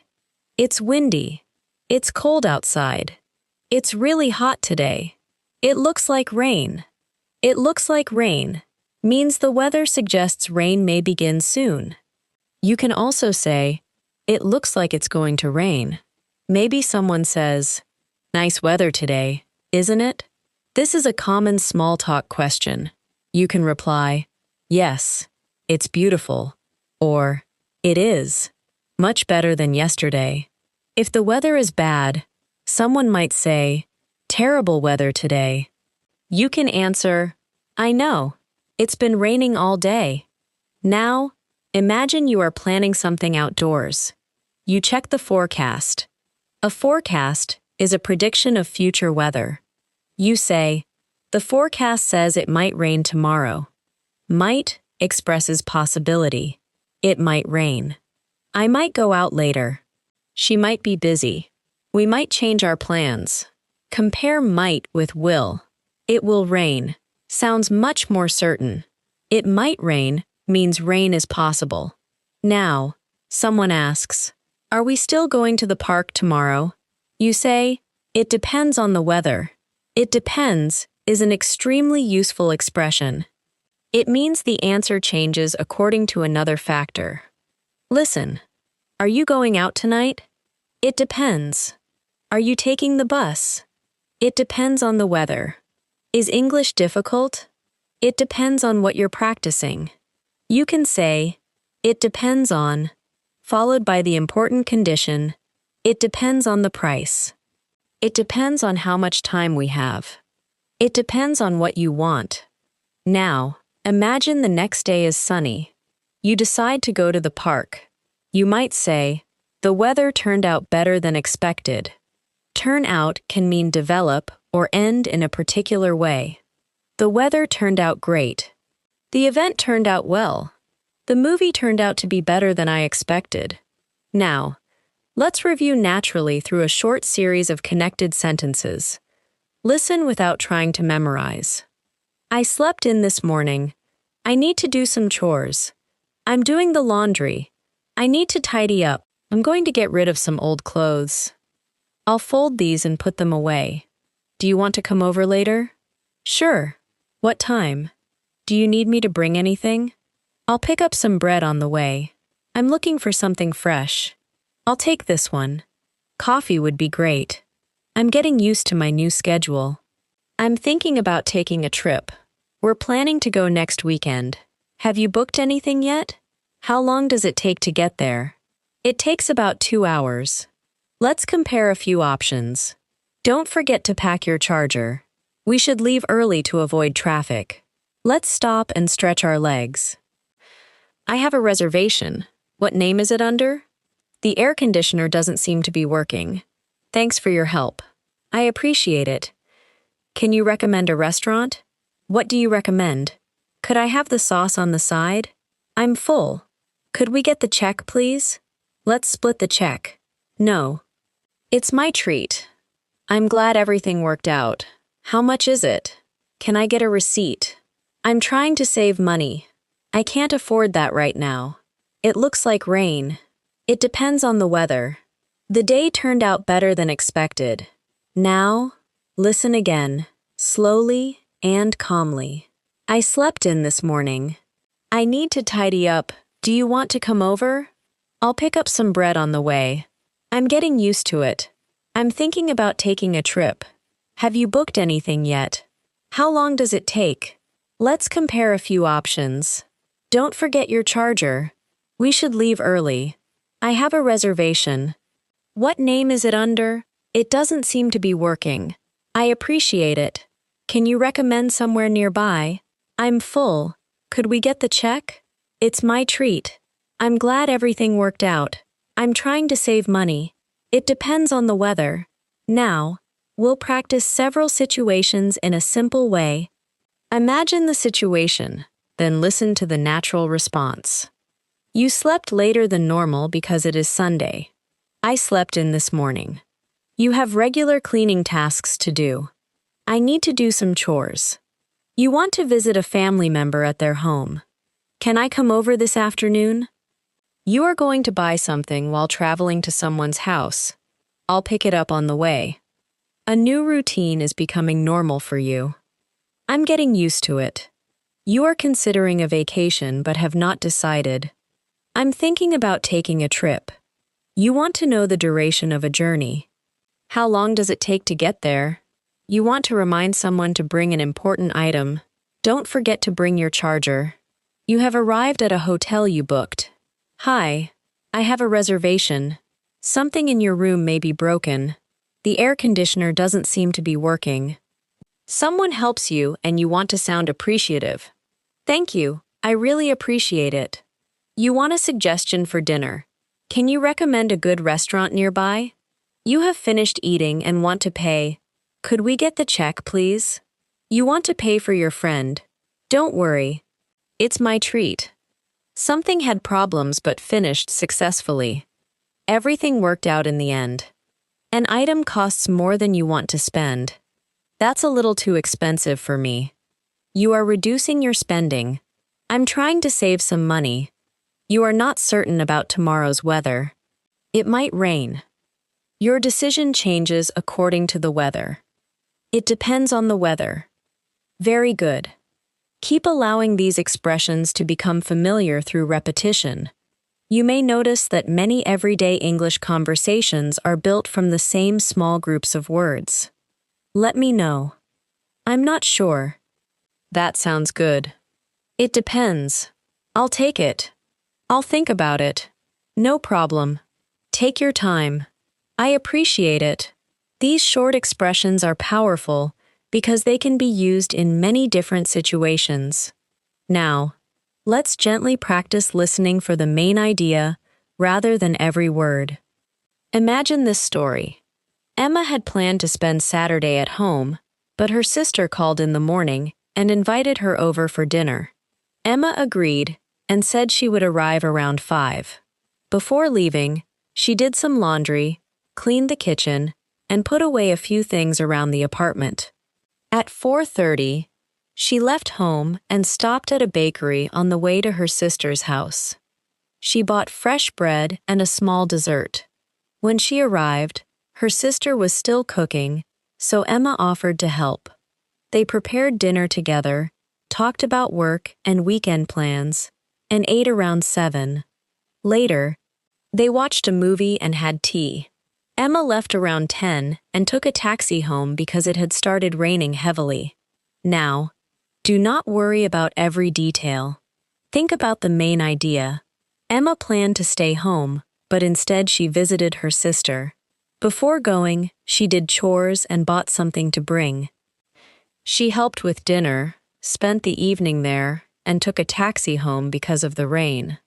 It's windy. It's cold outside. It's really hot today. It looks like rain. It looks like rain means the weather suggests rain may begin soon. You can also say, it looks like it's going to rain. Maybe someone says, nice weather today, isn't it? This is a common small talk question. You can reply, yes, it's beautiful, or it is, much better than yesterday. If the weather is bad, someone might say, terrible weather today. You can answer, I know, it's been raining all day. Now, imagine you are planning something outdoors. You check the forecast. A forecast is a prediction of future weather. You say, the forecast says it might rain tomorrow. Might expresses possibility. It might rain. I might go out later. She might be busy. We might change our plans. Compare might with will. It will rain sounds much more certain. It might rain means rain is possible. Now, someone asks, are we still going to the park tomorrow? You say, it depends on the weather. It depends is an extremely useful expression. It means the answer changes according to another factor. Listen, are you going out tonight? It depends. Are you taking the bus? It depends on the weather. Is English difficult? It depends on what you're practicing. You can say, it depends on, followed by the important condition, it depends on the price. It depends on how much time we have. It depends on what you want. Now, imagine the next day is sunny. You decide to go to the park. You might say, the weather turned out better than expected. Turn out can mean develop or end in a particular way. The weather turned out great. The event turned out well. The movie turned out to be better than I expected. Now, let's review naturally through a short series of connected sentences. Listen without trying to memorize. I slept in this morning. I need to do some chores. I'm doing the laundry. I need to tidy up. I'm going to get rid of some old clothes. I'll fold these and put them away. Do you want to come over later? Sure. What time? Do you need me to bring anything? I'll pick up some bread on the way. I'm looking for something fresh. I'll take this one. Coffee would be great. I'm getting used to my new schedule. I'm thinking about taking a trip. We're planning to go next weekend. Have you booked anything yet? How long does it take to get there? It takes about 2 hours. Let's compare a few options. Don't forget to pack your charger. We should leave early to avoid traffic. Let's stop and stretch our legs. I have a reservation. What name is it under? The air conditioner doesn't seem to be working. Thanks for your help. I appreciate it. Can you recommend a restaurant? What do you recommend? Could I have the sauce on the side? I'm full. Could we get the check, please? Let's split the check. No. It's my treat. I'm glad everything worked out. How much is it? Can I get a receipt? I'm trying to save money. I can't afford that right now. It looks like rain. It depends on the weather. The day turned out better than expected. Now, listen again, slowly and calmly. I slept in this morning. I need to tidy up. Do you want to come over? I'll pick up some bread on the way. I'm getting used to it. I'm thinking about taking a trip. Have you booked anything yet? How long does it take? Let's compare a few options. Don't forget your charger. We should leave early. I have a reservation. What name is it under? It doesn't seem to be working. I appreciate it. Can you recommend somewhere nearby? I'm full. Could we get the check? It's my treat. I'm glad everything worked out. I'm trying to save money. It depends on the weather. Now, we'll practice several situations in a simple way. Imagine the situation, then listen to the natural response. You slept later than normal because it is Sunday. I slept in this morning. You have regular cleaning tasks to do. I need to do some chores. You want to visit a family member at their home. Can I come over this afternoon? You are going to buy something while traveling to someone's house. I'll pick it up on the way. A new routine is becoming normal for you. I'm getting used to it. You are considering a vacation but have not decided. I'm thinking about taking a trip. You want to know the duration of a journey. How long does it take to get there? You want to remind someone to bring an important item. Don't forget to bring your charger. You have arrived at a hotel you booked. Hi, I have a reservation. Something in your room may be broken. The air conditioner doesn't seem to be working. Someone helps you and you want to sound appreciative. Thank you, I really appreciate it. You want a suggestion for dinner. Can you recommend a good restaurant nearby? You have finished eating and want to pay. Could we get the check, please? You want to pay for your friend. Don't worry. It's my treat. Something had problems but finished successfully. Everything worked out in the end. An item costs more than you want to spend. That's a little too expensive for me. You are reducing your spending. I'm trying to save some money. You are not certain about tomorrow's weather. It might rain. Your decision changes according to the weather. It depends on the weather. Very good. Keep allowing these expressions to become familiar through repetition. You may notice that many everyday English conversations are built from the same small groups of words. Let me know. I'm not sure. That sounds good. It depends. I'll take it. I'll think about it. No problem. Take your time. I appreciate it. These short expressions are powerful because they can be used in many different situations. Now, let's gently practice listening for the main idea rather than every word. Imagine this story. Emma had planned to spend Saturday at home, but her sister called in the morning and invited her over for dinner. Emma agreed and said she would arrive around 5. Before leaving, she did some laundry, cleaned the kitchen, and put away a few things around the apartment. At 4:30, she left home and stopped at a bakery on the way to her sister's house. She bought fresh bread and a small dessert. When she arrived, her sister was still cooking, so Emma offered to help. They prepared dinner together, talked about work and weekend plans, and ate around 7. Later, they watched a movie and had tea. Emma left around 10 and took a taxi home because it had started raining heavily. Now, do not worry about every detail. Think about the main idea. Emma planned to stay home, but instead she visited her sister. Before going, she did chores and bought something to bring. She helped with dinner, spent the evening there, and took a taxi home because of the rain.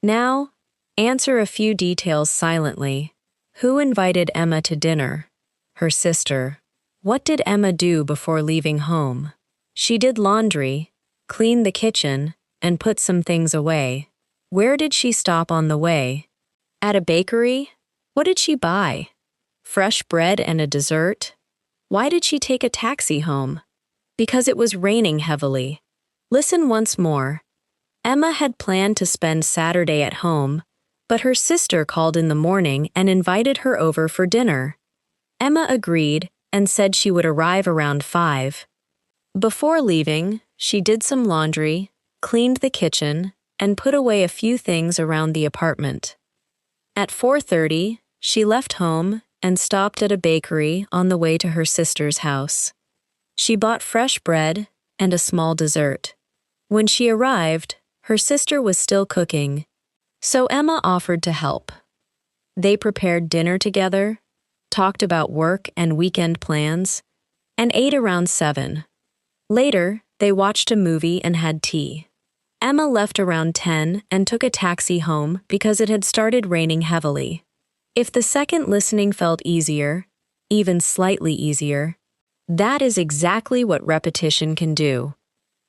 Now, answer a few details silently. Who invited Emma to dinner? Her sister. What did Emma do before leaving home? She did laundry, cleaned the kitchen, and put some things away. Where did she stop on the way? At a bakery? What did she buy? Fresh bread and a dessert? Why did she take a taxi home? Because it was raining heavily. Listen once more. Emma had planned to spend Saturday at home, but her sister called in the morning and invited her over for dinner. Emma agreed and said she would arrive around 5. Before leaving, she did some laundry, cleaned the kitchen, and put away a few things around the apartment. At 4:30, she left home and stopped at a bakery on the way to her sister's house. She bought fresh bread and a small dessert. When she arrived, her sister was still cooking, so Emma offered to help. They prepared dinner together, talked about work and weekend plans, and ate around 7. Later, they watched a movie and had tea. Emma left around 10 and took a taxi home because it had started raining heavily. If the second listening felt easier, even slightly easier, that is exactly what repetition can do.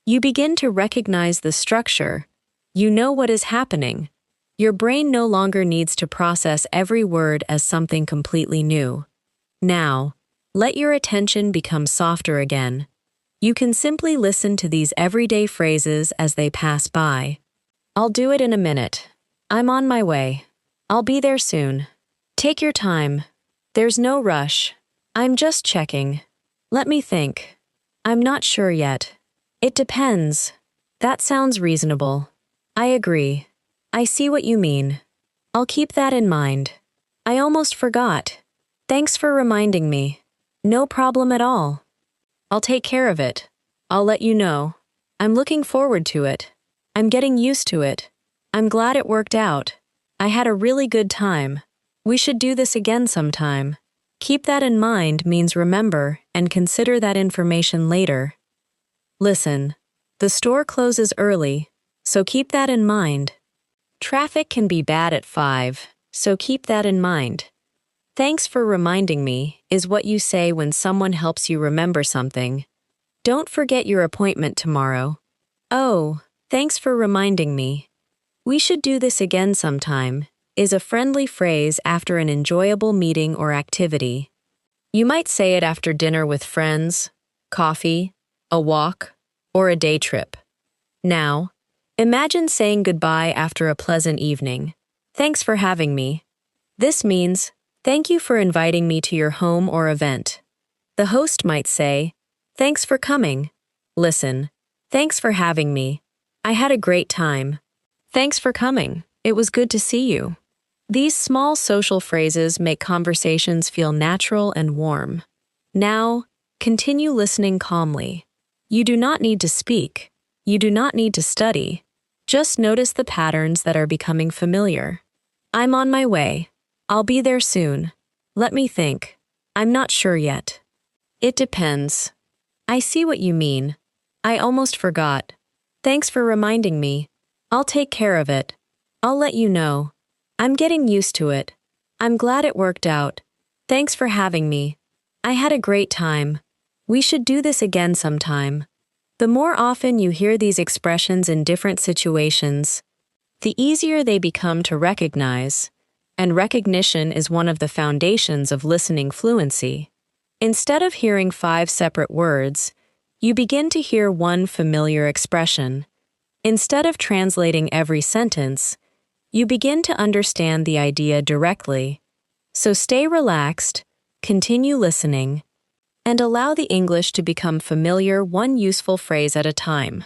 You begin to recognize the structure. You know what is happening. Your brain no longer needs to process every word as something completely new. Now, let your attention become softer again. You can simply listen to these everyday phrases as they pass by. I'll do it in a minute. I'm on my way. I'll be there soon. Take your time. There's no rush. I'm just checking. Let me think. I'm not sure yet. It depends. That sounds reasonable. I agree. I see what you mean. I'll keep that in mind. I almost forgot. Thanks for reminding me. No problem at all. I'll take care of it. I'll let you know. I'm looking forward to it. I'm getting used to it. I'm glad it worked out. I had a really good time. We should do this again sometime. Keep that in mind means remember and consider that information later. Listen, the store closes early, so keep that in mind. Traffic can be bad at 5, so keep that in mind. Thanks for reminding me is what you say when someone helps you remember something. Don't forget your appointment tomorrow. Oh, thanks for reminding me. We should do this again sometime is a friendly phrase after an enjoyable meeting or activity. You might say it after dinner with friends, coffee, a walk, or a day trip. Now, imagine saying goodbye after a pleasant evening. Thanks for having me. This means, thank you for inviting me to your home or event. The host might say, thanks for coming. Listen, thanks for having me. I had a great time. Thanks for coming. It was good to see you. These small social phrases make conversations feel natural and warm. Now, continue listening calmly. You do not need to speak. You do not need to study. Just notice the patterns that are becoming familiar. I'm on my way. I'll be there soon. Let me think. I'm not sure yet. It depends. I see what you mean. I almost forgot. Thanks for reminding me. I'll take care of it. I'll let you know. I'm getting used to it. I'm glad it worked out. Thanks for having me. I had a great time. We should do this again sometime. The more often you hear these expressions in different situations, the easier they become to recognize, and recognition is one of the foundations of listening fluency. Instead of hearing 5 separate words, you begin to hear one familiar expression. Instead of translating every sentence, you begin to understand the idea directly. So stay relaxed, continue listening, and allow the English to become familiar one useful phrase at a time.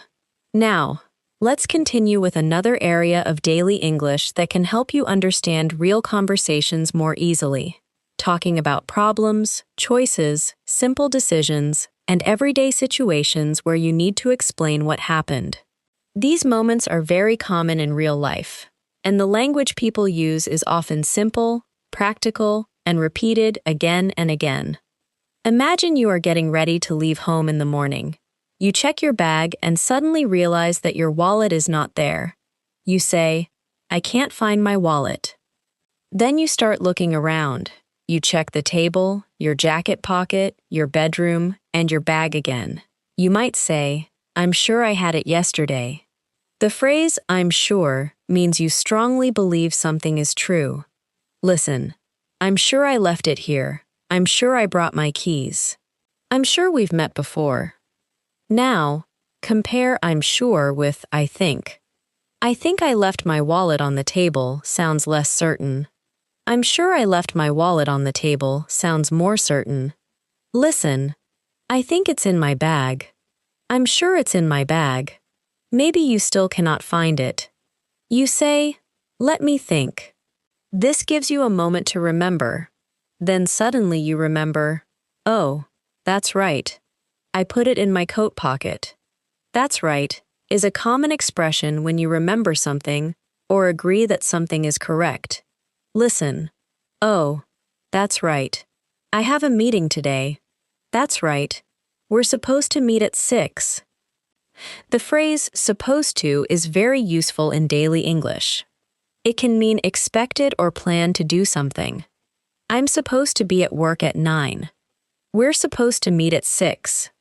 Now, let's continue with another area of daily English that can help you understand real conversations more easily, talking about problems, choices, simple decisions, and everyday situations where you need to explain what happened. These moments are very common in real life, and the language people use is often simple, practical, and repeated again and again. Imagine you are getting ready to leave home in the morning. You check your bag and suddenly realize that your wallet is not there. You say, "I can't find my wallet." Then you start looking around. You check the table, your jacket pocket, your bedroom, and your bag again. You might say, "I'm sure I had it yesterday." The phrase "I'm sure" means you strongly believe something is true. Listen, "I'm sure I left it here. I'm sure I brought my keys." I'm sure we've met before. Now, compare "I'm sure" with "I think." "I think I left my wallet on the table" sounds less certain. "I'm sure I left my wallet on the table" sounds more certain. Listen, "I think it's in my bag." "I'm sure it's in my bag." Maybe you still cannot find it. You say, "Let me think." This gives you a moment to remember. Then suddenly you remember, "Oh, that's right. I put it in my coat pocket." "That's right" is a common expression when you remember something or agree that something is correct. Listen. "Oh, that's right. I have a meeting today." "That's right. We're supposed to meet at 6. The phrase "supposed to" is very useful in daily English. It can mean expected or planned to do something. "I'm supposed to be at work at 9. We're supposed to meet at 6.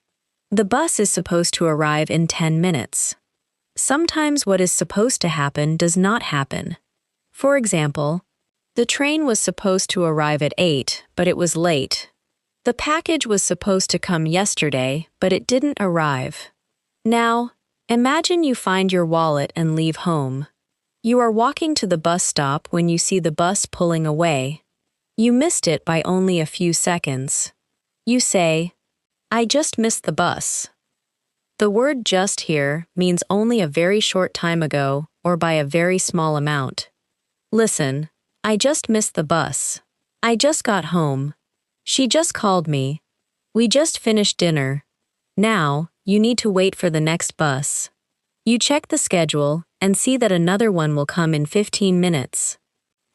The bus is supposed to arrive in 10 minutes. Sometimes what is supposed to happen does not happen. For example, the train was supposed to arrive at 8, but it was late. The package was supposed to come yesterday, but it didn't arrive. Now, imagine you find your wallet and leave home. You are walking to the bus stop when you see the bus pulling away. You missed it by only a few seconds. You say, "I just missed the bus." The word "just" here means only a very short time ago or by a very small amount. Listen, "I just missed the bus." "I just got home." "She just called me." "We just finished dinner." Now, you need to wait for the next bus. You check the schedule and see that another one will come in 15 minutes.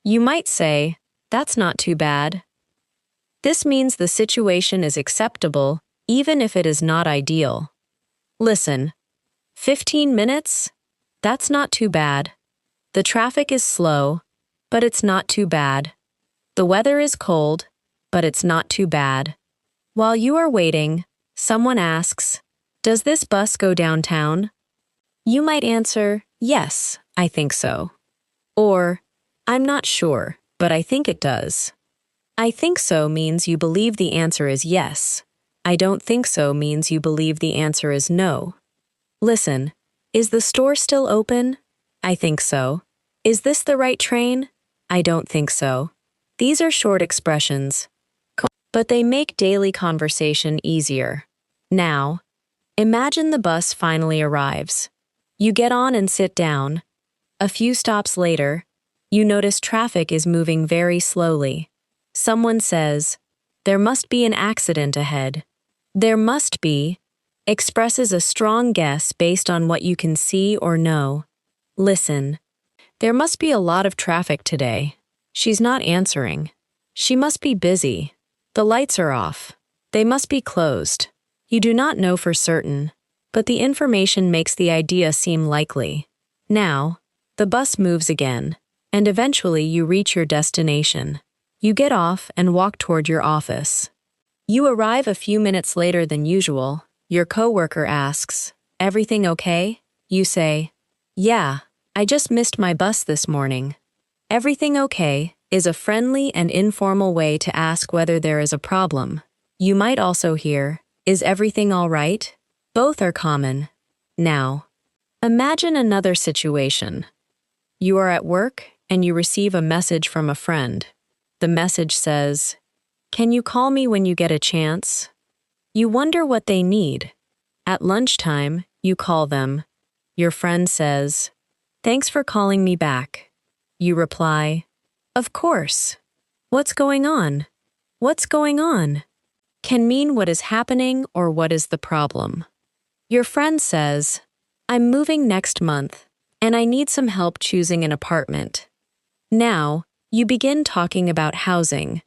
You might say, "That's not too bad." This means the situation is acceptable even if it is not ideal. Listen, 15 minutes? That's not too bad. The traffic is slow, but it's not too bad. The weather is cold, but it's not too bad. While you are waiting, someone asks, "Does this bus go downtown?" You might answer, "Yes, I think so." Or, "I'm not sure, but I think it does." "I think so" means you believe the answer is yes. "I don't think so" means you believe the answer is no. Listen, is the store still open? I think so. Is this the right train? I don't think so. These are short expressions, but they make daily conversation easier. Now, imagine the bus finally arrives. You get on and sit down. A few stops later, you notice traffic is moving very slowly. Someone says, "There must be an accident ahead." "There must be" expresses a strong guess based on what you can see or know. Listen, "There must be a lot of traffic today. She's not answering. She must be busy. The lights are off. They must be closed." You do not know for certain, but the information makes the idea seem likely. Now, the bus moves again, and eventually you reach your destination. You get off and walk toward your office. You arrive a few minutes later than usual. Your coworker asks, "Everything okay?" You say, "Yeah, I just missed my bus this morning." "Everything okay" is a friendly and informal way to ask whether there is a problem. You might also hear, "Is everything all right?" Both are common. Now, imagine another situation. You are at work and you receive a message from a friend. The message says, "Can you call me when you get a chance?" You wonder what they need. At lunchtime, you call them. Your friend says, "Thanks for calling me back." You reply, "Of course." What's going on? What's going on? Can mean what is happening or what is the problem. Your friend says, "I'm moving next month. and I need some help choosing an apartment. Now, you begin talking about housing.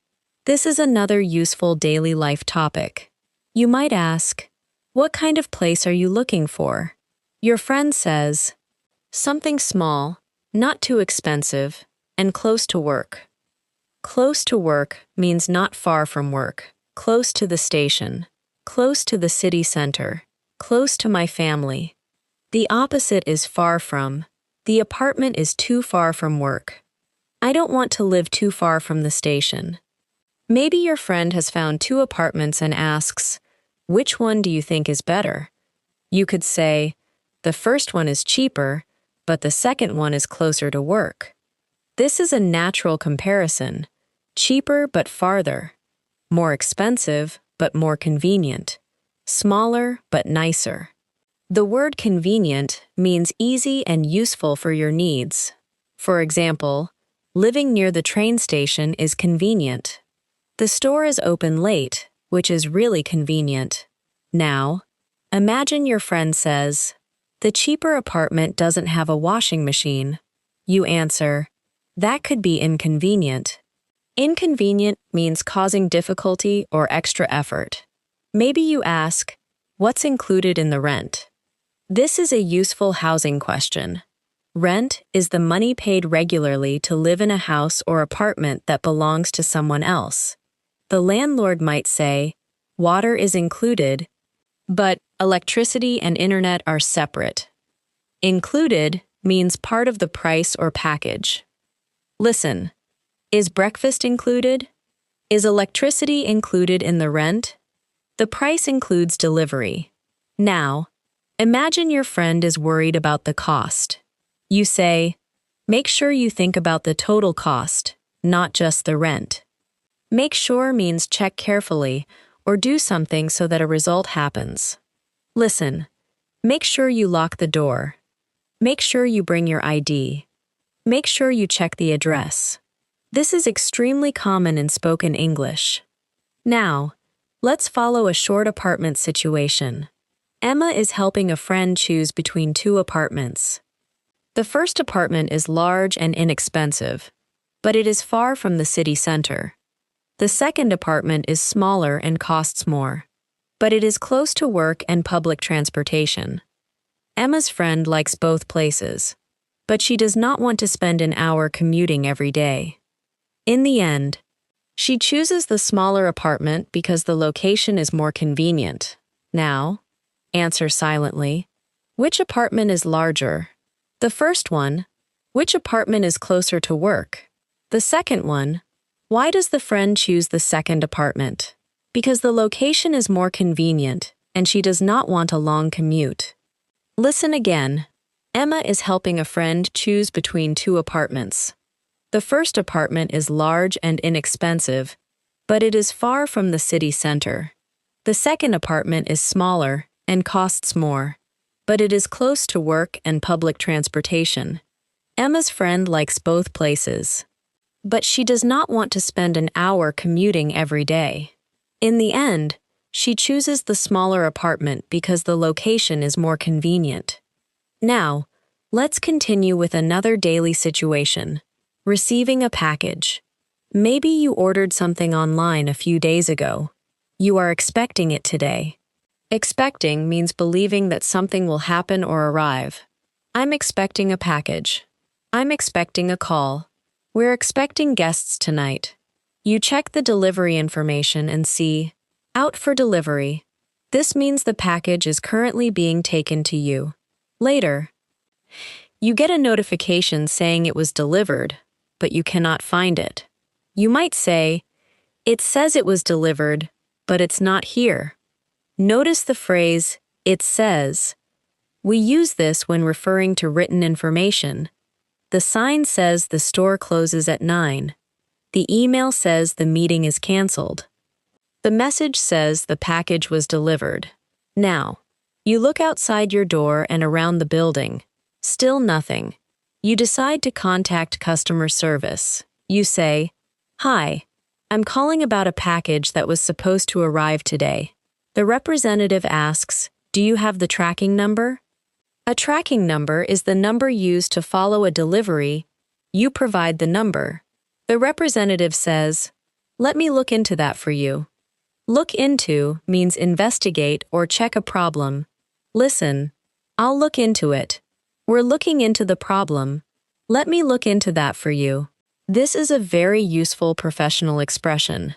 This is another useful daily life topic. You might ask, what kind of place are you looking for? Your friend says, something small, not too expensive, and close to work. Close to work means not far from work, close to the station, close to the city center, close to my family. The opposite is far from. The apartment is too far from work. I don't want to live too far from the station. Maybe your friend has found 2 apartments and asks, which one do you think is better? You could say, the first one is cheaper, but the second one is closer to work. This is a natural comparison. Cheaper but farther. More expensive but more convenient. Smaller but nicer. The word convenient means easy and useful for your needs. For example, living near the train station is convenient. The store is open late, which is really convenient. Now, imagine your friend says, the cheaper apartment doesn't have a washing machine. You answer, that could be inconvenient. Inconvenient means causing difficulty or extra effort. Maybe you ask, what's included in the rent? This is a useful housing question. Rent is the money paid regularly to live in a house or apartment that belongs to someone else. The landlord might say, water is included, but electricity and internet are separate. Included means part of the price or package. Listen, is breakfast included? Is electricity included in the rent? The price includes delivery. Now, imagine your friend is worried about the cost. You say, make sure you think about the total cost, not just the rent. Make sure means check carefully or do something so that a result happens. Listen, make sure you lock the door. Make sure you bring your ID. Make sure you check the address. This is extremely common in spoken English. Now, let's follow a short apartment situation. Emma is helping a friend choose between 2 apartments. The first apartment is large and inexpensive, but it is far from the city center. The second apartment is smaller and costs more, but it is close to work and public transportation. Emma's friend likes both places, but she does not want to spend an hour commuting every day. In the end, she chooses the smaller apartment because the location is more convenient. Now, answer silently. Which apartment is larger? The first one. Which apartment is closer to work? The second one. Why does the friend choose the second apartment? Because the location is more convenient, and she does not want a long commute. Listen again. Emma is helping a friend choose between 2 apartments. The first apartment is large and inexpensive, but it is far from the city center. The second apartment is smaller and costs more, but it is close to work and public transportation. Emma's friend likes both places, but she does not want to spend an hour commuting every day. In the end, she chooses the smaller apartment because the location is more convenient. Now, let's continue with another daily situation. Receiving a package. Maybe you ordered something online a few days ago. You are expecting it today. Expecting means believing that something will happen or arrive. I'm expecting a package. I'm expecting a call. We're expecting guests tonight. You check the delivery information and see, out for delivery. This means the package is currently being taken to you. Later, you get a notification saying it was delivered, but you cannot find it. You might say, it says it was delivered, but it's not here. Notice the phrase, it says. We use this when referring to written information. The sign says the store closes at 9. The email says the meeting is canceled. The message says the package was delivered. Now, you look outside your door and around the building. Still nothing. You decide to contact customer service. You say, "Hi, I'm calling about a package that was supposed to arrive today." The representative asks, "Do you have the tracking number?" A tracking number is the number used to follow a delivery. You provide the number. The representative says, "Let me look into that for you." Look into means investigate or check a problem. Listen, I'll look into it. We're looking into the problem. Let me look into that for you. This is a very useful professional expression.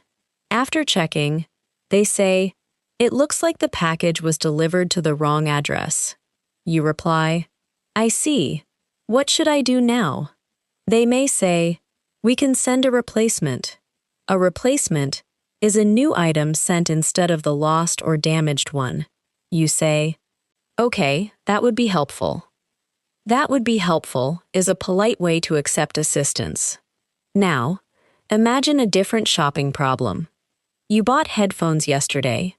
After checking, they say, "It looks like the package was delivered to the wrong address." You reply, "I see. What should I do now?" They may say, "We can send a replacement." A replacement is a new item sent instead of the lost or damaged one. You say, "Okay, that would be helpful." That would be helpful is a polite way to accept assistance. Now, imagine a different shopping problem. You bought headphones yesterday,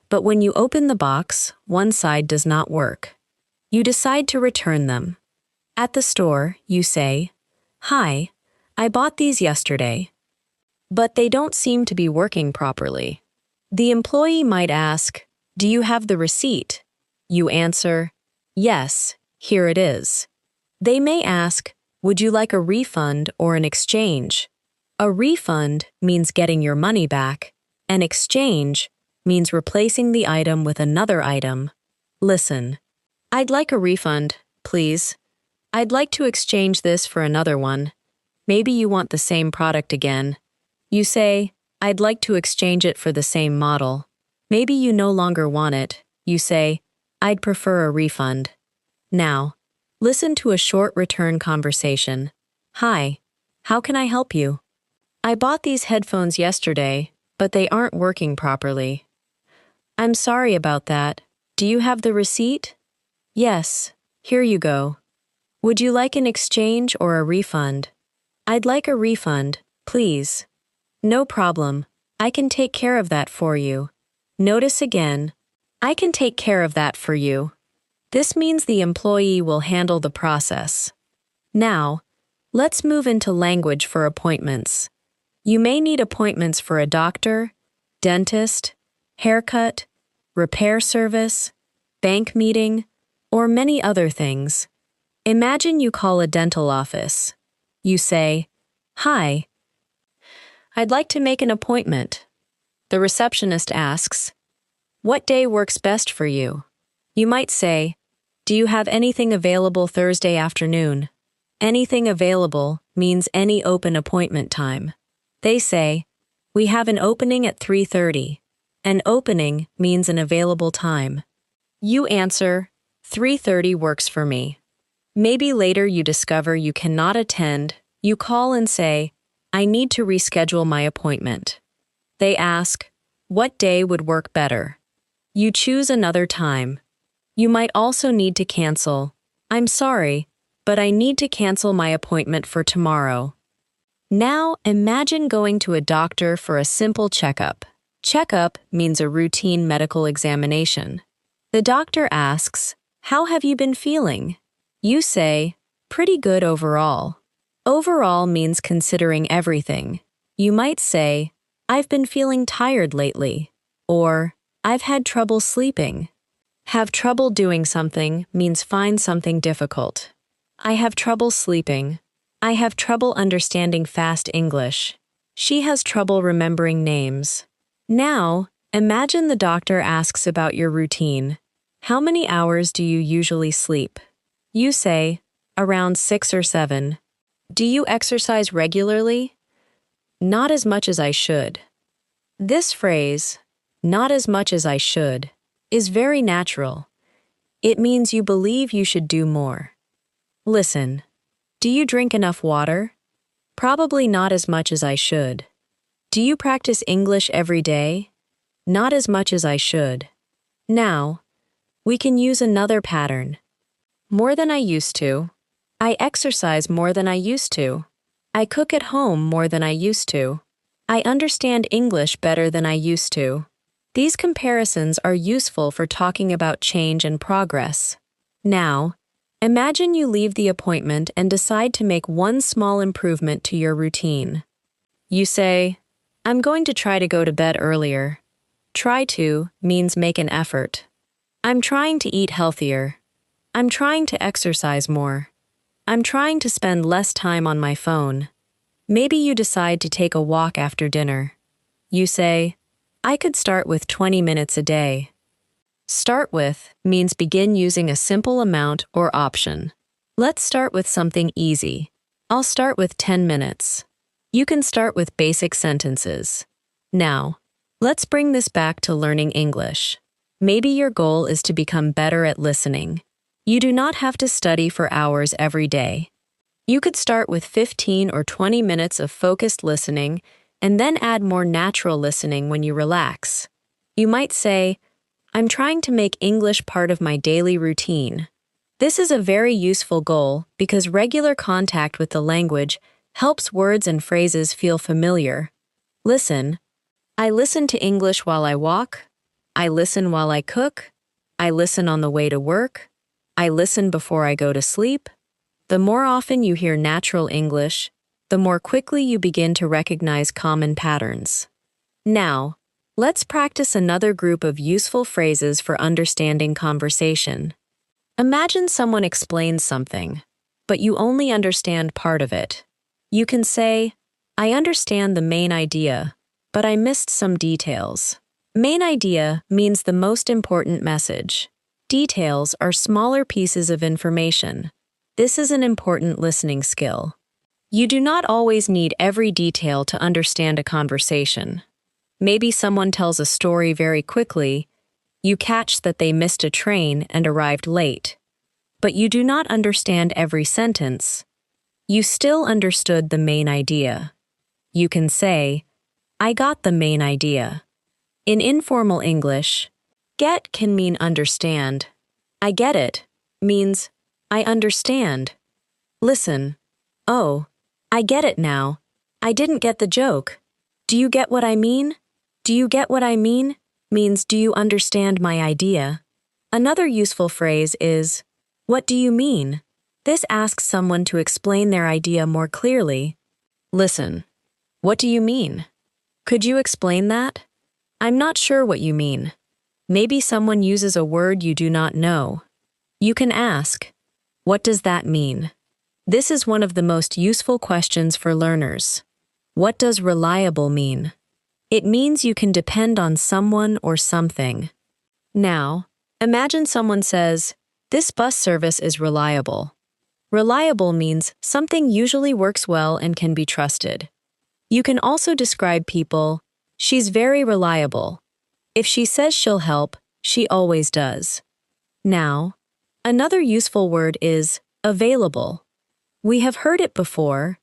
but when you open the box, one side does not work. You decide to return them. At the store, you say, "Hi, I bought these yesterday, but they don't seem to be working properly." The employee might ask, "Do you have the receipt?" You answer, "Yes, here it is." They may ask, "Would you like a refund or an exchange?" A refund means getting your money back. An exchange means replacing the item with another item. Listen, "I'd like a refund, please. I'd like to exchange this for another one. Maybe you want the same product again." You say, "I'd like to exchange it for the same model." Maybe you no longer want it. You say, "I'd prefer a refund." Now, listen to a short return conversation. "Hi, how can I help you?" "I bought these headphones yesterday, but they aren't working properly." "I'm sorry about that. Do you have the receipt?" "Yes, here you go." "Would you like an exchange or a refund?" "I'd like a refund, please." "No problem. I can take care of that for you." Notice again, "I can take care of that for you." This means the employee will handle the process. Now, let's move into language for appointments. You may need appointments for a doctor, dentist, haircut, repair service, bank meeting, or many other things. Imagine you call a dental office. You say, "Hi, I'd like to make an appointment." The receptionist asks, "What day works best for you?" You might say, "Do you have anything available Thursday afternoon?" Anything available means any open appointment time. They say, "We have an opening at 3:30. An opening means an available time. You answer, 3:30 works for me. Maybe later you discover you cannot attend. You call and say, "I need to reschedule my appointment." They ask, "What day would work better?" You choose another time. You might also need to cancel. "I'm sorry, but I need to cancel my appointment for tomorrow." Now imagine going to a doctor for a simple checkup. Checkup means a routine medical examination. The doctor asks, "How have you been feeling?" You say, "Pretty good overall." Overall means considering everything. You might say, "I've been feeling tired lately," or "I've had trouble sleeping." Have trouble doing something means find something difficult. I have trouble sleeping. I have trouble understanding fast English. She has trouble remembering names. Now, imagine the doctor asks about your routine. How many hours do you usually sleep? You say, "Around 6 or 7. Do you exercise regularly?" "Not as much as I should." This phrase, "not as much as I should," is very natural. It means you believe you should do more. Listen, do you drink enough water? Probably not as much as I should. Do you practice English every day? Not as much as I should. Now, we can use another pattern. More than I used to. I exercise more than I used to. I cook at home more than I used to. I understand English better than I used to. These comparisons are useful for talking about change and progress. Now, imagine you leave the appointment and decide to make one small improvement to your routine. You say, "I'm going to try to go to bed earlier." Try to means make an effort. I'm trying to eat healthier. I'm trying to exercise more. I'm trying to spend less time on my phone. Maybe you decide to take a walk after dinner. You say, I could start with 20 minutes a day. Start with means begin using a simple amount or option. Let's start with something easy. I'll start with 10 minutes. You can start with basic sentences. Now, let's bring this back to learning English. Maybe your goal is to become better at listening. You do not have to study for hours every day. You could start with 15 or 20 minutes of focused listening and then add more natural listening when you relax. You might say, I'm trying to make English part of my daily routine. This is a very useful goal because regular contact with the language helps words and phrases feel familiar. Listen. I listen to English while I walk. I listen while I cook. I listen on the way to work. I listen before I go to sleep. The more often you hear natural English, the more quickly you begin to recognize common patterns. Now, let's practice another group of useful phrases for understanding conversation. Imagine someone explains something, but you only understand part of it. You can say, I understand the main idea, but I missed some details. Main idea means the most important message. Details are smaller pieces of information. This is an important listening skill. You do not always need every detail to understand a conversation. Maybe someone tells a story very quickly. You catch that they missed a train and arrived late. But you do not understand every sentence. You still understood the main idea. You can say, I got the main idea. In informal English, get can mean understand. I get it means I understand. Listen. Oh, I get it now. I didn't get the joke. Do you get what I mean? Do you get what I mean? Means do you understand my idea? Another useful phrase is, what do you mean? This asks someone to explain their idea more clearly. Listen. What do you mean? Could you explain that? I'm not sure what you mean. Maybe someone uses a word you do not know. You can ask, what does that mean? This is one of the most useful questions for learners. What does reliable mean? It means you can depend on someone or something. Now, imagine someone says, this bus service is reliable. Reliable means something usually works well and can be trusted. You can also describe people, she's very reliable. If she says she'll help, she always does. Now, another useful word is available. We have heard it before.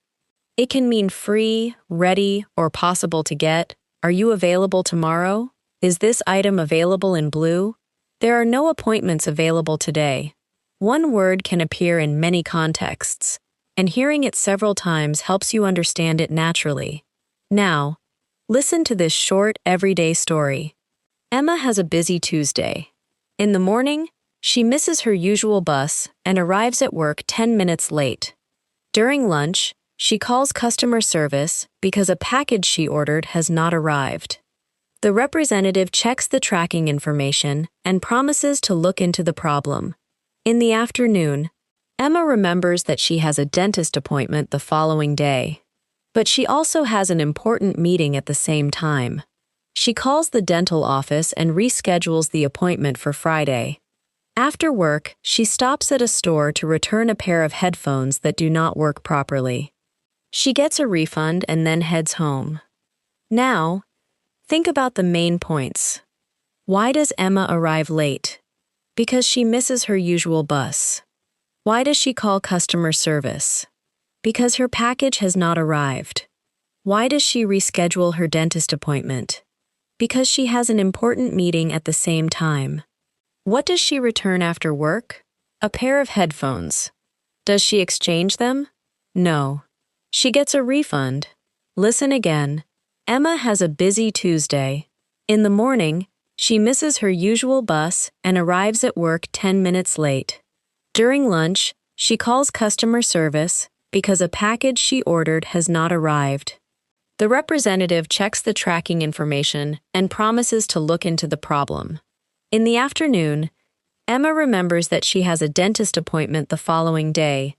It can mean free, ready, or possible to get. Are you available tomorrow? Is this item available in blue? There are no appointments available today. One word can appear in many contexts, and hearing it several times helps you understand it naturally. Now, listen to this short, everyday story. Emma has a busy Tuesday. In the morning, she misses her usual bus and arrives at work 10 minutes late. During lunch, she calls customer service because a package she ordered has not arrived. The representative checks the tracking information and promises to look into the problem. In the afternoon, Emma remembers that she has a dentist appointment the following day. But she also has an important meeting at the same time. She calls the dental office and reschedules the appointment for Friday. After work, she stops at a store to return a pair of headphones that do not work properly. She gets a refund and then heads home. Now, think about the main points. Why does Emma arrive late? Because she misses her usual bus. Why does she call customer service? Because her package has not arrived. Why does she reschedule her dentist appointment? Because she has an important meeting at the same time. What does she return after work? A pair of headphones. Does she exchange them? No. She gets a refund. Listen again. Emma has a busy Tuesday. In the morning, she misses her usual bus and arrives at work 10 minutes late. During lunch, she calls customer service because a package she ordered has not arrived. The representative checks the tracking information and promises to look into the problem. In the afternoon, Emma remembers that she has a dentist appointment the following day,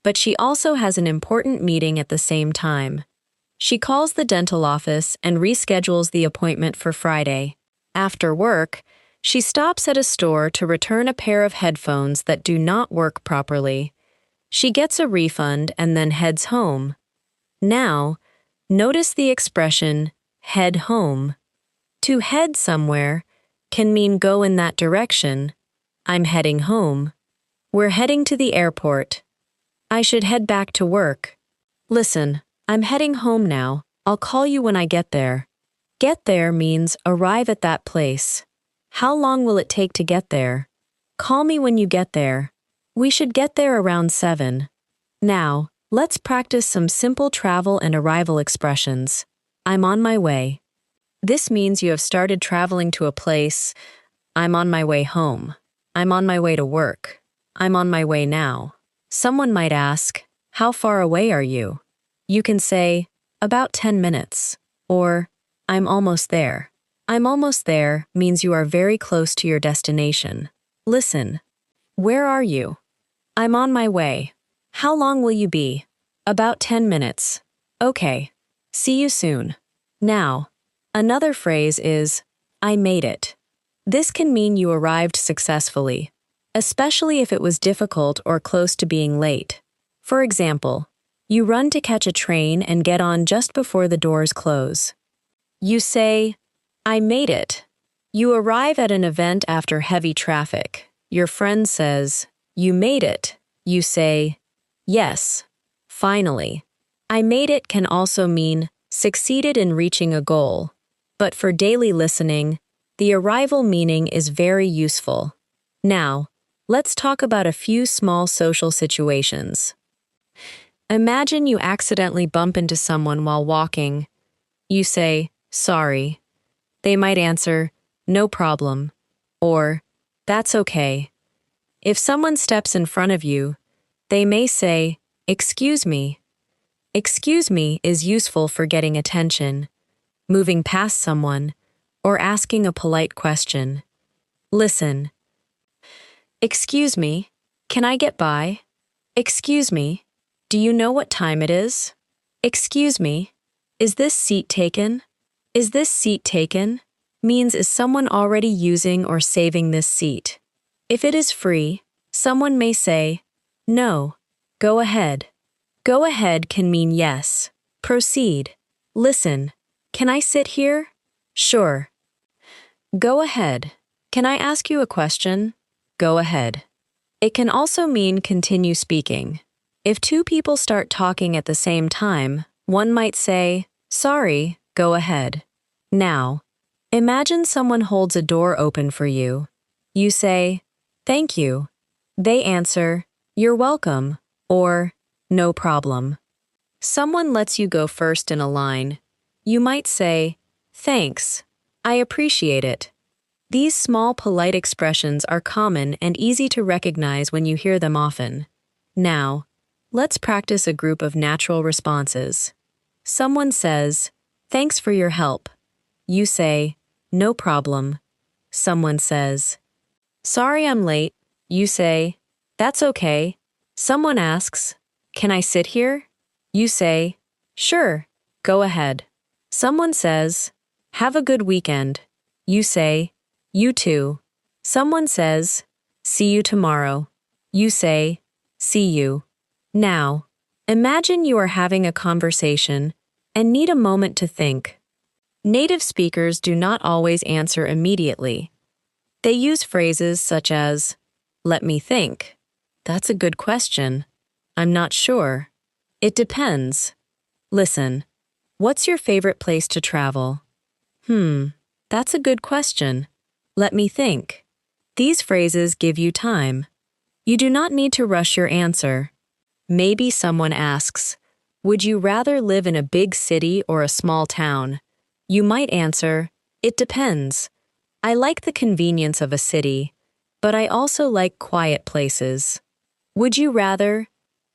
but she also has an important meeting at the same time. She calls the dental office and reschedules the appointment for Friday. After work, she stops at a store to return a pair of headphones that do not work properly. She gets a refund and then heads home. Now, notice the expression, head home. To head somewhere can mean go in that direction. I'm heading home. We're heading to the airport. I should head back to work. Listen, I'm heading home now. I'll call you when I get there. Get there means arrive at that place. How long will it take to get there? Call me when you get there. We should get there around 7. Now, let's practice some simple travel and arrival expressions. I'm on my way. This means you have started traveling to a place. I'm on my way home. I'm on my way to work. I'm on my way now. Someone might ask, how far away are you? You can say, about 10 minutes, or I'm almost there. I'm almost there means you are very close to your destination. Listen. Where are you? I'm on my way. How long will you be? About 10 minutes. Okay. See you soon. Now, another phrase is, I made it. This can mean you arrived successfully, especially if it was difficult or close to being late. For example, you run to catch a train and get on just before the doors close. You say, I made it. You arrive at an event after heavy traffic. Your friend says, you made it. You say, yes, finally. I made it can also mean succeeded in reaching a goal. But for daily listening, the arrival meaning is very useful. Now, let's talk about a few small social situations. Imagine you accidentally bump into someone while walking. You say, sorry. They might answer, no problem, or that's okay. If someone steps in front of you, they may say, excuse me. Excuse me is useful for getting attention, moving past someone, or asking a polite question. Listen. Excuse me, can I get by? Excuse me, do you know what time it is? Excuse me, is this seat taken? Is this seat taken? Means is someone already using or saving this seat? If it is free, someone may say, no, go ahead. Go ahead can mean yes. Proceed. Listen. Can I sit here? Sure. Go ahead. Can I ask you a question? Go ahead. It can also mean continue speaking. If two people start talking at the same time, one might say, sorry, go ahead. Now, imagine someone holds a door open for you. You say, thank you. They answer, you're welcome, or no problem. Someone lets you go first in a line. You might say, thanks. I appreciate it. These small polite expressions are common and easy to recognize when you hear them often. Now, let's practice a group of natural responses. Someone says, thanks for your help. You say, no problem. Someone says, sorry I'm late. You say, that's okay. Someone asks, can I sit here? You say, sure, go ahead. Someone says, have a good weekend. You say, you too. Someone says, see you tomorrow. You say, see you. Now, imagine you are having a conversation and need a moment to think. Native speakers do not always answer immediately. They use phrases such as, let me think. That's a good question. I'm not sure. It depends. Listen. What's your favorite place to travel? That's a good question. Let me think. These phrases give you time. You do not need to rush your answer. Maybe someone asks, would you rather live in a big city or a small town? You might answer, it depends. I like the convenience of a city, but I also like quiet places. Would you rather?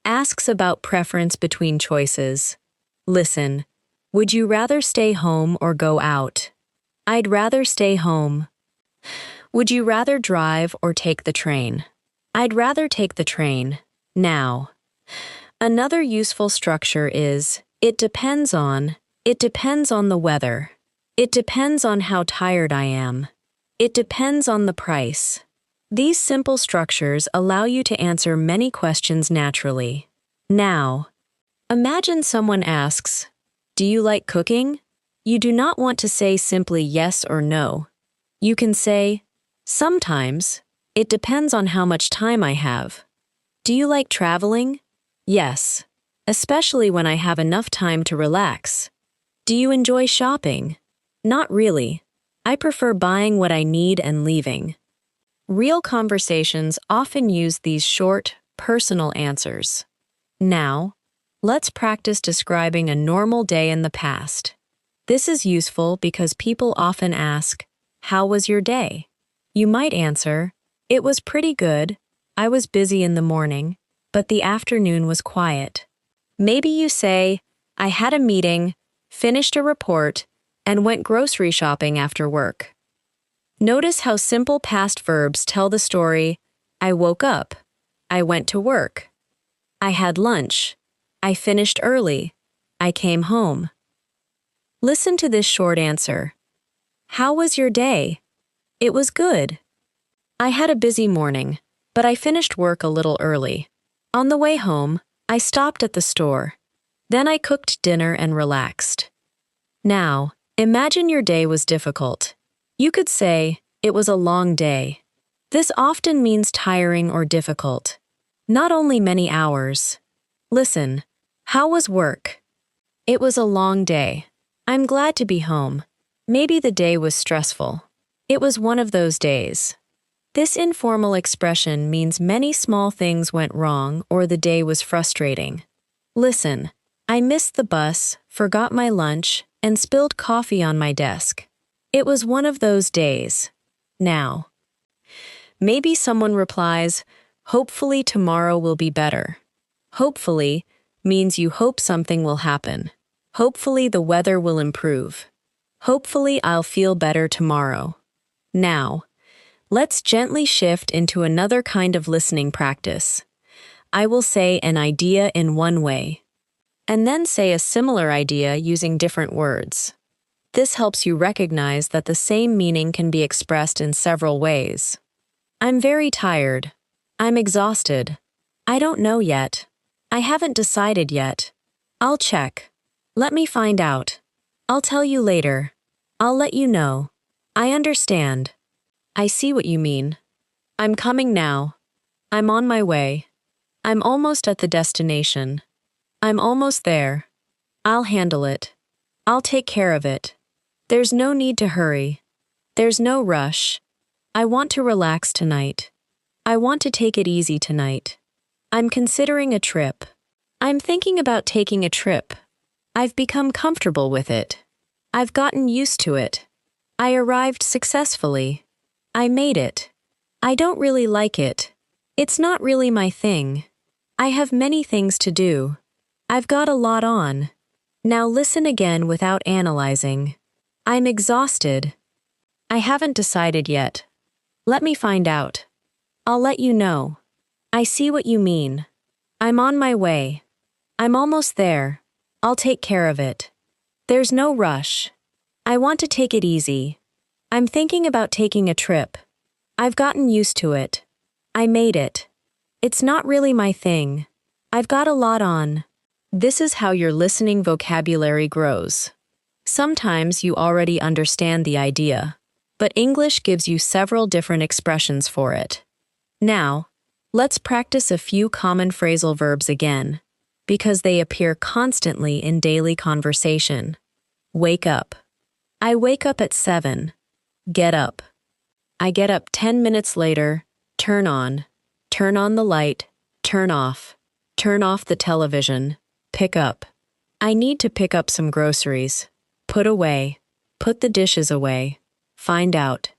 Asks about preference between choices. Listen. Would you rather stay home or go out? I'd rather stay home. Would you rather drive or take the train? I'd rather take the train. Now. Another useful structure is, it depends on the weather. It depends on how tired I am. It depends on the price. These simple structures allow you to answer many questions naturally. Now, imagine someone asks, "Do you like cooking?" You do not want to say simply yes or no. You can say, "Sometimes. It depends on how much time I have." Do you like traveling? Yes, especially when I have enough time to relax. Do you enjoy shopping? Not really. I prefer buying what I need and leaving. Real conversations often use these short, personal answers. Now, let's practice describing a normal day in the past. This is useful because people often ask, "How was your day?" You might answer, "It was pretty good. I was busy in the morning, but the afternoon was quiet." Maybe you say, "I had a meeting, finished a report, and went grocery shopping after work." Notice how simple past verbs tell the story: I woke up, I went to work, I had lunch, I finished early, I came home. Listen to this short answer. How was your day? It was good. I had a busy morning, but I finished work a little early. On the way home, I stopped at the store. Then I cooked dinner and relaxed. Now, imagine your day was difficult. You could say, "It was a long day." This often means tiring or difficult. Not only many hours. Listen, how was work? It was a long day. I'm glad to be home. Maybe the day was stressful. It was one of those days. This informal expression means many small things went wrong or the day was frustrating. Listen, I missed the bus, forgot my lunch, and spilled coffee on my desk. It was one of those days. Now. Maybe someone replies, "Hopefully tomorrow will be better." Hopefully means you hope something will happen. Hopefully the weather will improve. Hopefully I'll feel better tomorrow. Now, let's gently shift into another kind of listening practice. I will say an idea in one way, and then say a similar idea using different words. This helps you recognize that the same meaning can be expressed in several ways. I'm very tired. I'm exhausted. I don't know yet. I haven't decided yet. I'll check. Let me find out. I'll tell you later. I'll let you know. I understand. I see what you mean. I'm coming now. I'm on my way. I'm almost at the destination. I'm almost there. I'll handle it. I'll take care of it. There's no need to hurry. There's no rush. I want to relax tonight. I want to take it easy tonight. I'm considering a trip. I'm thinking about taking a trip. I've become comfortable with it. I've gotten used to it. I arrived successfully. I made it. I don't really like it. It's not really my thing. I have many things to do. I've got a lot on. Now listen again without analyzing. I'm exhausted. I haven't decided yet. Let me find out. I'll let you know. I see what you mean. I'm on my way. I'm almost there. I'll take care of it. There's no rush. I want to take it easy. I'm thinking about taking a trip. I've gotten used to it. I made it. It's not really my thing. I've got a lot on. This is how your listening vocabulary grows. Sometimes you already understand the idea, but English gives you several different expressions for it. Now, let's practice a few common phrasal verbs again, because they appear constantly in daily conversation. Wake up. I wake up at 7. Get up. I get up 10 minutes later. Turn on the light, turn off the television, pick up. I need to pick up some groceries. Put away, put the dishes away. Find out.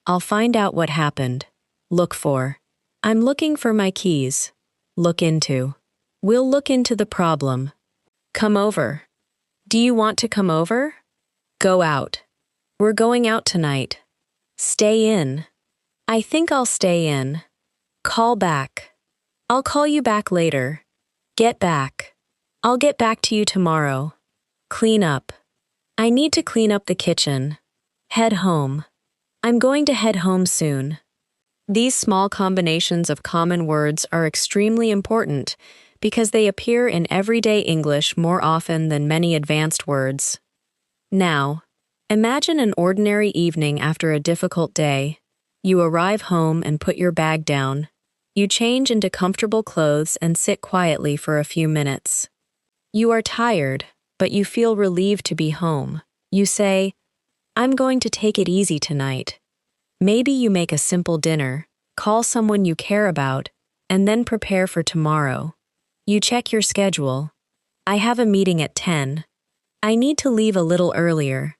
I'll find out what happened. Look for. I'm looking for my keys. Look into. We'll look into the problem. Come over. Do you want to come over? Go out. We're going out tonight. Stay in. I think I'll stay in. Call back. I'll call you back later. Get back. I'll get back to you tomorrow. Clean up. I need to clean up the kitchen. Head home. I'm going to head home soon. These small combinations of common words are extremely important because they appear in everyday English more often than many advanced words. Now, imagine an ordinary evening after a difficult day. You arrive home and put your bag down. You change into comfortable clothes and sit quietly for a few minutes. You are tired, but you feel relieved to be home. You say, I'm going to take it easy tonight. Maybe you make a simple dinner, call someone you care about, and then prepare for tomorrow. You check your schedule. I have a meeting at 10. I need to leave a little earlier.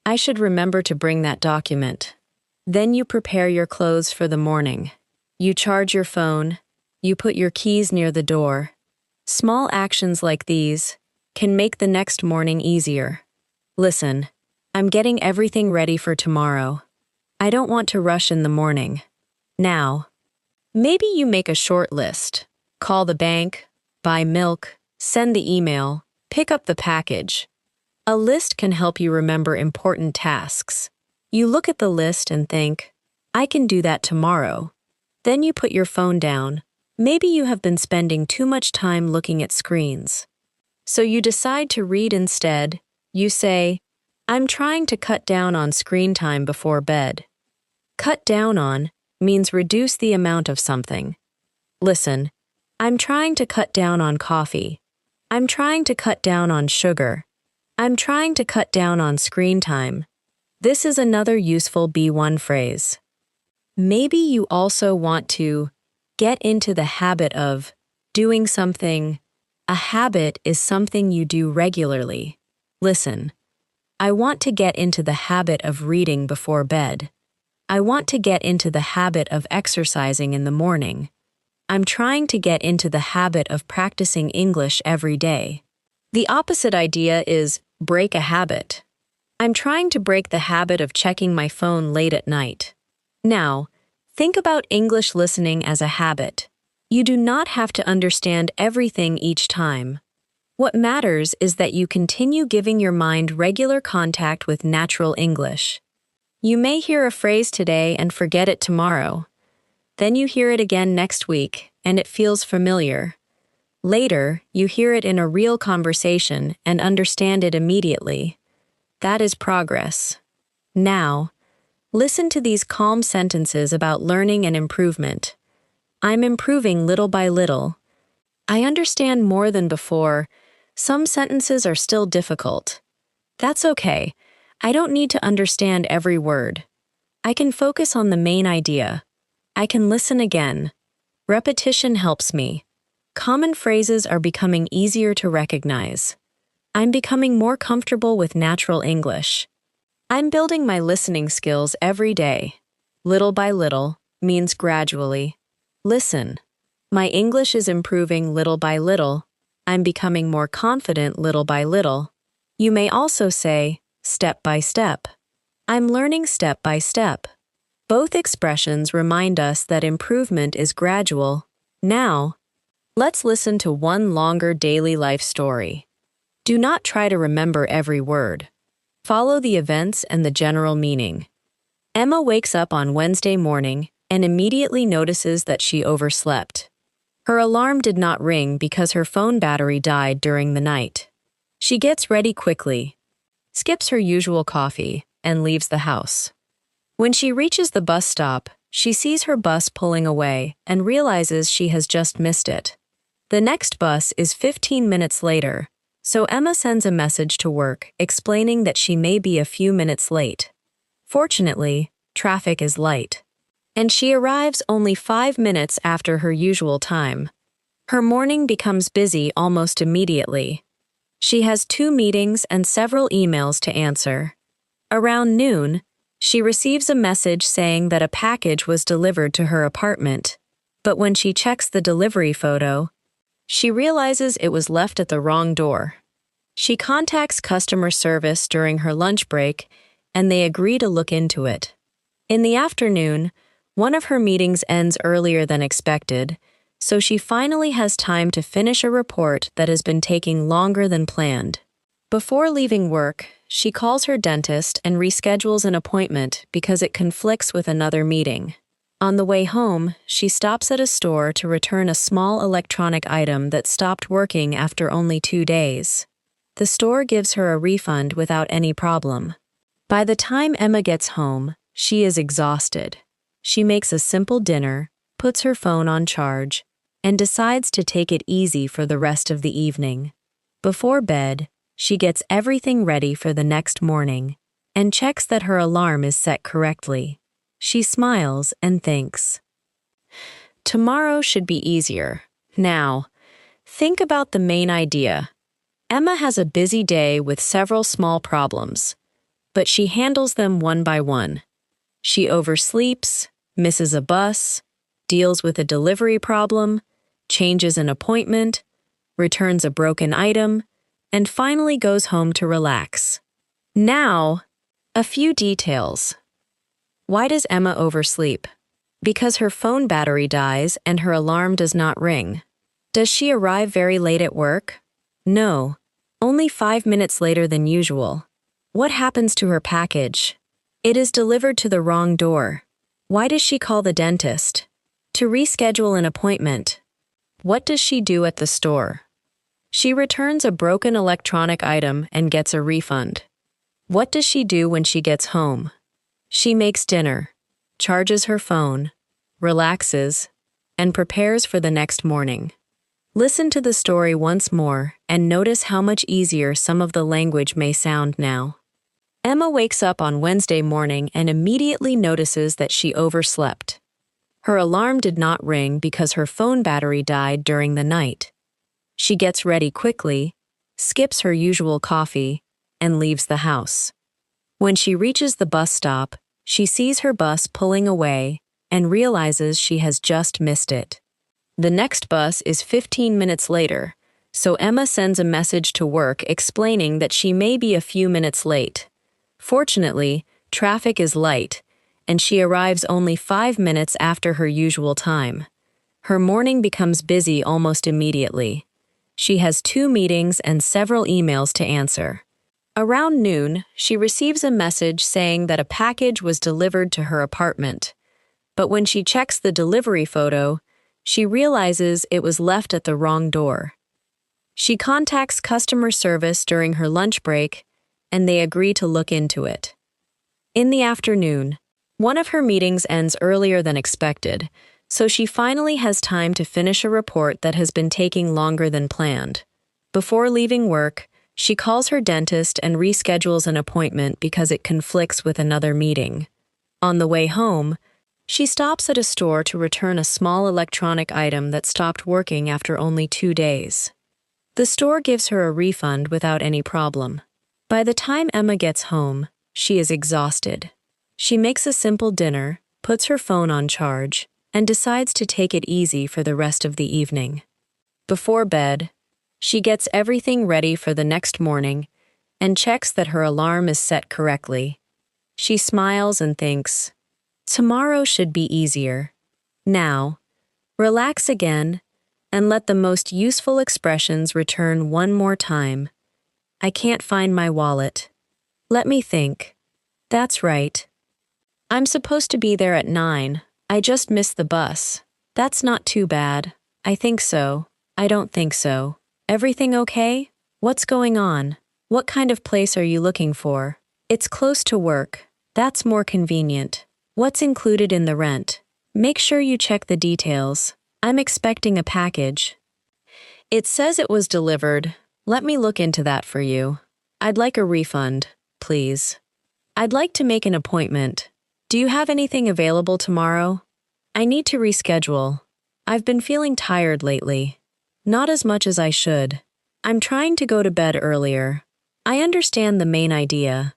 I should remember to bring that document. Then you prepare your clothes for the morning. You charge your phone. You put your keys near the door. Small actions like these can make the next morning easier. Listen, I'm getting everything ready for tomorrow. I don't want to rush in the morning. Now, maybe you make a short list. Call the bank, buy milk, send the email, pick up the package. A list can help you remember important tasks. You look at the list and think, I can do that tomorrow. Then you put your phone down. Maybe you have been spending too much time looking at screens. So you decide to read instead. You say, I'm trying to cut down on screen time before bed. Cut down on means reduce the amount of something. Listen, I'm trying to cut down on coffee. I'm trying to cut down on sugar. I'm trying to cut down on screen time. This is another useful B1 phrase. Maybe you also want to get into the habit of doing something. A habit is something you do regularly. Listen, I want to get into the habit of reading before bed. I want to get into the habit of exercising in the morning. I'm trying to get into the habit of practicing English every day. The opposite idea is break a habit. I'm trying to break the habit of checking my phone late at night. Now, think about English listening as a habit. You do not have to understand everything each time. What matters is that you continue giving your mind regular contact with natural English. You may hear a phrase today and forget it tomorrow. Then you hear it again next week, and it feels familiar. Later, you hear it in a real conversation and understand it immediately. That is progress. Now, listen to these calm sentences about learning and improvement. I'm improving little by little. I understand more than before. Some sentences are still difficult. That's okay. I don't need to understand every word. I can focus on the main idea. I can listen again. Repetition helps me. Common phrases are becoming easier to recognize. I'm becoming more comfortable with natural English. I'm building my listening skills every day. Little by little means gradually. Listen. My English is improving little by little. I'm becoming more confident little by little. You may also say, step by step. I'm learning step by step. Both expressions remind us that improvement is gradual. Now, let's listen to one longer daily life story. Do not try to remember every word. Follow the events and the general meaning. Emma wakes up on Wednesday morning and immediately notices that she overslept. Her alarm did not ring because her phone battery died during the night. She gets ready quickly, skips her usual coffee, and leaves the house. When she reaches the bus stop, she sees her bus pulling away and realizes she has just missed it. The next bus is 15 minutes later, so Emma sends a message to work explaining that she may be a few minutes late. Fortunately, traffic is light, and she arrives only 5 minutes after her usual time. Her morning becomes busy almost immediately. She has 2 meetings and several emails to answer. Around noon, she receives a message saying that a package was delivered to her apartment, but when she checks the delivery photo, she realizes it was left at the wrong door. She contacts customer service during her lunch break, and they agree to look into it. In the afternoon, One of her meetings ends earlier than expected, so she finally has time to finish a report that has been taking longer than planned. Before leaving work, she calls her dentist and reschedules an appointment because it conflicts with another meeting. On the way home, she stops at a store to return a small electronic item that stopped working after only 2 days. The store gives her a refund without any problem. By the time Emma gets home, she is exhausted. She makes a simple dinner, puts her phone on charge, and decides to take it easy for the rest of the evening. Before bed, she gets everything ready for the next morning and checks that her alarm is set correctly. She smiles and thinks, "Tomorrow should be easier." Now, think about the main idea. Emma has a busy day with several small problems, but she handles them one by one. She oversleeps, misses a bus, deals with a delivery problem, changes an appointment, returns a broken item, and finally goes home to relax. Now, a few details. Why does Emma oversleep? Because her phone battery dies and her alarm does not ring. Does she arrive very late at work? No, only 5 minutes later than usual. What happens to her package? It is delivered to the wrong door. Why does she call the dentist? To reschedule an appointment. What does she do at the store? She returns a broken electronic item and gets a refund. What does she do when she gets home? She makes dinner, charges her phone, relaxes, and prepares for the next morning. Listen to the story once more and notice how much easier some of the language may sound now. Emma wakes up on Wednesday morning and immediately notices that she overslept. Her alarm did not ring because her phone battery died during the night. She gets ready quickly, skips her usual coffee, and leaves the house. When she reaches the bus stop, she sees her bus pulling away and realizes she has just missed it. The next bus is 15 minutes later, so Emma sends a message to work explaining that she may be a few minutes late. Fortunately, traffic is light, and she arrives only 5 minutes after her usual time. Her morning becomes busy almost immediately. She has 2 meetings and several emails to answer. Around noon, she receives a message saying that a package was delivered to her apartment. But when she checks the delivery photo, she realizes it was left at the wrong door. She contacts customer service during her lunch break, and they agree to look into it. In the afternoon, one of her meetings ends earlier than expected, so she finally has time to finish a report that has been taking longer than planned. Before leaving work, she calls her dentist and reschedules an appointment because it conflicts with another meeting. On the way home, she stops at a store to return a small electronic item that stopped working after only 2 days. The store gives her a refund without any problem. By the time Emma gets home, she is exhausted. She makes a simple dinner, puts her phone on charge, and decides to take it easy for the rest of the evening. Before bed, she gets everything ready for the next morning and checks that her alarm is set correctly. She smiles and thinks, "Tomorrow should be easier." Now, relax again and let the most useful expressions return one more time. "I can't find my wallet." Let me think. That's right. "I'm supposed to be there at 9. I just missed the bus." That's not too bad. "I think so." "I don't think so." "Everything okay? What's going on? What kind of place are you looking for?" "It's close to work. That's more convenient." "What's included in the rent?" "Make sure you check the details. I'm expecting a package." "It says it was delivered. Let me look into that for you." "I'd like a refund, please." "I'd like to make an appointment. Do you have anything available tomorrow?" "I need to reschedule. I've been feeling tired lately." "Not as much as I should. I'm trying to go to bed earlier." "I understand the main idea."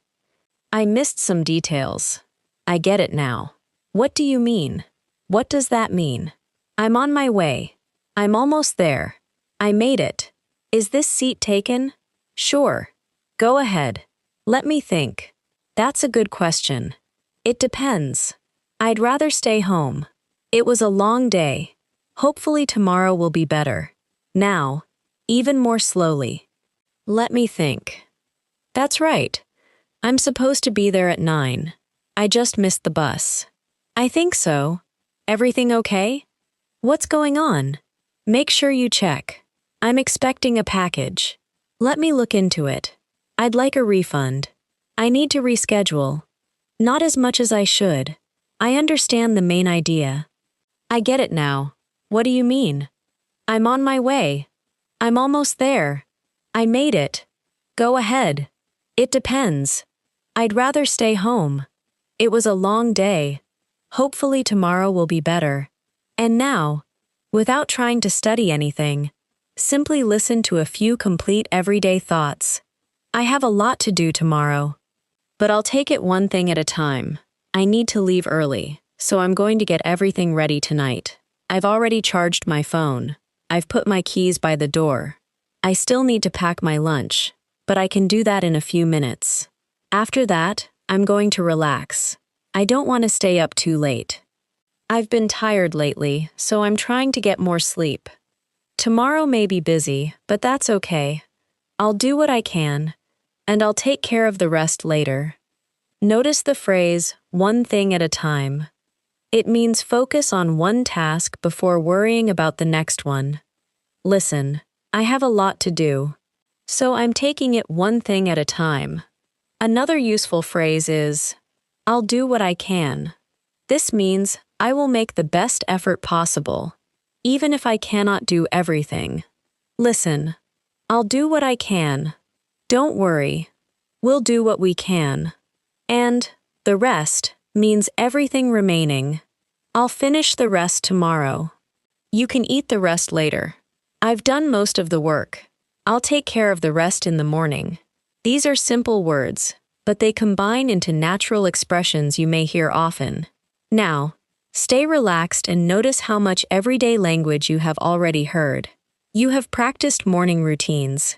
"I missed some details." "I get it now." "What do you mean?" "What does that mean?" "I'm on my way. I'm almost there. I made it. Is this seat taken?" "Sure. Go ahead." "Let me think." "That's a good question. It depends." I'd rather stay home. It was a long day. Hopefully tomorrow will be better. Now, even more slowly. Let me think. That's right. I'm supposed to be there at 9. I just missed the bus. I think so. Everything okay? What's going on? Make sure you check. I'm expecting a package. Let me look into it. I'd like a refund. I need to reschedule. Not as much as I should. I understand the main idea. I get it now. What do you mean? I'm on my way. I'm almost there. I made it. Go ahead. It depends. I'd rather stay home. It was a long day. Hopefully tomorrow will be better. And now, without trying to study anything, simply listen to a few complete everyday thoughts. I have a lot to do tomorrow. But I'll take it one thing at a time. I need to leave early, so I'm going to get everything ready tonight. I've already charged my phone. I've put my keys by the door. I still need to pack my lunch, but I can do that in a few minutes. After that, I'm going to relax. I don't want to stay up too late. I've been tired lately, so I'm trying to get more sleep. Tomorrow may be busy, but that's okay. I'll do what I can, and I'll take care of the rest later. Notice the phrase, one thing at a time. It means focus on one task before worrying about the next one. Listen, I have a lot to do, so I'm taking it one thing at a time. Another useful phrase is, I'll do what I can. This means I will make the best effort possible, even if I cannot do everything. Listen, I'll do what I can. Don't worry. We'll do what we can. And the rest means everything remaining. I'll finish the rest tomorrow. You can eat the rest later. I've done most of the work. I'll take care of the rest in the morning. These are simple words, but they combine into natural expressions you may hear often. Now, stay relaxed and notice how much everyday language you have already heard. You have practiced morning routines.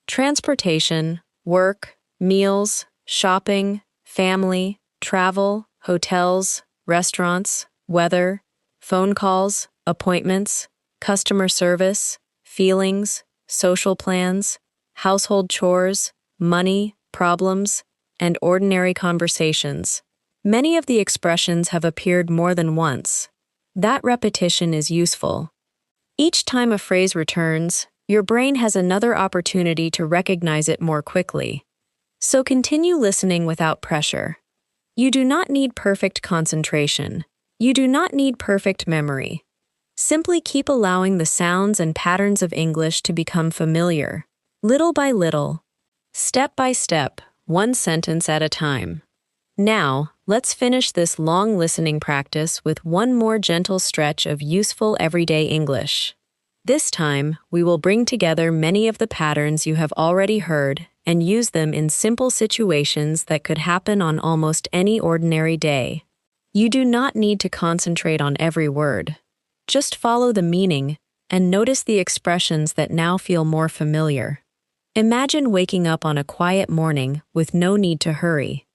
Transportation, work, meals, shopping, family, travel, hotels, restaurants, weather, phone calls, appointments, customer service, feelings, social plans, household chores, money, problems, and ordinary conversations. Many of the expressions have appeared more than once. That repetition is useful. Each time a phrase returns, your brain has another opportunity to recognize it more quickly. So continue listening without pressure. You do not need perfect concentration. You do not need perfect memory. Simply keep allowing the sounds and patterns of English to become familiar, little by little, step by step, one sentence at a time. Now, let's finish this long listening practice with one more gentle stretch of useful everyday English. This time, we will bring together many of the patterns you have already heard and use them in simple situations that could happen on almost any ordinary day. You do not need to concentrate on every word. Just follow the meaning and notice the expressions that now feel more familiar. Imagine waking up on a quiet morning with no need to hurry.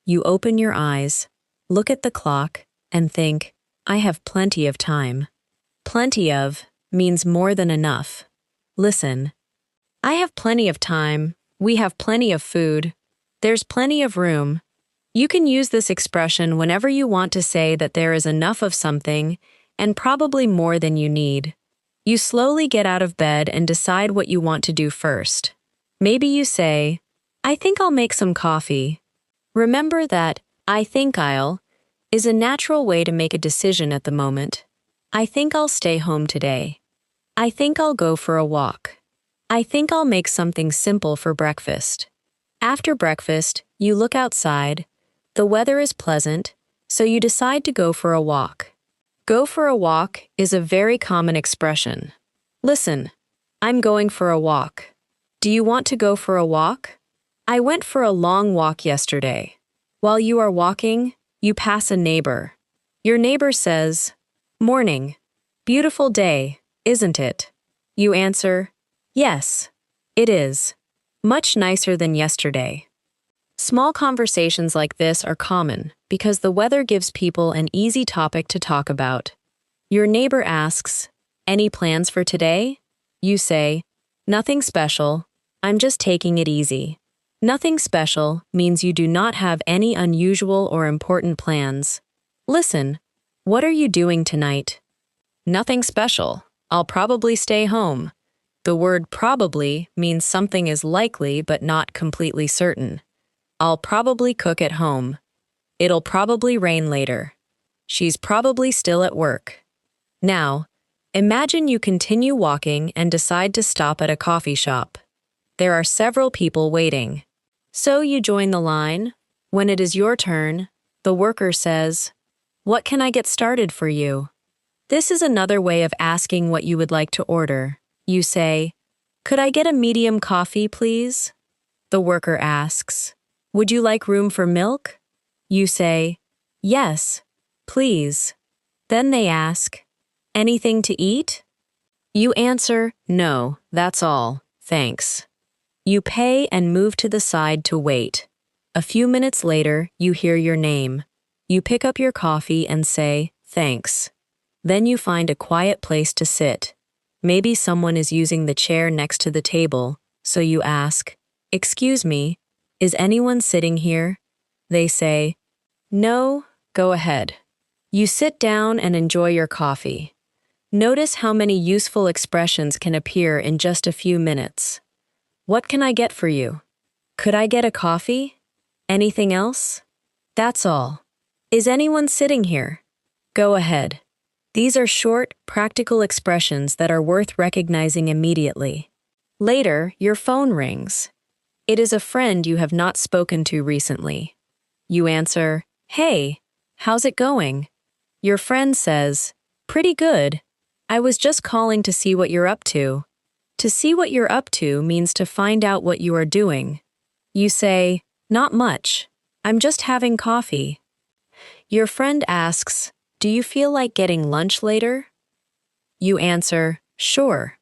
You open your eyes, look at the clock, and think, I have plenty of time. Plenty of means more than enough. Listen. I have plenty of time. We have plenty of food. There's plenty of room. You can use this expression whenever you want to say that there is enough of something and probably more than you need. You slowly get out of bed and decide what you want to do first. Maybe you say, I think I'll make some coffee. Remember that I think I'll is a natural way to make a decision at the moment. I think I'll stay home today. I think I'll go for a walk. I think I'll make something simple for breakfast. After breakfast, you look outside. The weather is pleasant, so you decide to go for a walk. Go for a walk is a very common expression. Listen, I'm going for a walk. Do you want to go for a walk? I went for a long walk yesterday. While you are walking, you pass a neighbor. Your neighbor says, Morning. Beautiful day, isn't it? You answer, Yes, it is. Much nicer than yesterday. Small conversations like this are common. because the weather gives people an easy topic to talk about. Your neighbor asks, "Any plans for today?" You say, "Nothing special. I'm just taking it easy." Nothing special means you do not have any unusual or important plans. Listen, what are you doing tonight? Nothing special. I'll probably stay home. The word probably means something is likely but not completely certain. I'll probably cook at home. It'll probably rain later. She's probably still at work. Now, imagine you continue walking and decide to stop at a coffee shop. There are several people waiting. So you join the line. When it is your turn, the worker says, "What can I get started for you?" This is another way of asking what you would like to order. You say, "Could I get a medium coffee, please?" The worker asks, "Would you like room for milk?" You say, "Yes, please." Then they ask, "Anything to eat?" You answer, "No, that's all, thanks." You pay and move to the side to wait. A few minutes later, you hear your name. You pick up your coffee and say, "Thanks." Then you find a quiet place to sit. Maybe someone is using the chair next to the table, so you ask, "Excuse me, is anyone sitting here?" They say, "No, go ahead." You sit down and enjoy your coffee. Notice how many useful expressions can appear in just a few minutes. What can I get for you? Could I get a coffee? Anything else? That's all. Is anyone sitting here? Go ahead. These are short, practical expressions that are worth recognizing immediately. Later, your phone rings. It is a friend you have not spoken to recently. You answer, "Hey, how's it going?" Your friend says, "Pretty good. I was just calling to see what you're up to." To see what you're up to means to find out what you are doing. You say, "Not much. I'm just having coffee." Your friend asks, "Do you feel like getting lunch later?" You answer, "Sure.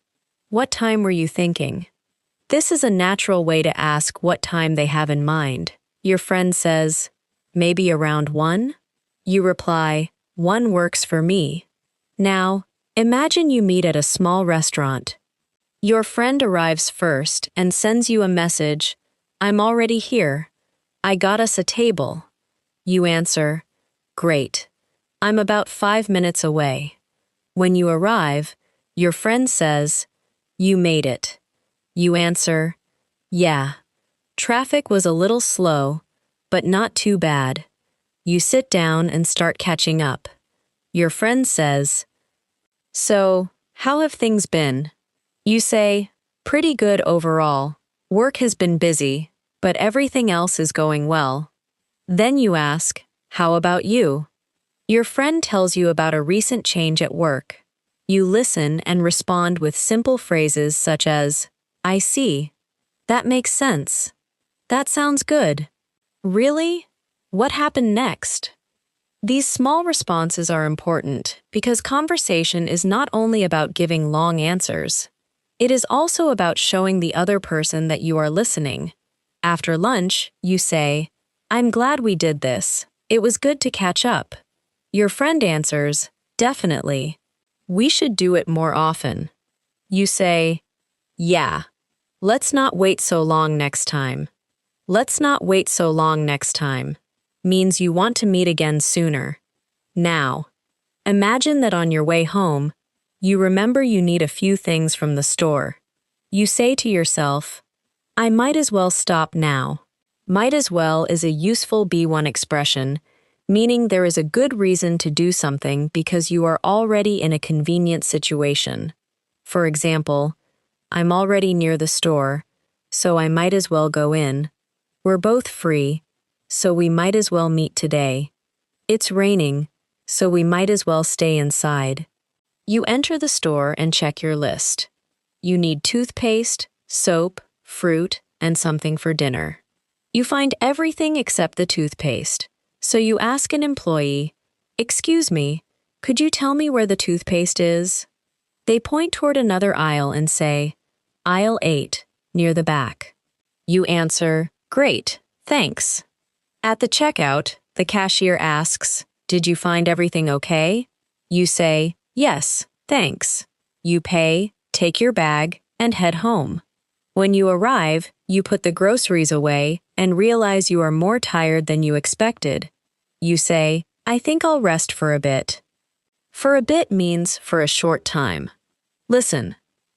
What time were you thinking?" This is a natural way to ask what time they have in mind. Your friend says, "Maybe around 1?" You reply, "1 works for me." Now, imagine you meet at a small restaurant. Your friend arrives first and sends you a message, "I'm already here. I got us a table." You answer, "Great. I'm about 5 minutes away." When you arrive, your friend says, "You made it." You answer, "Yeah. Traffic was a little slow, but not too bad." You sit down and start catching up. Your friend says, "So, how have things been?" You say, "Pretty good overall. Work has been busy, but everything else is going well." Then you ask, "How about you?" Your friend tells you about a recent change at work. You listen and respond with simple phrases such as, "I see. That makes sense. That sounds good. Really? What happened next?" These small responses are important because conversation is not only about giving long answers. It is also about showing the other person that you are listening. After lunch, you say, "I'm glad we did this. It was good to catch up." Your friend answers, "Definitely. We should do it more often." You say, "Yeah. Let's not wait so long next time." "Let's not wait so long next time" means you want to meet again sooner. Now, imagine that on your way home, you remember you need a few things from the store. You say to yourself, "I might as well stop now." Might as well is a useful B1 expression, meaning there is a good reason to do something because you are already in a convenient situation. For example, "I'm already near the store, so I might as well go in." "We're both free, so we might as well meet today." "It's raining, so we might as well stay inside." You enter the store and check your list. You need toothpaste, soap, fruit, and something for dinner. You find everything except the toothpaste, so you ask an employee, "Excuse me, could you tell me where the toothpaste is?" They point toward another aisle and say, "Aisle 8, near the back." You answer, "Great, thanks." At the checkout, The cashier asks, "Did you find everything okay?" You say, "Yes, thanks." You pay, take your bag, and head home. When you arrive, you put the groceries away and realize you are more tired than you expected. You say, "I think I'll rest for a bit." For a bit means for a short time. Listen,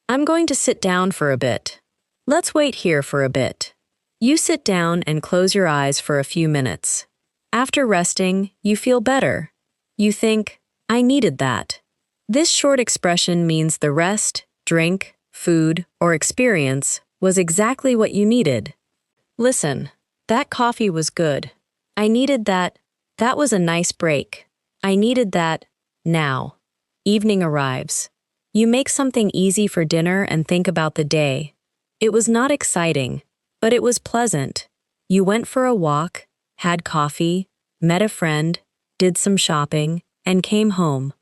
I'm going to sit down for a bit. Let's wait here for a bit. You sit down and close your eyes for a few minutes. After resting, you feel better. You think, "I needed that." This short expression means the rest, drink, food, or experience was exactly what you needed. Listen, that coffee was good. I needed that. That was a nice break. I needed that. Now. Evening arrives. You make something easy for dinner and think about the day. It was not exciting, but it was pleasant. You went for a walk, had coffee, met a friend, did some shopping, and came home.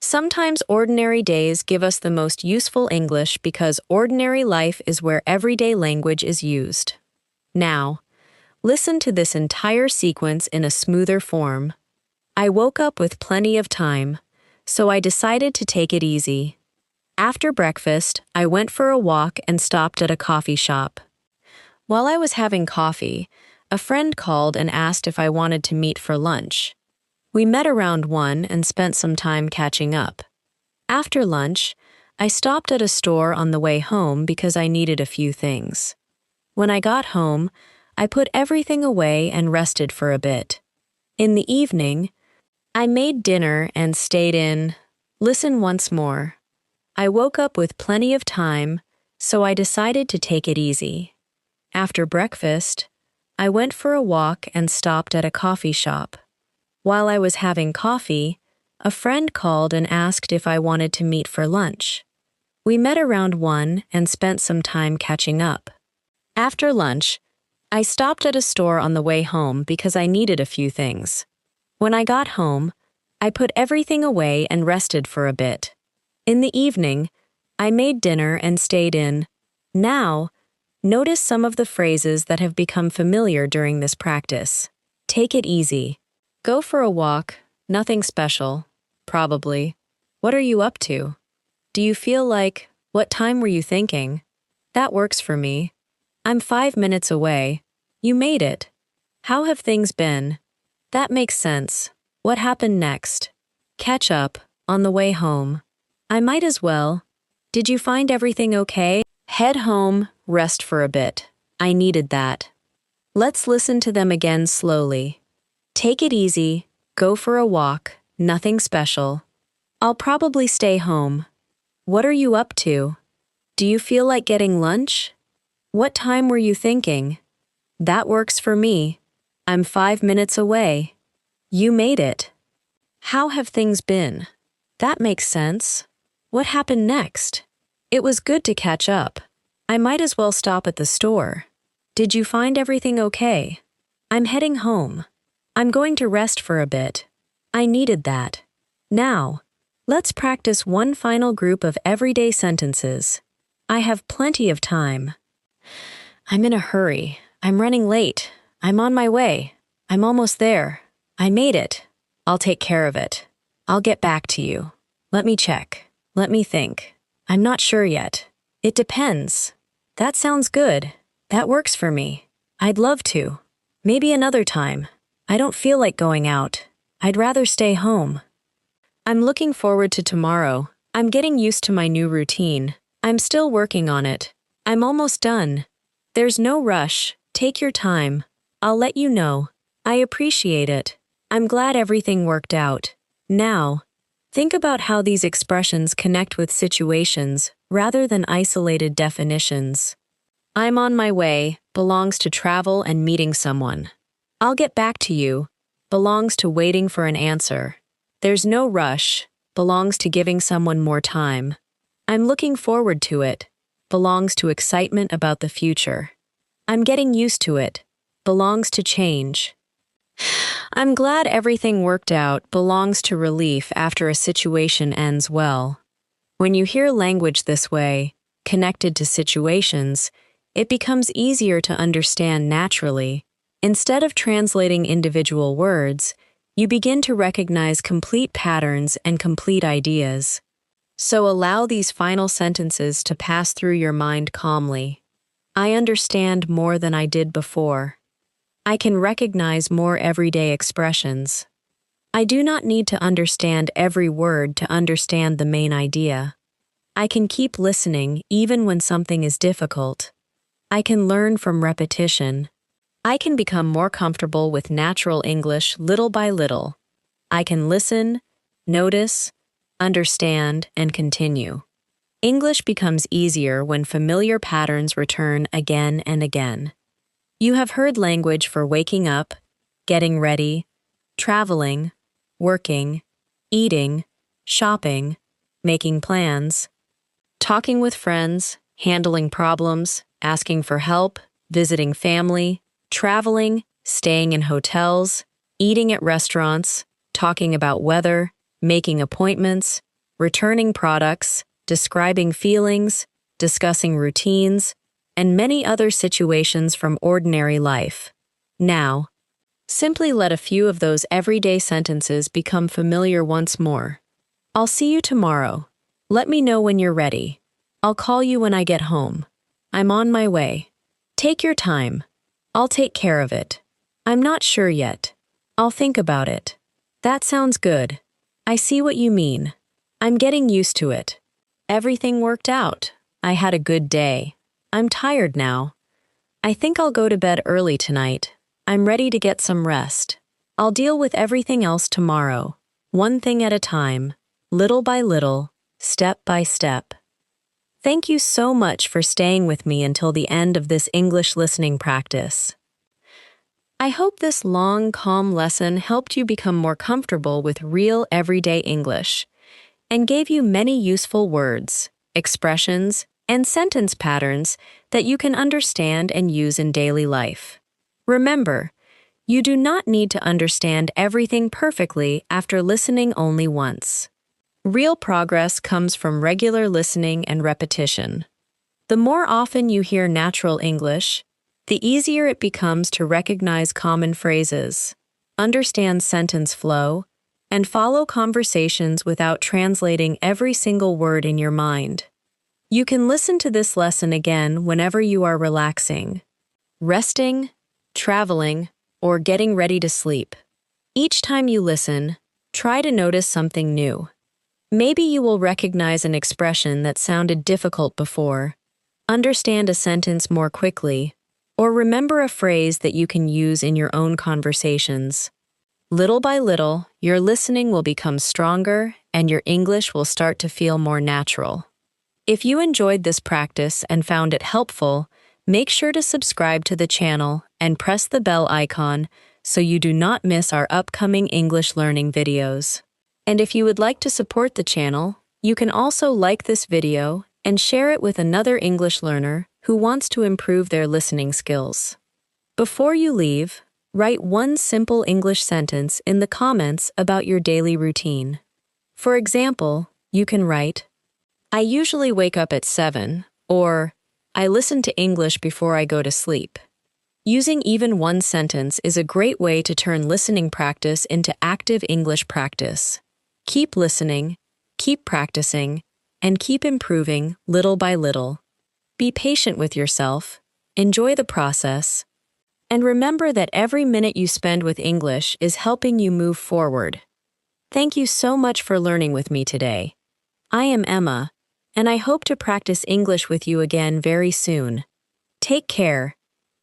Sometimes ordinary days give us the most useful English because ordinary life is where everyday language is used. Now, listen to this entire sequence in a smoother form. I woke up with plenty of time, so I decided to take it easy. After breakfast, I went for a walk and stopped at a coffee shop. While I was having coffee, a friend called and asked if I wanted to meet for lunch. We met around 1 and spent some time catching up. After lunch, I stopped at a store on the way home because I needed a few things. When I got home, I put everything away and rested for a bit. In the evening, I made dinner and stayed in. Listen once more. I woke up with plenty of time, so I decided to take it easy. After breakfast, I went for a walk and stopped at a coffee shop. While I was having coffee, a friend called and asked if I wanted to meet for lunch. We met around 1 and spent some time catching up. After lunch, I stopped at a store on the way home because I needed a few things. When I got home, I put everything away and rested for a bit. In the evening, I made dinner and stayed in. Now, notice some of the phrases that have become familiar during this practice. Take it easy. Go for a walk. Nothing special. Probably. What are you up to? Do you feel like, what time were you thinking? That works for me. I'm 5 minutes away. You made it. How have things been? That makes sense. What happened next? Catch up. On the way home. I might as well. Did you find everything okay? Head home. Rest for a bit. I needed that. Let's listen to them again slowly. Take it easy. Go for a walk. Nothing special. I'll probably stay home. What are you up to? Do you feel like getting lunch? What time were you thinking? That works for me. I'm 5 minutes away. You made it. How have things been? That makes sense. What happened next? It was good to catch up. I might as well stop at the store. Did you find everything okay? I'm heading home. I'm going to rest for a bit. I needed that. Now, let's practice one final group of everyday sentences. I have plenty of time. I'm in a hurry. I'm running late. I'm on my way. I'm almost there. I made it. I'll take care of it. I'll get back to you. Let me check. Let me think. I'm not sure yet. It depends. That sounds good. That works for me. I'd love to. Maybe another time. I don't feel like going out. I'd rather stay home. I'm looking forward to tomorrow. I'm getting used to my new routine. I'm still working on it. I'm almost done. There's no rush. Take your time. I'll let you know. I appreciate it. I'm glad everything worked out. Now, think about how these expressions connect with situations rather than isolated definitions. I'm on my way belongs to travel and meeting someone. I'll get back to you belongs to waiting for an answer. There's no rush belongs to giving someone more time. I'm looking forward to it belongs to excitement about the future. I'm getting used to it belongs to change. I'm glad everything worked out belongs to relief after a situation ends well. When you hear language this way, connected to situations, it becomes easier to understand naturally. Instead of translating individual words, you begin to recognize complete patterns and complete ideas. So allow these final sentences to pass through your mind calmly. I understand more than I did before. I can recognize more everyday expressions. I do not need to understand every word to understand the main idea. I can keep listening even when something is difficult. I can learn from repetition. I can become more comfortable with natural English little by little. I can listen, notice, understand, and continue. English becomes easier when familiar patterns return again and again. You have heard language for waking up, getting ready, traveling, working, eating, shopping, making plans, talking with friends, handling problems, asking for help, visiting family, traveling, staying in hotels, eating at restaurants, talking about weather, making appointments, returning products, describing feelings, discussing routines, and many other situations from ordinary life. Now, simply let a few of those everyday sentences become familiar once more. I'll see you tomorrow. Let me know when you're ready. I'll call you when I get home. I'm on my way. Take your time. I'll take care of it. I'm not sure yet. I'll think about it. That sounds good. I see what you mean. I'm getting used to it. Everything worked out. I had a good day. I'm tired now. I think I'll go to bed early tonight. I'm ready to get some rest. I'll deal with everything else tomorrow. One thing at a time, little by little, step by step. Thank you so much for staying with me until the end of this English listening practice. I hope this long, calm lesson helped you become more comfortable with real everyday English and gave you many useful words, expressions, and sentence patterns that you can understand and use in daily life. Remember, you do not need to understand everything perfectly after listening only once. Real progress comes from regular listening and repetition. The more often you hear natural English, the easier it becomes to recognize common phrases, understand sentence flow, and follow conversations without translating every single word in your mind. You can listen to this lesson again whenever you are relaxing, resting, traveling, or getting ready to sleep. Each time you listen, try to notice something new. Maybe you will recognize an expression that sounded difficult before, understand a sentence more quickly, or remember a phrase that you can use in your own conversations. Little by little, your listening will become stronger and your English will start to feel more natural. If you enjoyed this practice and found it helpful, make sure to subscribe to the channel and press the bell icon so you do not miss our upcoming English learning videos. And if you would like to support the channel, you can also like this video and share it with another English learner who wants to improve their listening skills. Before you leave, write one simple English sentence in the comments about your daily routine. For example, you can write, I usually wake up at 7, or I listen to English before I go to sleep. Using even one sentence is a great way to turn listening practice into active English practice. Keep listening, keep practicing, and keep improving little by little. Be patient with yourself, enjoy the process, and remember that every minute you spend with English is helping you move forward. Thank you so much for learning with me today. I am Emma, and I hope to practice English with you again very soon. Take care,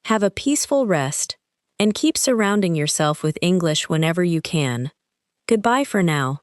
have a peaceful rest, and keep surrounding yourself with English whenever you can. Goodbye for now.